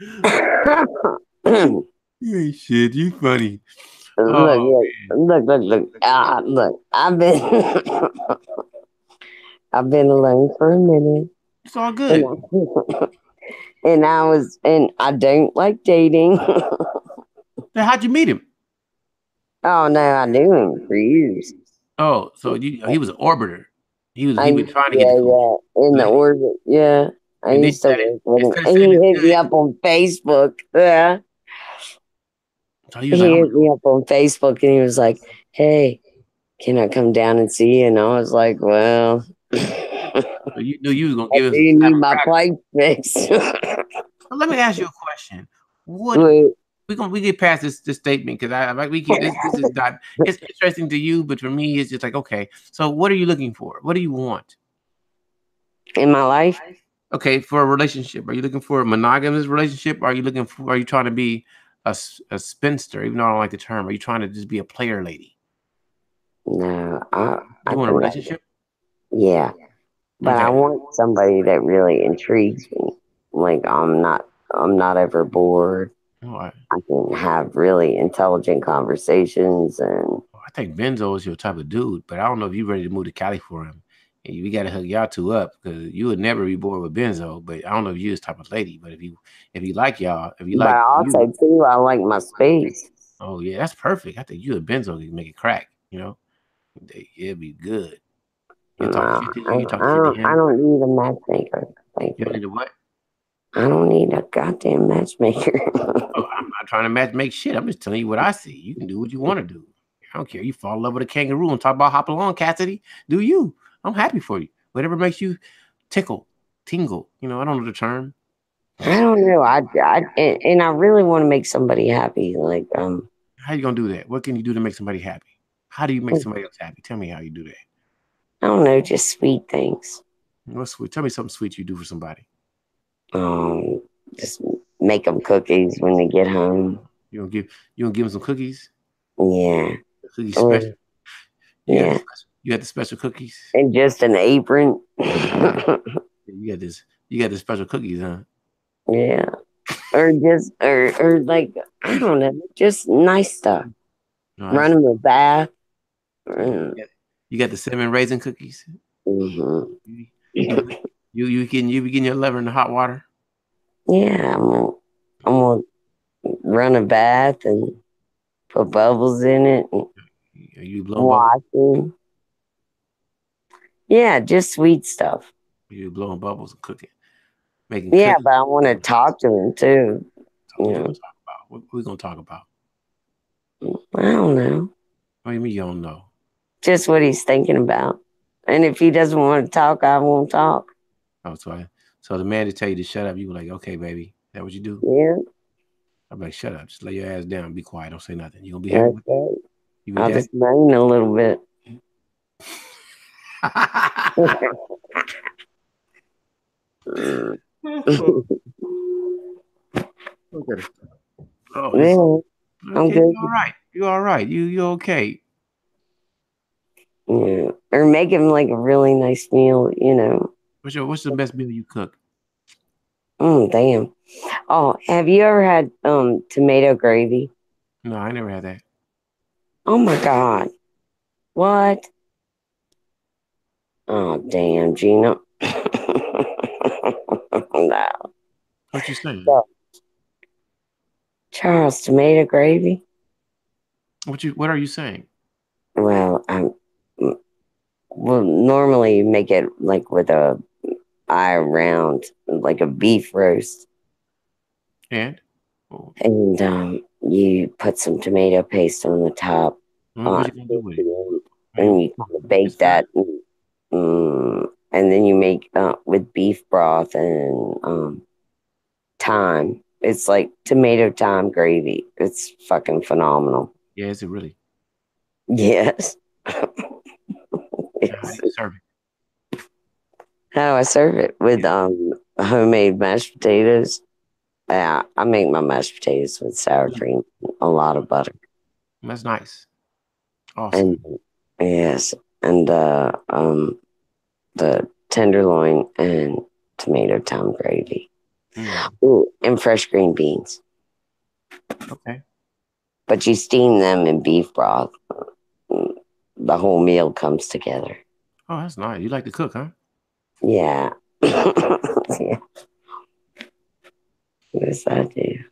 Look, You ain't shit. You funny. look. Look. I've been alone for a minute, It's all good. and I don't like dating. Now, how'd you meet him? Oh no, I knew him for years. Oh, so he was an orbiter. He been trying to get Yeah, the coochie. in the So orbit. Yeah, I and then used to work with him. instead of And saying he it's hit me good, up on Facebook. Yeah, so he was like, he I'm hit me up on Facebook, and he was like, "Hey, can I come down and see you?" And I was like, "Well, I so you knew you was gonna do give us a slap need of my crack. pipe fixed." So let me ask you a question. What Wait, we get past this statement because I like we can't. This is not. It's interesting to you, but for me, it's just like okay. So what are you looking for? What do you want? in my life, Okay, for a relationship, are you looking for a monogamous relationship? Are you looking for? Are you trying to be a spinster? Even though I don't like the term, are you trying to just be a player lady? no, I You want a think, relationship? yeah, but I Okay. want somebody that really intrigues me. Like I'm not ever bored. All right. I can have really intelligent conversations, and I think Benzo is your type of dude, but I don't know if you're ready to move to Cali for him. And we got to hook y'all two up because you would never be bored with Benzo. But I don't know if you this type of lady. But if you like y'all, if you but like you, also too, I like my space. oh yeah, that's perfect. I think you and Benzo can make it crack. You know, it'd be good. You No, talk shit to you talk shit to I him. don't need a matchmaker. Thank You don't you. need a what? I don't need a goddamn matchmaker. Oh, I'm not trying to match make shit. I'm just telling you what I see. You can do what you want to do. I don't care. You fall in love with a kangaroo and talk about hop along, Cassidy. Do you? I'm happy for you. Whatever makes you tickle, tingle. You know, I don't know the term. I don't know. And I really want to make somebody happy. Like How you gonna do that? What can you do to make somebody happy? How do you make somebody else happy? Tell me how you do that. I don't know, just sweet things. What's sweet? Tell me something sweet you do for somebody. Um, just make them cookies when they get home. You gonna give them some cookies? Yeah, The cookies or special. yeah, You got the special cookies. and just an apron. You got the special cookies, huh? Yeah, or just or like I don't know, just nice stuff. No, Run them a bath. you got the cinnamon raisin cookies. Mm-hmm. You you be getting your liver in the hot water. Yeah, I'm gonna run a bath and put bubbles in it and You blowing bubbles. wash them. Yeah, just sweet stuff. You blowing bubbles and cooking, making Yeah, cookies. but I want to talk to him too. What You you gonna know, talk about? What we gonna talk about? I don't know, What do you mean you don't know? just what he's thinking about. And if he doesn't want to talk, I won't talk. Oh, so the man to tell you to shut up, you were like, okay, baby. Is that what you do? Yeah, I'm like, shut up. Just lay your ass down. Be quiet. Don't say nothing. You gonna be happy that's with that? right. You with I'll that? just moan a little bit. Okay. Oh, it's Yeah, I'm okay. good. You all right. You all right. You okay. Yeah, or make him like a really nice meal. You know. What's the best meal you cook? Damn. Oh, have you ever had tomato gravy? No, I never had that. Oh my God. What? Oh damn, Gina. No. What you saying? So, Charles, tomato gravy? What are you saying? Well, well normally you make it like with a eye round, like a beef roast. And oh, And you put some tomato paste on the top. what you gonna do with it? And you kind of bake It's good. that. And then you make with beef broth and thyme. It's like tomato thyme gravy. It's fucking phenomenal. Yeah, is it really? Yes. How do It's, you serve it? how do I serve it? With homemade mashed potatoes. Yeah, I make my mashed potatoes with sour cream, a lot of butter. That's nice. And Awesome. yes, and the tenderloin and tomato thyme gravy. Ooh, and fresh green beans. Okay. But you steam them in beef broth. The whole meal comes together. Oh, that's nice. You like to cook, huh? Yeah. Yeah. Yes, I do.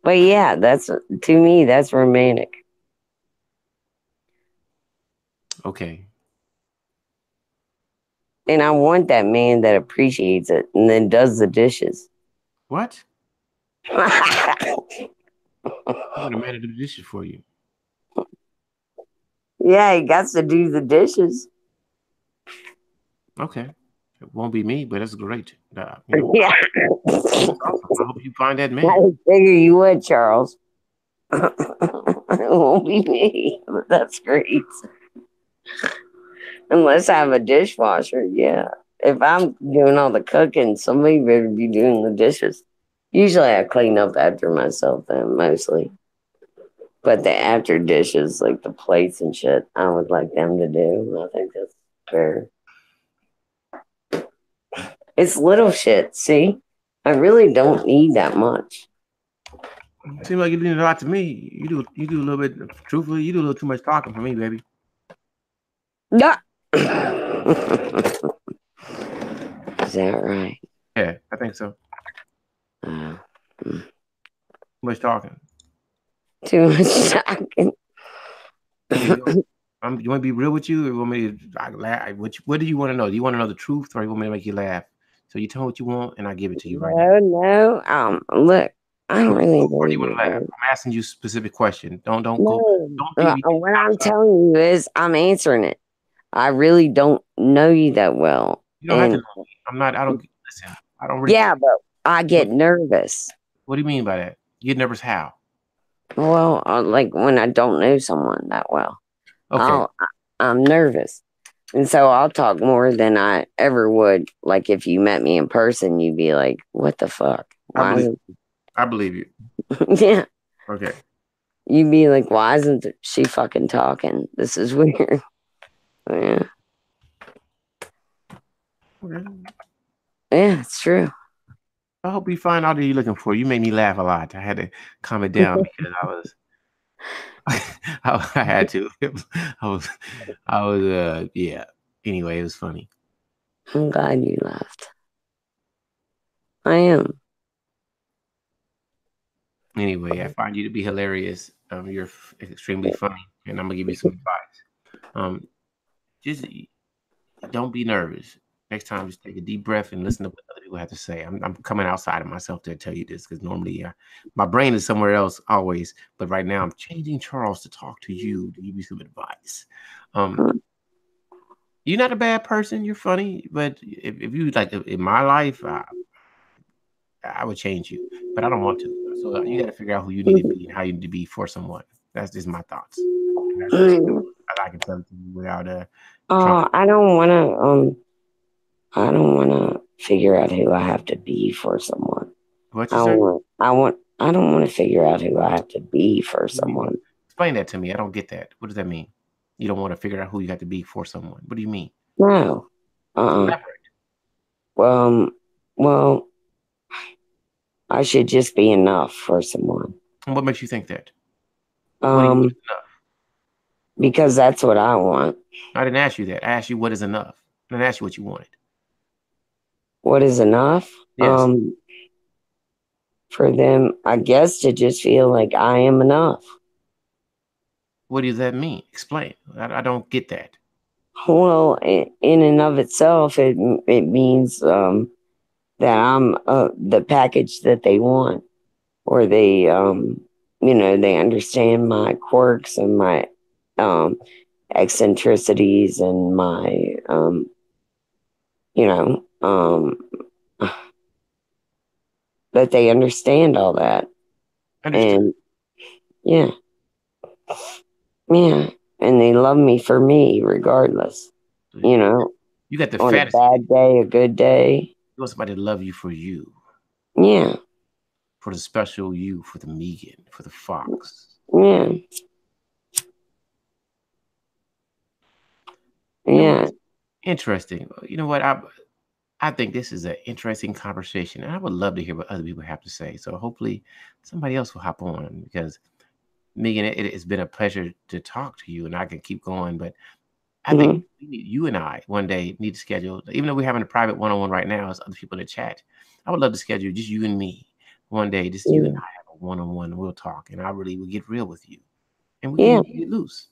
But yeah, that's to me, that's romantic. Okay. And I want that man that appreciates it and then does the dishes. What? I'm gonna manage the dishes for you. Yeah, he got to do the dishes. Okay. It won't be me, but that's great. Yeah. That's awesome. I hope you find that I man. figure you would, Charles. It won't be me, but that's great. Unless I have a dishwasher, yeah. If I'm doing all the cooking, somebody better be doing the dishes. Usually I clean up after myself then, mostly. But the after dishes, like the plates and shit, I would like them to do. I think that's fair. It's little shit, see? I really don't need that much. Seems like you do a lot to me. You do a little bit truthfully, you do a little too much talking for me, baby. Yeah. Is that right? Yeah, I think so. Uh, Too much talking. too much talking. You want to be real with you, or you want me to laugh? What do you want to know? Do you want to know the truth, or you want me to make you laugh? So you tell me what you want, and I give it to you right now. No. Look, I don't really Or know do you want you, to laugh? man. I'm asking you a specific question. Don't go. No. Don't be. What I'm telling you is I'm answering it. I really don't know you that well. You don't have to And know me. I'm not. I don't listen. I don't really. yeah, but I What, get nervous. what do you mean by that? You get nervous how? Well, like when I don't know someone that well, Okay, I'm nervous. And so I'll talk more than I ever would. Like if you met me in person, you'd be like, what the fuck? I Why believe. isn't I believe you. yeah. Okay. You'd be like, why isn't she fucking talking? This is weird. Yeah. Okay. Yeah, it's true. I hope you find out that you're looking for. You made me laugh a lot. I had to calm it down because I was. I had to. I was. I was. Yeah. Anyway, it was funny. I'm glad you laughed. I am. Anyway, I find you to be hilarious. You're extremely funny, and I'm gonna give you some advice. Just don't be nervous. Next time, just take a deep breath and listen to what other people have to say. I'm coming outside of myself to tell you this because normally my brain is somewhere else always, but right now I'm changing Charles to talk to you to give you some advice. Um, you're not a bad person. You're funny, but if you like in my life, I would change you, but I don't want to. So you got to figure out who you need to be and how you need to be for someone. That's just my thoughts. And that's just I can tell it to you without trying. I don't want to. I don't want to figure out who I have to be for someone. What you say? I don't want to figure out who I have to be for someone. Explain that to me. I don't get that. What does that mean? You don't want to figure out who you have to be for someone. What do you mean? No. Elaborate. Well, I should just be enough for someone. And what makes you think that? What do you mean enough? Because that's what I want. I didn't ask you that. I asked you what is enough. I didn't ask you what you wanted. What is enough? Yes. For them, I guess to just feel like I am enough. What does that mean? Explain. I don't get that. Well, in and of itself, it means that I'm the package that they want, or they they understand my quirks and my eccentricities and my you know that they understand all that. Understood. And yeah, yeah, and they love me for me regardless. You know, You got the on a fantasy. bad day, a good day. You want somebody to love you for you. Yeah. For the special you, for the Megan, for the Fox. Yeah. Yeah. Interesting. You know what? I I think this is an interesting conversation, and I would love to hear what other people have to say. So hopefully, somebody else will hop on because Megan, it's been a pleasure to talk to you, and I can keep going. But I think Hmm. you and I one day need to schedule, even though we're having a private one-on-one right now, as other people in the chat. I would love to schedule just you and me one day, just you and Yeah. I have a one-on-one, and we'll talk, and I really will get real with you, and we Yeah. can get loose.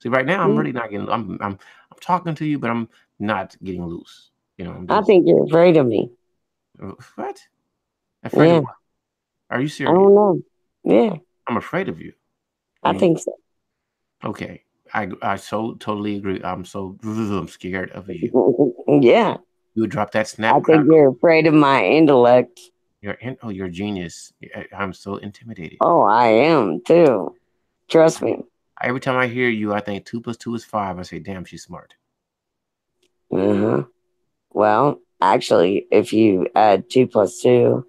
See, right now I'm Yeah. really not getting. I'm talking to you, but I'm not getting loose. I'm I just think you're afraid of me. what? Afraid of Yeah. what? Are you I serious? don't know. Yeah. I'm afraid of you. I I mean, think so. okay. I so totally agree. I'm so I'm scared of you. Yeah. You would drop that I snap think crackle. you're afraid of my intellect. You're a genius. I'm so intimidated. Oh, I am too. Trust me. Every time I hear you, I think 2 plus 2 is 5. I say, damn, she's smart. Uh-huh. Well, actually, if you add 2 plus 2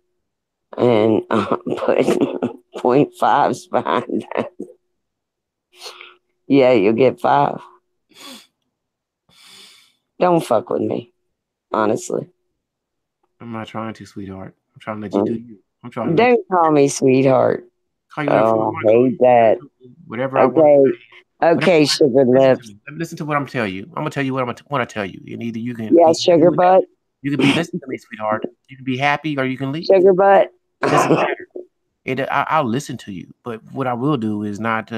and put point fives behind that, yeah, you'll get 5. Don't fuck with me, honestly. I'm not trying to, sweetheart. I'm trying to let you do Mm. you. I'm trying to let you Don't call me sweetheart. call you whatever you Oh, want I to call you. hate that. Whatever I want to Okay. say. Whatever Okay, sugar listen to lips. me. Listen to what I'm telling you. I'm gonna tell you what want to tell you. And either you can Yeah, be happy sugar with that. butt. You can be listen to me, sweetheart. You can be happy or you can leave. Sugar butt. It doesn't matter. I'll listen to you, but what I will do is not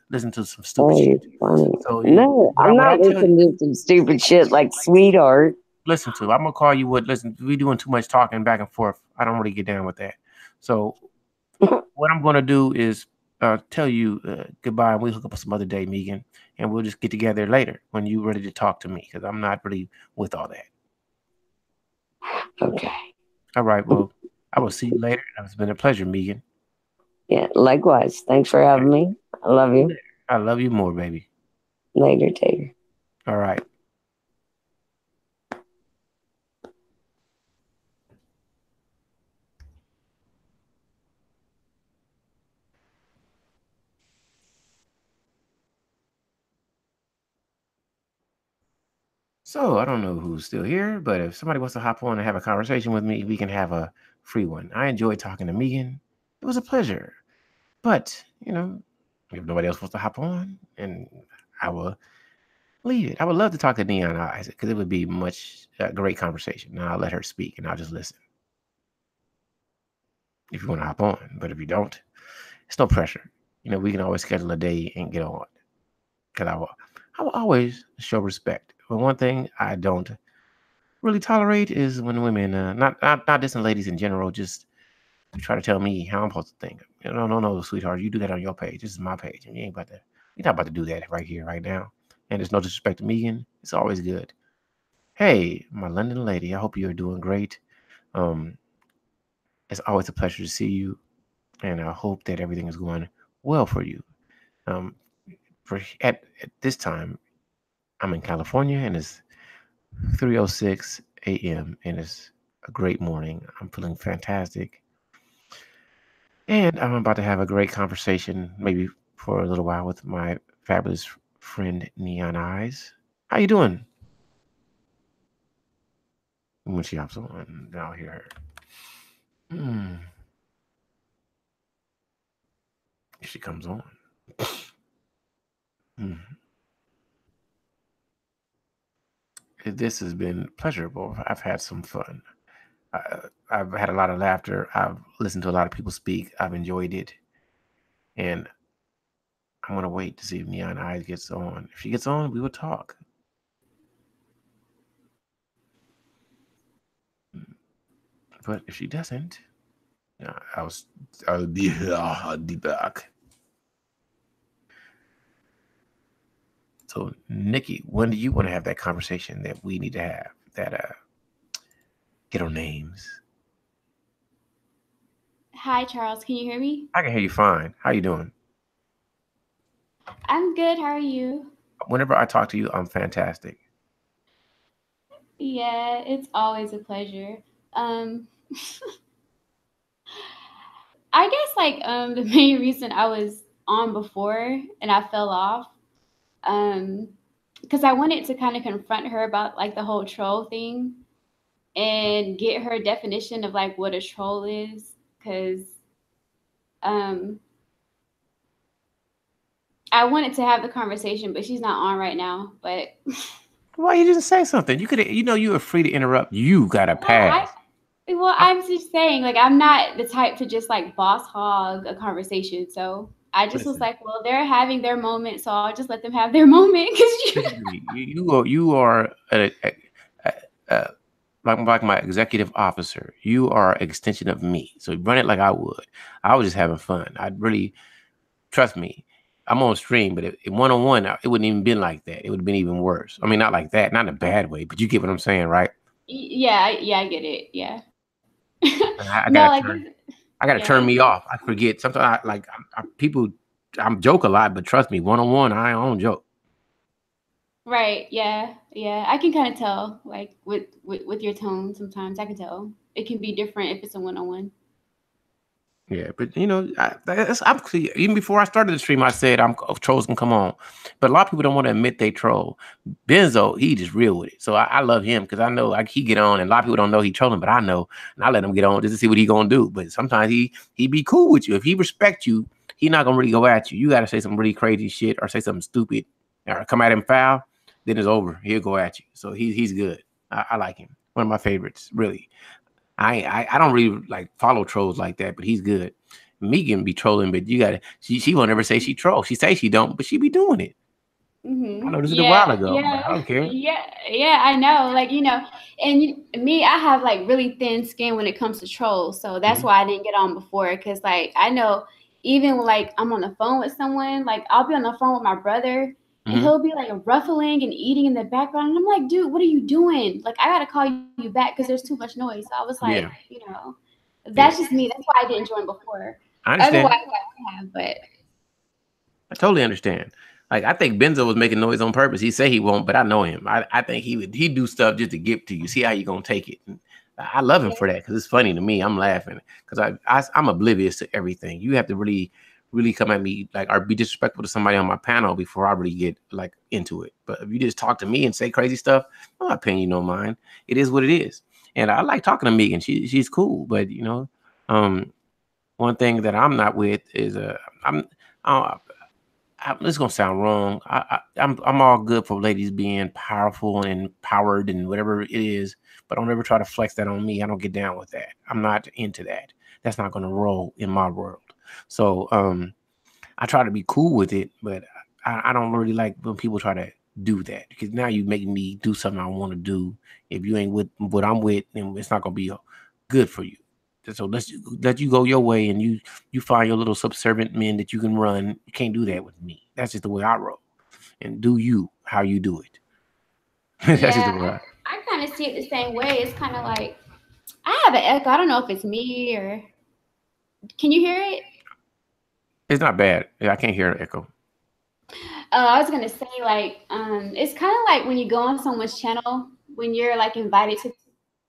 listen to some stupid Oh, you're shit. funny. So No, I'm what I not tell you, listening to some stupid shit like sweetheart. listen to. I'm gonna call you what. Listen, we doing too much talking back and forth. I don't really get down with that. So what I'm gonna do is tell you goodbye, and we'll hook up some other day, Megan, and we'll just get together later when you're ready to talk to me because I'm not really with all that. Okay. All right. Well, I will see you later. It's been a pleasure, Megan. Yeah, likewise. Thanks for Okay. having me. I love you. I love you more, baby. Later, Tater. All right. So I don't know who's still here, but if somebody wants to hop on and have a conversation with me, we can have a free one. I enjoyed talking to Megan. It was a pleasure. But, if nobody else wants to hop on, and I will leave it. I would love to talk to Neon Eyes because it would be much great conversation. And I'll let her speak and I'll just listen if you want to hop on. But if you don't, it's no pressure. We can always schedule a day and get on because I will always show respect. But one thing I don't really tolerate is when women, not distant ladies in general, just try to tell me how I'm supposed to think. No, sweetheart, you do that on your page. This is my page, and you're not about to do that right here, right now. And there's no disrespect to Megan. It's always good. Hey, my London lady, I hope you're doing great. Um, it's always a pleasure to see you, and I hope that everything is going well for you. Um, at this time, I'm in California, and it's 3:06 a.m. and it's a great morning. I'm feeling fantastic, and I'm about to have a great conversation, maybe for a little while, with my fabulous friend Neon Eyes. How you doing? When she hops on, now I'll hear her. Hmm, if she comes on. Hmm. This has been pleasurable. I've had some fun. I've had a lot of laughter. I've listened to a lot of people speak. I've enjoyed it, and I'm gonna wait to see if Neon Eyes gets on. If she gets on, we will talk. But if she doesn't, I'll be back. So, Nikki, when do you want to have that conversation that we need to have? That get on names. Hi, Charles. Can you hear me? I can hear you fine. How you doing? I'm good. How are you? Whenever I talk to you, I'm fantastic. Yeah, it's always a pleasure. Um, I guess the main reason I was on before and I fell off, um, because I wanted to kind of confront her about like the whole troll thing. and get her definition of like what a troll is, because um I wanted to have the conversation, but she's not on right now. But Why you didn't say something? You could, you were free to interrupt. You got a pass. I'm just saying, like, I'm not the type to just like boss hog a conversation. So I just was Listen, like, well, they're having their moment, so I'll just let them have their moment. listen to me. You are a like my executive officer. You are an extension of me. So run it like I would. I was just having fun. I'd really trust me. I'm on stream, but one-on-one, it wouldn't even been like that. It would have been even worse. I mean, not like that, not in a bad way, but you get what I'm saying, right? Yeah, I get it. Yeah. And I No, gotta like, turn, I gotta yeah, turn me off. I forget sometimes. People, I'm joke a lot, but trust me, one-on-one, I don't joke. right. Yeah, yeah. I can kind of tell, like, with your tone. Sometimes I can tell it can be different if it's a one-on-one. Yeah, but I'm clear. Even before I started the stream, I said trolls can come on, but a lot of people don't want to admit they troll. Benzo, he just real with it, so I love him because I know like he get on, and a lot of people don't know he trolling, but I know, and I let him get on just to see what he gonna do. But sometimes he be cool with you if he respect you. He not gonna really go at you. You got to say some really crazy shit or say something stupid or come at him foul, then it's over. He'll go at you. So he's good. I like him. One of my favorites, really. I don't really like follow trolls like that, but he's good. Megan be trolling, but you gotta she won't ever say she trolls. She say she don't, but she be doing it. I know this is a while Yeah, ago, but yeah, I don't care. yeah. I know. Like, and me, I have like really thin skin when it comes to trolls, so that's Mm-hmm. why I didn't get on before. Cause like I know, even when, like, I'm on the phone with someone, like I'll be on the phone with my brother, and Mm-hmm. he'll be like ruffling and eating in the background, and I'm like, dude, what are you doing? Like, I gotta call you back because there's too much noise. So I was like, Yeah, that's yeah. just me. That's why I didn't join before. I Otherwise, understand. I would have. But I totally understand. Like I think Benzo was making noise on purpose. He say he won't, but I know him. I think he'd do stuff just to get to you. See how you gonna take it. And I love him yeah, for that because it's funny to me. I'm laughing because I'm oblivious to everything. You have to really come at me like or be disrespectful to somebody on my panel before I really get like into it. But if you just talk to me and say crazy stuff, I'm not paying you no mind. It is what it is. And I like talking to Megan. She's cool, but one thing that I'm not with is I'm. This is gonna sound wrong. I'm all good for ladies being powerful and empowered and whatever it is, but don't ever try to flex that on me. I don't get down with that. I'm not into that. That's not gonna roll in my world. So I try to be cool with it, but I don't really like when people try to do that because now you making me do something I want to do. If you ain't with what I'm with, then it's not gonna be good for you. So let's let you go your way, and you find your little subservient men that you can run. You can't do that with me. That's just the way I roll. And do you how you do it. That's just yeah. the way. I kind of see it the same way. It's kind of like I have an echo. I don't know if it's me or can you hear it? It's not bad. Yeah, I can't hear an echo. I was gonna say like it's kind of like when you go on someone's channel when you're like invited to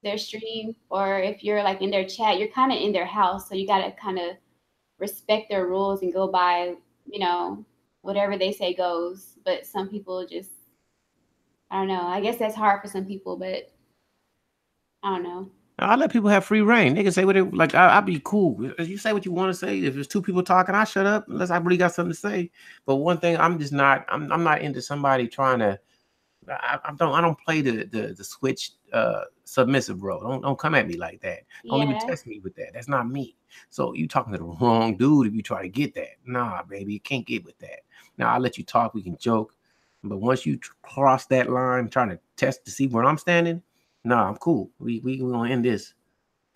their stream or if you're like in their chat, you're kind of in their house, so you gotta kind of respect their rules and go by you know whatever they say goes. But some people just I don't know. I guess that's hard for some people, but I don't know. I let people have free reign. They can say what they like. I'll be cool. If you say what you want to say, if there's two people talking, I shut up unless I really got something to say. But one thing, I'm just not. I'm not into somebody trying to. I don't play the switch submissive role. Don't come at me like that. Don't even Yeah. test me with that. That's not me. So you talking to the wrong dude if you try to get that. Nah, baby, you can't get with that. Now I'll let you talk. We can joke, but once you cross that line, trying to test to see where I'm standing, nah, I'm cool. We gonna end this.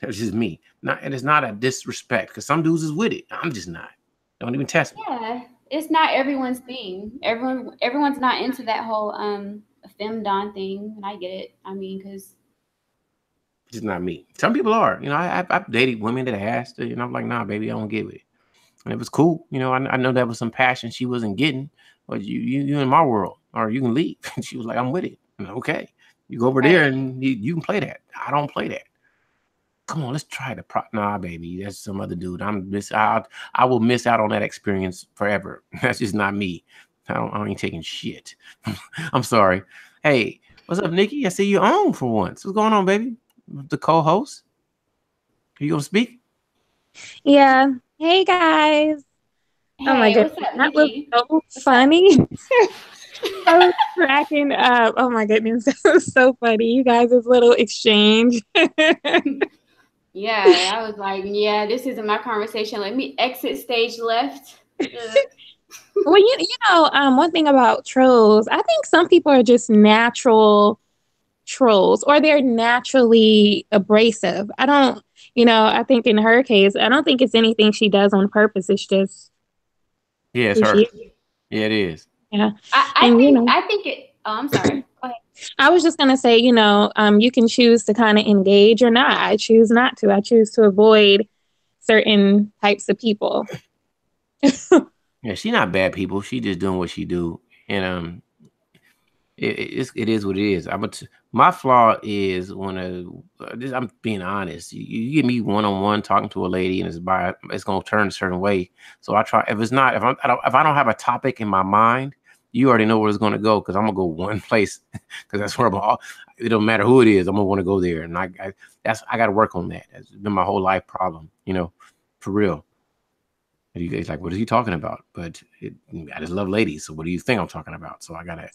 That's just me. Not and it's not a disrespect because some dudes is with it. I'm just not. Don't even test me. Yeah, it's not everyone's thing. Everyone's not into that whole femdon thing, and I get it. I mean, because It's just not me. Some people are. I've dated women that asked, I'm like, nah, baby, I don't get with it. And it was cool. I know that was some passion she wasn't getting, but you in my world, or you can leave. And she was like, I'm with it. Okay, you go over there right, and you can play that. I don't play that. Come on, let's try the nah, baby. That's some other dude. I will miss out on that experience forever. That's just not me. I ain't taking shit. I'm sorry. Hey, what's up, Nikki? I see you on for once. What's going on, baby? the co-host. Are you gonna speak? Yeah. Hey guys. Oh my Hey, goodness. what's up, That was Nikki? so funny. I was cracking up. Oh my goodness. That was so funny. You guys' little exchange. Yeah, I was like, yeah, this isn't my conversation. Let me exit stage left. Well, one thing about trolls, I think some people are just natural trolls or they're naturally abrasive. I think in her case, I don't think it's anything she does on purpose. It's just Yeah, it's who her. she is. Yeah, it is. Yeah. I And, think it. Oh, I'm sorry. Go ahead. I was just going to say, you can choose to kind of engage or not. I choose not to. I choose to avoid certain types of people. Yeah, she not bad people. She just doing what she do, and it is what it is. My flaw is I'm being honest. You get me one on one talking to a lady, and it's gonna turn a certain way. So I try. If it's not, if I don't have a topic in my mind, you already know where it's gonna go because I'm gonna go one place because that's where it don't matter who it is. I'm gonna want to go there, and I got to work on that. That's been my whole life problem, for real. And you guys like, what is he talking about? But I just love ladies. So what do you think I'm talking about? So I gotta,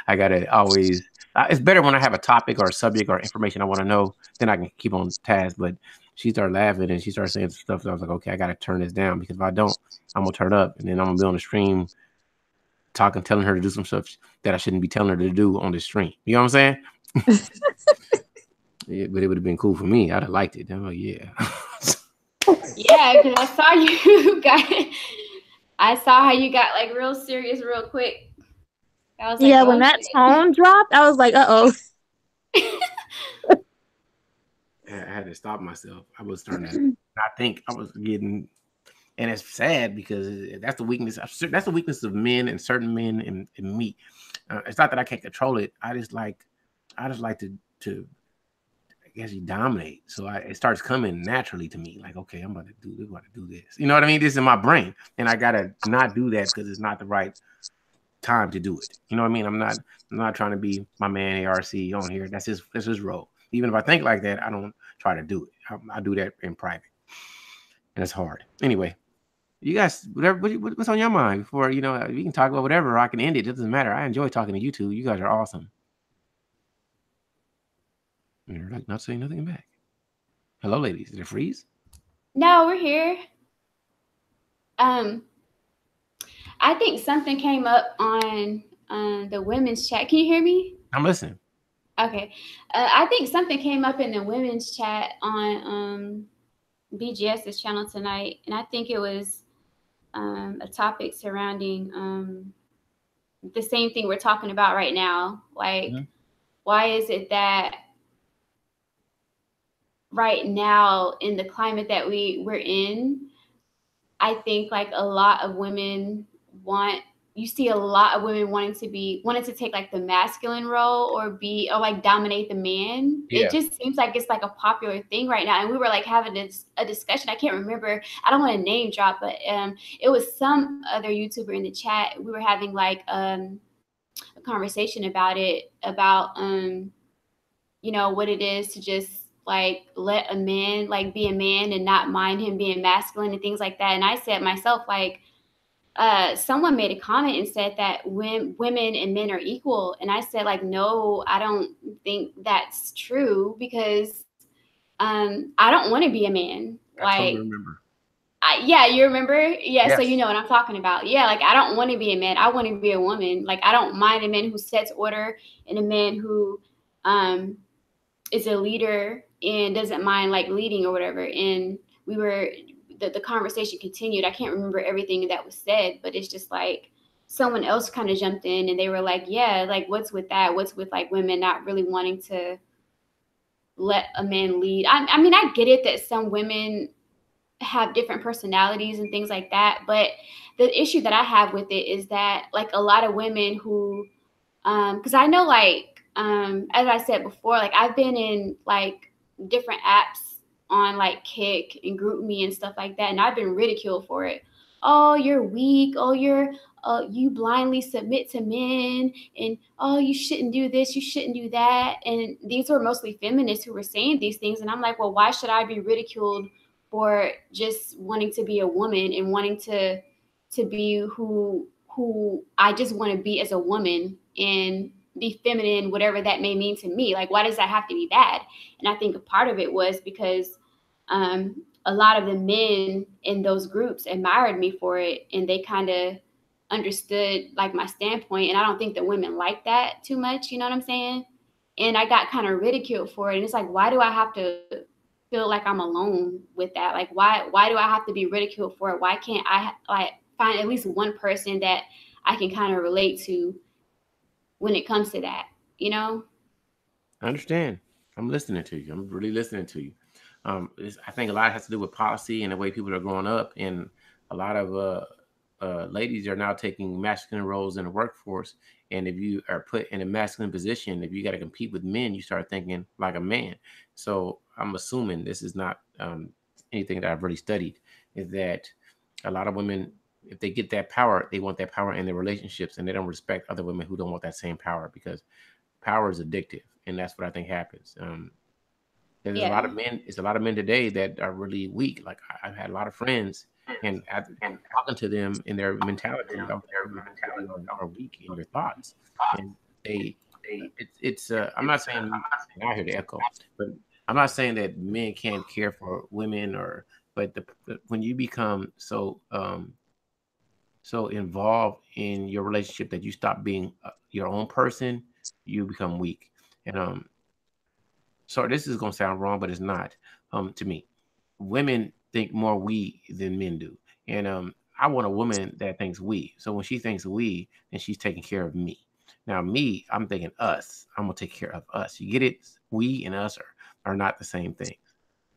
I gotta always. It's better when I have a topic or a subject or information I want to know, then I can keep on task. But she started laughing and she started saying stuff. So I was like, okay, I gotta turn this down because if I don't, I'm gonna turn up and then I'm gonna be on the stream telling her to do some stuff that I shouldn't be telling her to do on the stream. You know what I'm saying? Yeah, but it would have been cool for me. I'd have liked it. I'm like, yeah. Yeah, because I saw you I saw how you got like real serious real quick. I was like, Yeah, oh when that shit. tone dropped, I was like, uh-oh. I had to stop myself. I was starting to. I think I was getting, and it's sad because that's the weakness. That's the weakness of men and certain men and me. It's not that I can't control it. I just like to I guess you dominate. So it starts coming naturally to me. Like, okay, I'm about to do this. You know what I mean? This is in my brain, and I gotta not do that because it's not the right time to do it. You know what I mean? I'm not trying to be my man ARC on here. That's his role. Even if I think like that, I don't try to do it. I do that in private, and it's hard. Anyway, you guys, what's on your mind before we can talk about whatever. Or I can end it. It doesn't matter. I enjoy talking to you two. You guys are awesome. And you're like not saying nothing back. Hello, ladies. Did it freeze? No, we're here. I think something came up on the women's chat. Can you hear me? I'm listening. Okay. I think something came up in the women's chat on BGS's channel tonight, and I think it was a topic surrounding the same thing we're talking about right now. Like, why is it that right now in the climate that we're in, I think like a lot of women you see a lot of women wanting to take like the masculine role or like dominate the man. Yeah. It just seems like it's like a popular thing right now. And we were like having a discussion. I can't remember. I don't want to name drop, but it was some other YouTuber in the chat. We were having like a conversation about it, about what it is to just like let a man like be a man and not mind him being masculine and things like that. And I said myself, like, someone made a comment and said that when women and men are equal, and I said like, no, I don't think that's true because I don't want to be a man. I totally remember. Yeah, you remember? Yeah, Yes. so you know what I'm talking about. Yeah, like I don't want to be a man. I want to be a woman. Like I don't mind a man who sets order and a man who is a leader and doesn't mind like leading or whatever. And the conversation continued. I can't remember everything that was said, but it's just like someone else kind of jumped in and they were like, yeah, like what's with that? What's with like women not really wanting to let a man lead? I mean, I get it that some women have different personalities and things like that, but the issue that I have with it is that like a lot of women who because I know like as I said before, like I've been in like different apps on like Kick and GroupMe and stuff like that, and I've been ridiculed for it. Oh, you're weak. Oh, you blindly submit to men, and oh, you shouldn't do this, you shouldn't do that. And these were mostly feminists who were saying these things. And I'm like, well, why should I be ridiculed for just wanting to be a woman and wanting to be who I just want to be as a woman and be feminine, whatever that may mean to me? Like, why does that have to be bad? And I think a part of it was because a lot of the men in those groups admired me for it, and they kind of understood like my standpoint. And I don't think the women like that too much, you know what I'm saying? And I got kind of ridiculed for it. And it's like, why do I have to feel like I'm alone with that? Like, why do I have to be ridiculed for it? Why can't I like find at least one person that I can kind of relate to when it comes to that, you know? I understand. I'm listening to you. I'm really listening to you. I think a lot has to do with policy and the way people are growing up, and a lot of ladies are now taking masculine roles in the workforce. And if you are put in a masculine position, if you got to compete with men, you start thinking like a man. So I'm assuming this is not anything that I've really studied. Is that a lot of women, if they get that power, they want that power in their relationships, and they don't respect other women who don't want that same power, because power is addictive, and that's what I think happens. There's a lot of Yeah. men. It's a lot of men today that are really weak. Like I've had a lot of friends, and talking to them in their mentality, I was like, you really are weak in your thoughts, and they, it's. I'm not saying, and I hear the echo, but I'm not saying that men can't care for women, or but when you become so involved in your relationship that you stop being your own person, you become weak. And so this is gonna sound wrong, but it's not. To me, women think more we than men do, and I want a woman that thinks we. So when she thinks we, then she's taking care of me. Now me, I'm thinking us. I'm gonna take care of us. You get it? We and us are not the same thing.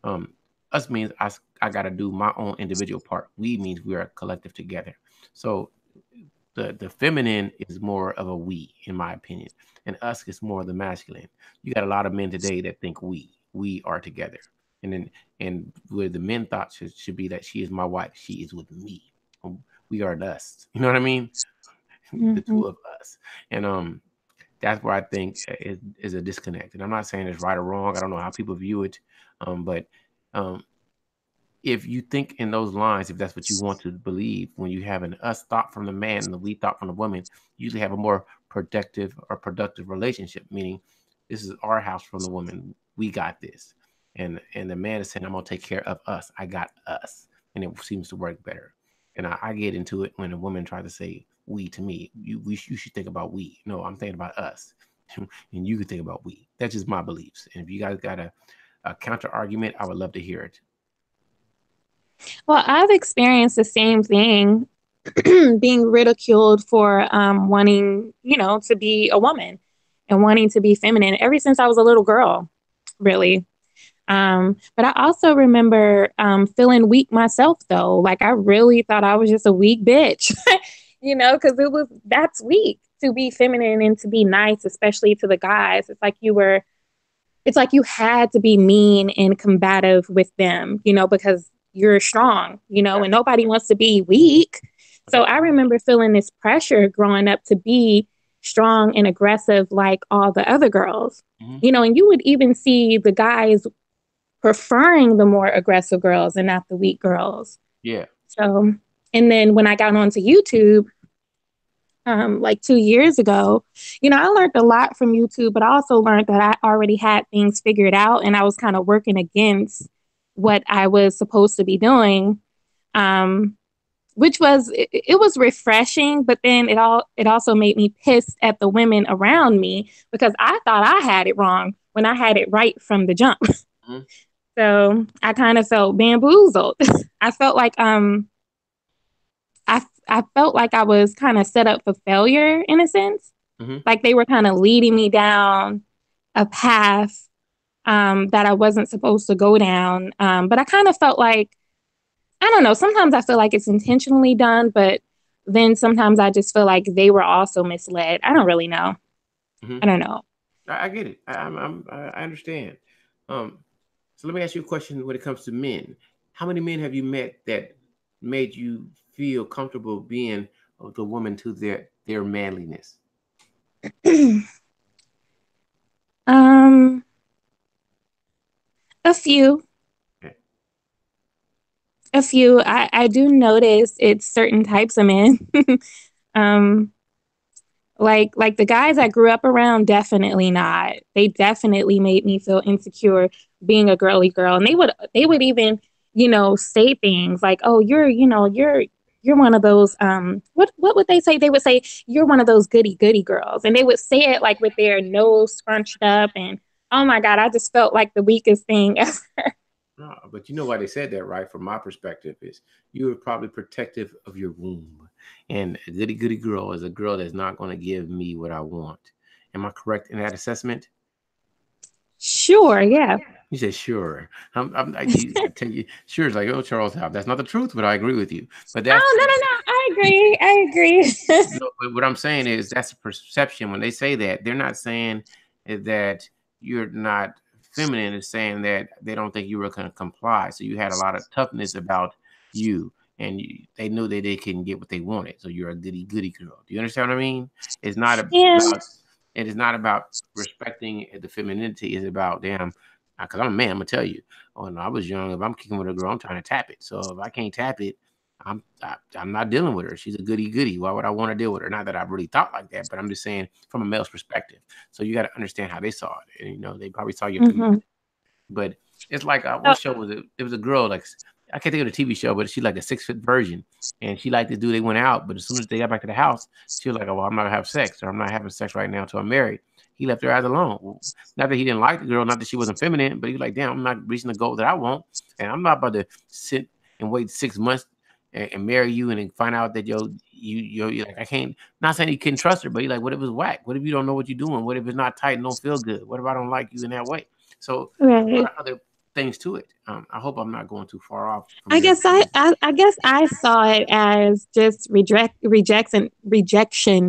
Um, us means I got to do my own individual part. We means we are a collective together. So the feminine is more of a we, in my opinion, and us is more of the masculine. You got a lot of men today that think we are together, and then and where the men thought should be that she is my wife, she is with me. We are us. You know what I mean? The Mm-hmm. two of us, and that's where I think is a disconnect. And I'm not saying it's right or wrong. I don't know how people view it, but um, if you think in those lines, if that's what you want to believe, when you have an us thought from the man and the we thought from the woman, you usually have a more productive relationship. Meaning, this is our house from the woman. We got this, and the man is saying, "I'm gonna take care of us. I got us," and it seems to work better. And I get into it when a woman tries to say we to me. You should think about we. No, I'm thinking about us, and you can think about we. That's just my beliefs. And if you guys got a counter argument, I would love to hear it. Well, I've experienced the same thing, being ridiculed for wanting, to be a woman and wanting to be feminine ever since I was a little girl, really. But I also remember feeling weak myself, though. Like I really thought I was just a weak bitch, because that's weak to be feminine and to be nice, especially to the guys. It's like you had to be mean and combative with them, because you're strong, and nobody wants to be weak. So I remember feeling this pressure growing up to be strong and aggressive like all the other girls, and you would even see the guys preferring the more aggressive girls and not the weak girls. Yeah. So, and then when I got onto YouTube, like 2 years ago, I learned a lot from YouTube, but I also learned that I already had things figured out and I was kind of working against what I was supposed to be doing. Which was, it was refreshing, but then it also made me pissed at the women around me because I thought I had it wrong when I had it right from the jump. Mm-hmm. So I kind of felt bamboozled. I felt like I felt like I was kind of set up for failure in a sense. Mm-hmm. Like they were kind of leading me down a path that I wasn't supposed to go down. But I kind of felt like, I don't know, sometimes I feel like it's intentionally done, but then sometimes I just feel like they were also misled. I don't really know. Mm-hmm. I don't know. I get it. I understand. So let me ask you a question when it comes to men. How many men have you met that made you feel comfortable being of the woman to their manliness? um, a few. Okay. A few. I do notice it's certain types of men. um, like the guys I grew up around, definitely not. They definitely made me feel insecure being a girly girl, and they would even, say things like, "Oh, you're one of those what would they say? They would say you're one of those goody girls," and they would say it like with their nose scrunched up, and oh my god, I just felt like the weakest thing ever. No, but you know why they said that, right? From my perspective, is you are probably protective of your womb, and a goody girl is a girl that's not going to give me what I want. Am I correct in that assessment? Sure, yeah. You said sure. I tell you, sure is like, oh, Charles Howe. That's not the truth, but I agree with you. But that's Oh, no. I agree. I agree. no, but what I'm saying is that's a perception. When they say that, they're not saying that you're not feminine. It's saying that they don't think you were going to comply. So you had a lot of toughness about you, and they knew that they couldn't get what they wanted. So you're a goody girl. Do you understand what I mean? It's not Yeah. about. It is not about respecting the femininity. It's about damn. Because I'm a man, I'm gonna tell you. When I was young, if I'm kicking with a girl, I'm trying to tap it. So if I can't tap it, I'm not dealing with her. She's a goody. Why would I want to deal with her? Not that I really thought like that, but I'm just saying from a male's perspective. So you got to understand how they saw it. And, they probably saw your Mm-hmm. but it's like Oh, what show was it? It was a girl like I can't think of the TV show, but she's like a 6 foot version, and she liked this dude. They went out, but as soon as they got back to the house, she was like, "Oh, well, I'm not gonna have sex, or I'm not having sex right now until I'm married." He left her eyes alone. Well, not that he didn't like the girl, not that she wasn't feminine, but he was like, "Damn, I'm not reaching the goal that I want, and I'm not about to sit and wait 6 months and marry you and then find out that you're like I can't." Not saying he couldn't trust her, but he like, what if it's whack? What if you don't know what you're doing? What if it's not tight and don't feel good? What if I don't like you in that way? So a lot right. of other things to it. I hope I'm not going too far off from I your. guess I guess I saw it as just rejection.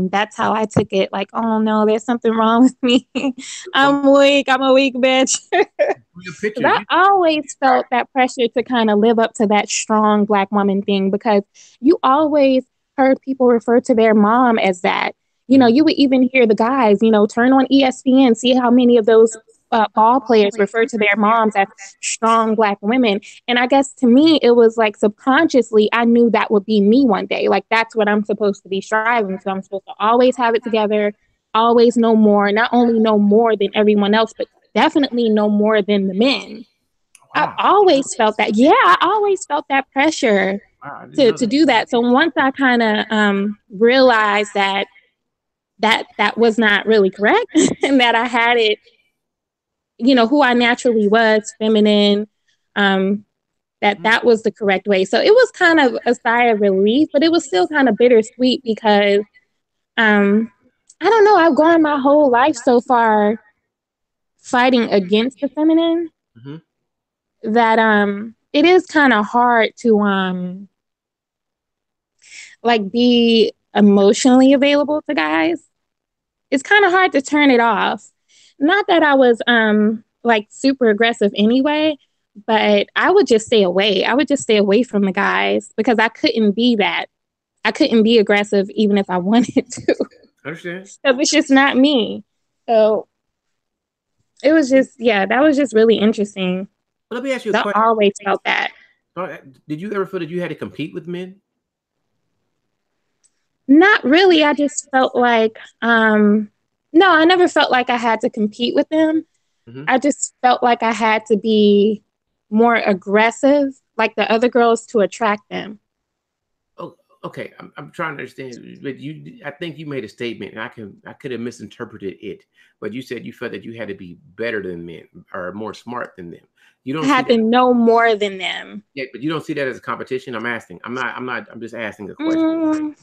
That's how I took it. Like, oh no, there's something wrong with me. I'm weak. I'm a weak bitch. Your 'Cause pictures, I always felt that pressure to kind of live up to that strong black woman thing because you always heard people refer to their mom as that. You would even hear the guys, turn on ESPN, see how many of those ball players refer to their moms as strong black women. And I guess to me, it was like subconsciously, I knew that would be me one day. Like, that's what I'm supposed to be striving to. I'm supposed to always have it together, always know more, not only know more than everyone else, but definitely no more than the men. I wow, always felt that. Yeah, I always felt that pressure wow, I didn't to know to that. do that. So once I kind of realized that was not really correct, and that I had it, who I naturally was, feminine, that was the correct way. So it was kind of a sigh of relief, but it was still kind of bittersweet because I don't know. I've gone my whole life so far fighting against the feminine Mm-hmm. that it is kind of hard to like be emotionally available to guys. It's kind of hard to turn it off. Not that I was like super aggressive anyway, but I would just stay away. I would just stay away from the guys because I couldn't be that. I couldn't be aggressive even if I wanted to. Understand? Because it's just not me. So it was just, yeah, that was just really interesting. Let me ask you a I question. always felt that. Did you ever feel that you had to compete with men? Not really. I just felt like, no, I never felt like I had to compete with them. Mm-hmm. I just felt like I had to be more aggressive, like the other girls, to attract them. Oh, okay. I'm trying to understand, but I think you made a statement, and I could have misinterpreted it, but you said you felt that you had to be better than men or more smart than them. You I don't see had to that, know more than them. yeah, but you don't see that as a competition. I'm asking. I'm not. I'm not. I'm just asking a question.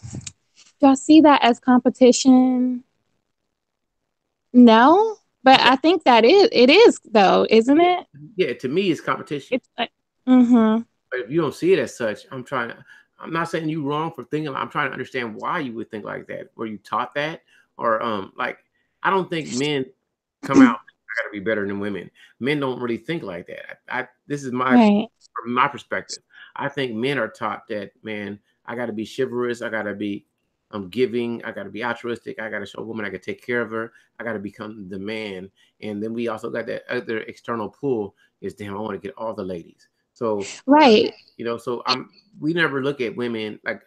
Do I see that as competition? No, but Okay. I think that it is though, isn't Yeah, it? yeah. To me, it's competition. It's like, mm-hmm. But if you don't see it as such, I'm not saying you wrong for thinking. I'm trying to understand why you would think like that. Were you taught that, or like I don't think men come out. I got to be better than women. Men don't really think like that. This is Right. from my perspective. I think men are taught that, man, I got to be chivalrous. I got to be I'm giving. I got to be altruistic. I got to show a woman I can take care of her. I got to become the man. And then we also got that other external pull is, damn, I want to get all the ladies. So, Right. so we never look at women like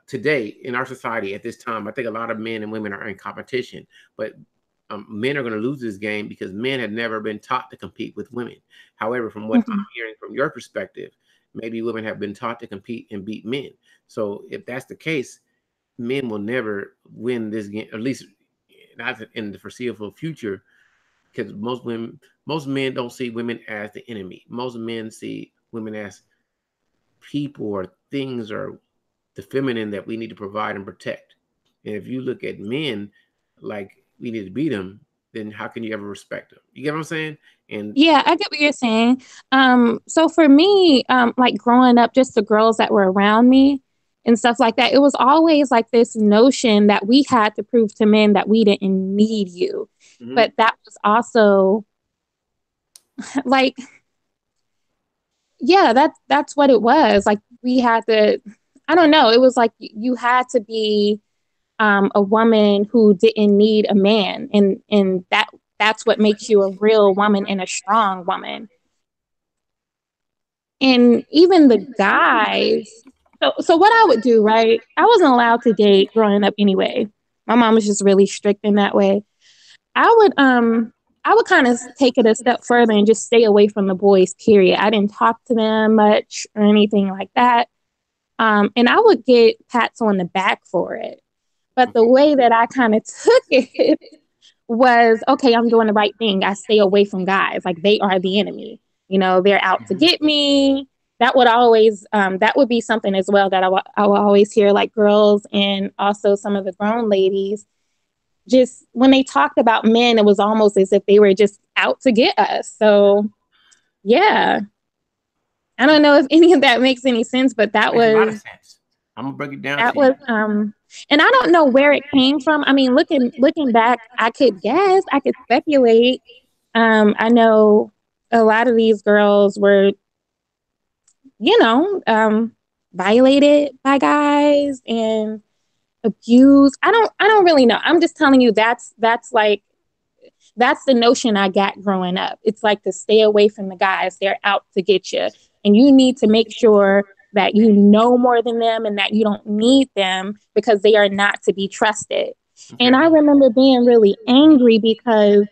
today in our society at this time. I think a lot of men and women are in competition, but men are going to lose this game because men have never been taught to compete with women. However, from what I'm hearing from your perspective, maybe women have been taught to compete and beat men. So if that's the case, men will never win this game, at least not in the foreseeable future, because most men don't see women as the enemy. Most men see women as people or things or the feminine that we need to provide and protect. And if you look at men like we need to beat them, then how can you ever respect them? You get what I'm saying? And Yeah, I get what you're saying. So for me, like growing up, just the girls that were around me and stuff like that, it was always like this notion that we had to prove to men that we didn't need you. But that was also like, yeah, that's what it was. Like we had to, I don't know, it was like you had to be a woman who didn't need a man, and that's what makes you a real woman and a strong woman. And even the guys. So what I would do, right? I wasn't allowed to date growing up anyway. My mom was just really strict in that way. I would kind of take it a step further and just stay away from the boys, period. I didn't talk to them much or anything like that. And I would get pats on the back for it. But the way that I kind of took it was, okay, I'm doing the right thing. I stay away from guys. Like they are the enemy. They're out to get me. That would be something as well that I will always hear, like girls and also some of the grown ladies, just when they talked about men, it was almost as if they were just out to get us. So yeah, I don't know if any of that makes any sense, but that makes a lot of was, sense. I'm gonna break it down that to you. was, and I don't know where it came from. I mean, looking back, I could guess, I could speculate. I know a lot of these girls were, violated by guys and abused. I don't really know. I'm just telling you that's the notion I got growing up. It's like to stay away from the guys. They're out to get you. And you need to make sure that you know more than them and that you don't need them because they are not to be trusted. Okay. And I remember being really angry because,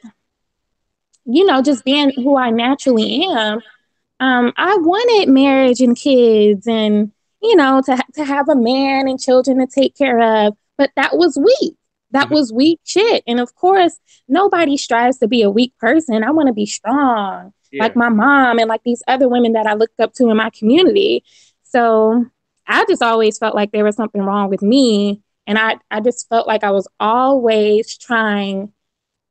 just being who I naturally am, I wanted marriage and kids and, to have a man and children to take care of. But that was weak. That was weak shit. And of course, nobody strives to be a weak person. I want to be strong, like my mom and like these other women that I looked up to in my community. So I just always felt like there was something wrong with me. And I just felt like I was always trying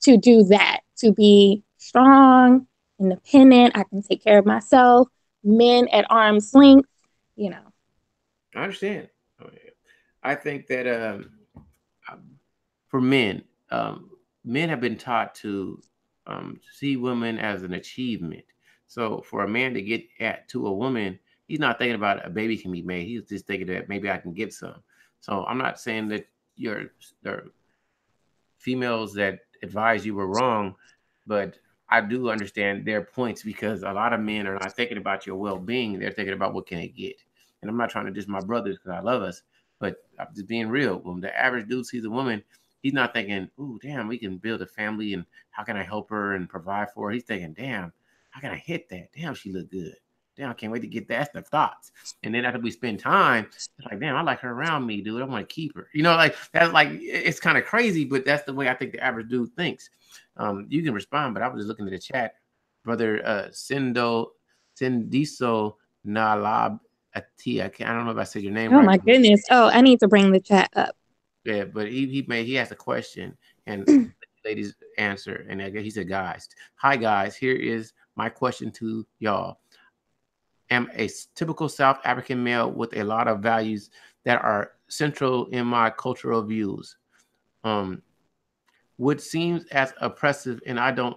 to do that, to be strong, independent. I can take care of myself, men at arm's length. I understand. I think that for men, men have been taught to see women as an achievement. So for a man to get to a woman, he's not thinking about a baby can be made. He's just thinking that maybe I can get some. So I'm not saying that the females that advise you were wrong, but I do understand their points because a lot of men are not thinking about your well-being. They're thinking about what can they get. And I'm not trying to diss my brothers because I love us, but I'm just being real. When the average dude sees a woman, he's not thinking, "Ooh, damn, we can build a family and how can I help her and provide for her?" He's thinking, "Damn, how can I hit that? Damn, she look good. Damn, I can't wait to get that." That's the thoughts. And then after we spend time, it's like, "Damn, I like her around me, dude. I want to keep her." Like that's like it's kind of crazy, but that's the way I think the average dude thinks. You can respond, but I was just looking at the chat, brother. Sindiso Nalab Ati. I don't know if I said your name Oh right. my goodness. Oh, I need to bring the chat up. Yeah, but he asked a question and ladies answer, and I guess he said, "Guys, hi guys, here is my question to y'all. Am a typical South African male with a lot of values that are central in my cultural views. What seems as oppressive, and I don't.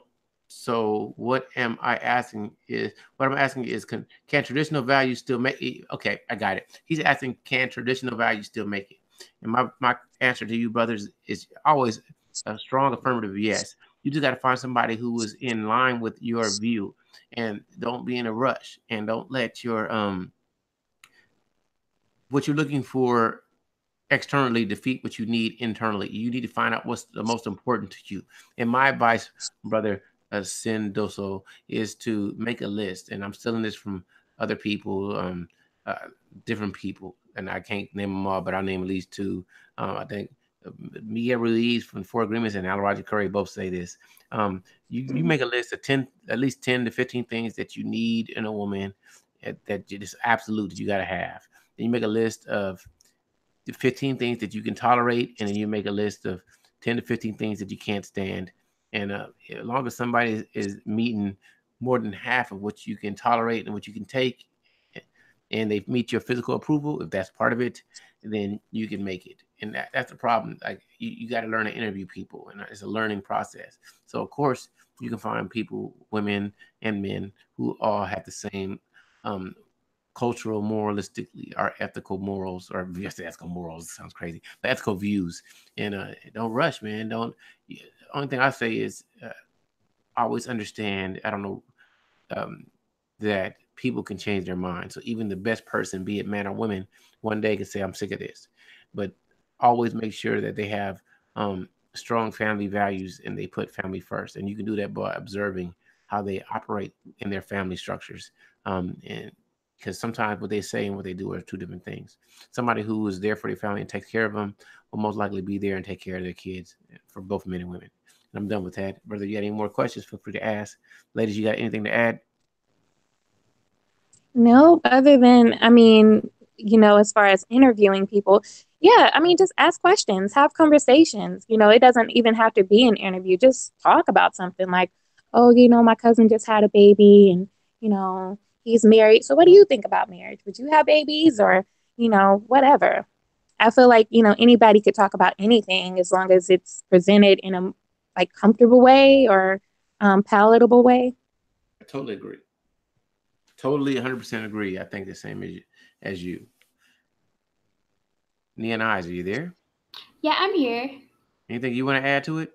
So what I'm asking is, can traditional values still make it? Okay, I got it. He's asking, can traditional values still make it? And my answer to you, brothers, is always a strong affirmative yes. You just got to find somebody who is in line with your view, and don't be in a rush, and don't let your what you're looking for externally defeat what you need internally. You need to find out what's the most important to you. And my advice, brother Sendoso, is to make a list. And I'm stealing this from other people, uh, different people, and I can't name them all, but I'll name at least two. I think Miguel Ruiz from Four Agreements and Al Roger Curry both say this. You make a list of 10, at least 10 to 15 things that you need in a woman, that just absolute that you got to have. Then you make a list of 15 things that you can tolerate, and then you make a list of 10 to 15 things that you can't stand. And as long as somebody is meeting more than half of what you can tolerate and what you can take, and they meet your physical approval, if that's part of it, then you can make it. And that's the problem. Like you got to learn to interview people, and it's a learning process. So of course you can find people, women and men, who all have the same cultural, moralistically, or ethical morals, or yes, ethical morals sounds crazy, but ethical views. And don't rush, man. Don't. The only thing I say is always understand. I don't know that people can change their mind. So even the best person, be it man or woman, one day can say, "I'm sick of this," but always make sure that they have strong family values and they put family first. And you can do that by observing how they operate in their family structures. And because sometimes what they say and what they do are two different things. Somebody who is there for their family and takes care of them will most likely be there and take care of their kids, for both men and women. And I'm done with that. Brother, you got any more questions? Feel free to ask. Ladies, you got anything to add? No, other than, I mean, as far as interviewing people, yeah, I mean, just ask questions, have conversations. It doesn't even have to be an interview. Just talk about something like, oh, my cousin just had a baby and, he's married. So what do you think about marriage? Would you have babies or, whatever? I feel like, anybody could talk about anything as long as it's presented in a like comfortable way or palatable way. I totally agree. Totally 100% agree. I think the same as you. Neon Eyes, are you there? Yeah, I'm here. Anything you want to add to it?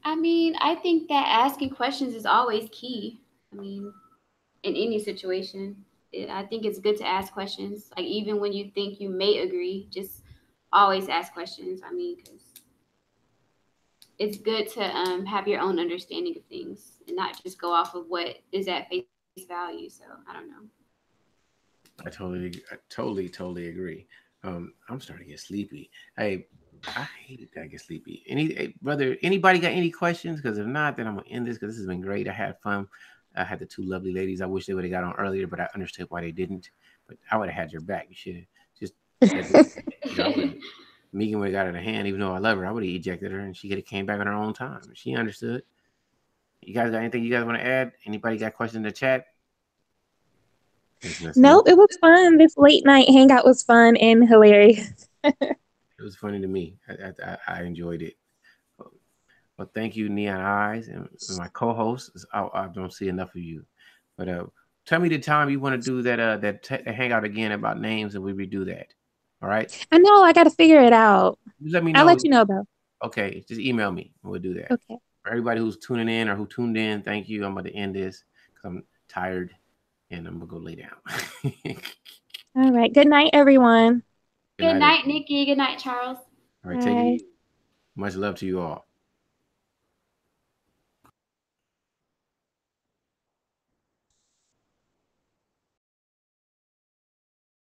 I mean, I think that asking questions is always key. I mean, in any situation, I think it's good to ask questions. Like, even when you think you may agree, just always ask questions. I mean, because it's good to have your own understanding of things and not just go off of what is at face value. So I don't know. I totally agree. I'm starting to get sleepy. Hey, I hate it that I get sleepy. Brother, anybody got any questions? Because if not, then I'm gonna end this because this has been great. I had fun. I had the two lovely ladies. I wish they would have got on earlier, but I understood why they didn't. But I would have had your back. You should have just said, I would have. Megan would have got her the hand, even though I love her. I would have ejected her, and she could have came back on her own time. She understood. You guys got anything you guys want to add? Anybody got questions in the chat? Nope, it was fun. This late night hangout was fun and hilarious. It was funny to me. I enjoyed it. Well, thank you, Neon Eyes, and my co-host. I don't see enough of you, but tell me the time you want to do that hangout again about names, and we redo that. All right. I know. I got to figure it out. Just let me know. I'll let you know though. Okay, just email me and we'll do that. Okay. For everybody who's tuning in or who tuned in, thank you. I'm about to end this because I'm tired and I'm gonna go lay down. All right. Good night, everyone. Good night, Nikki. Good night, Charles. All right, take it easy. Much love to you all.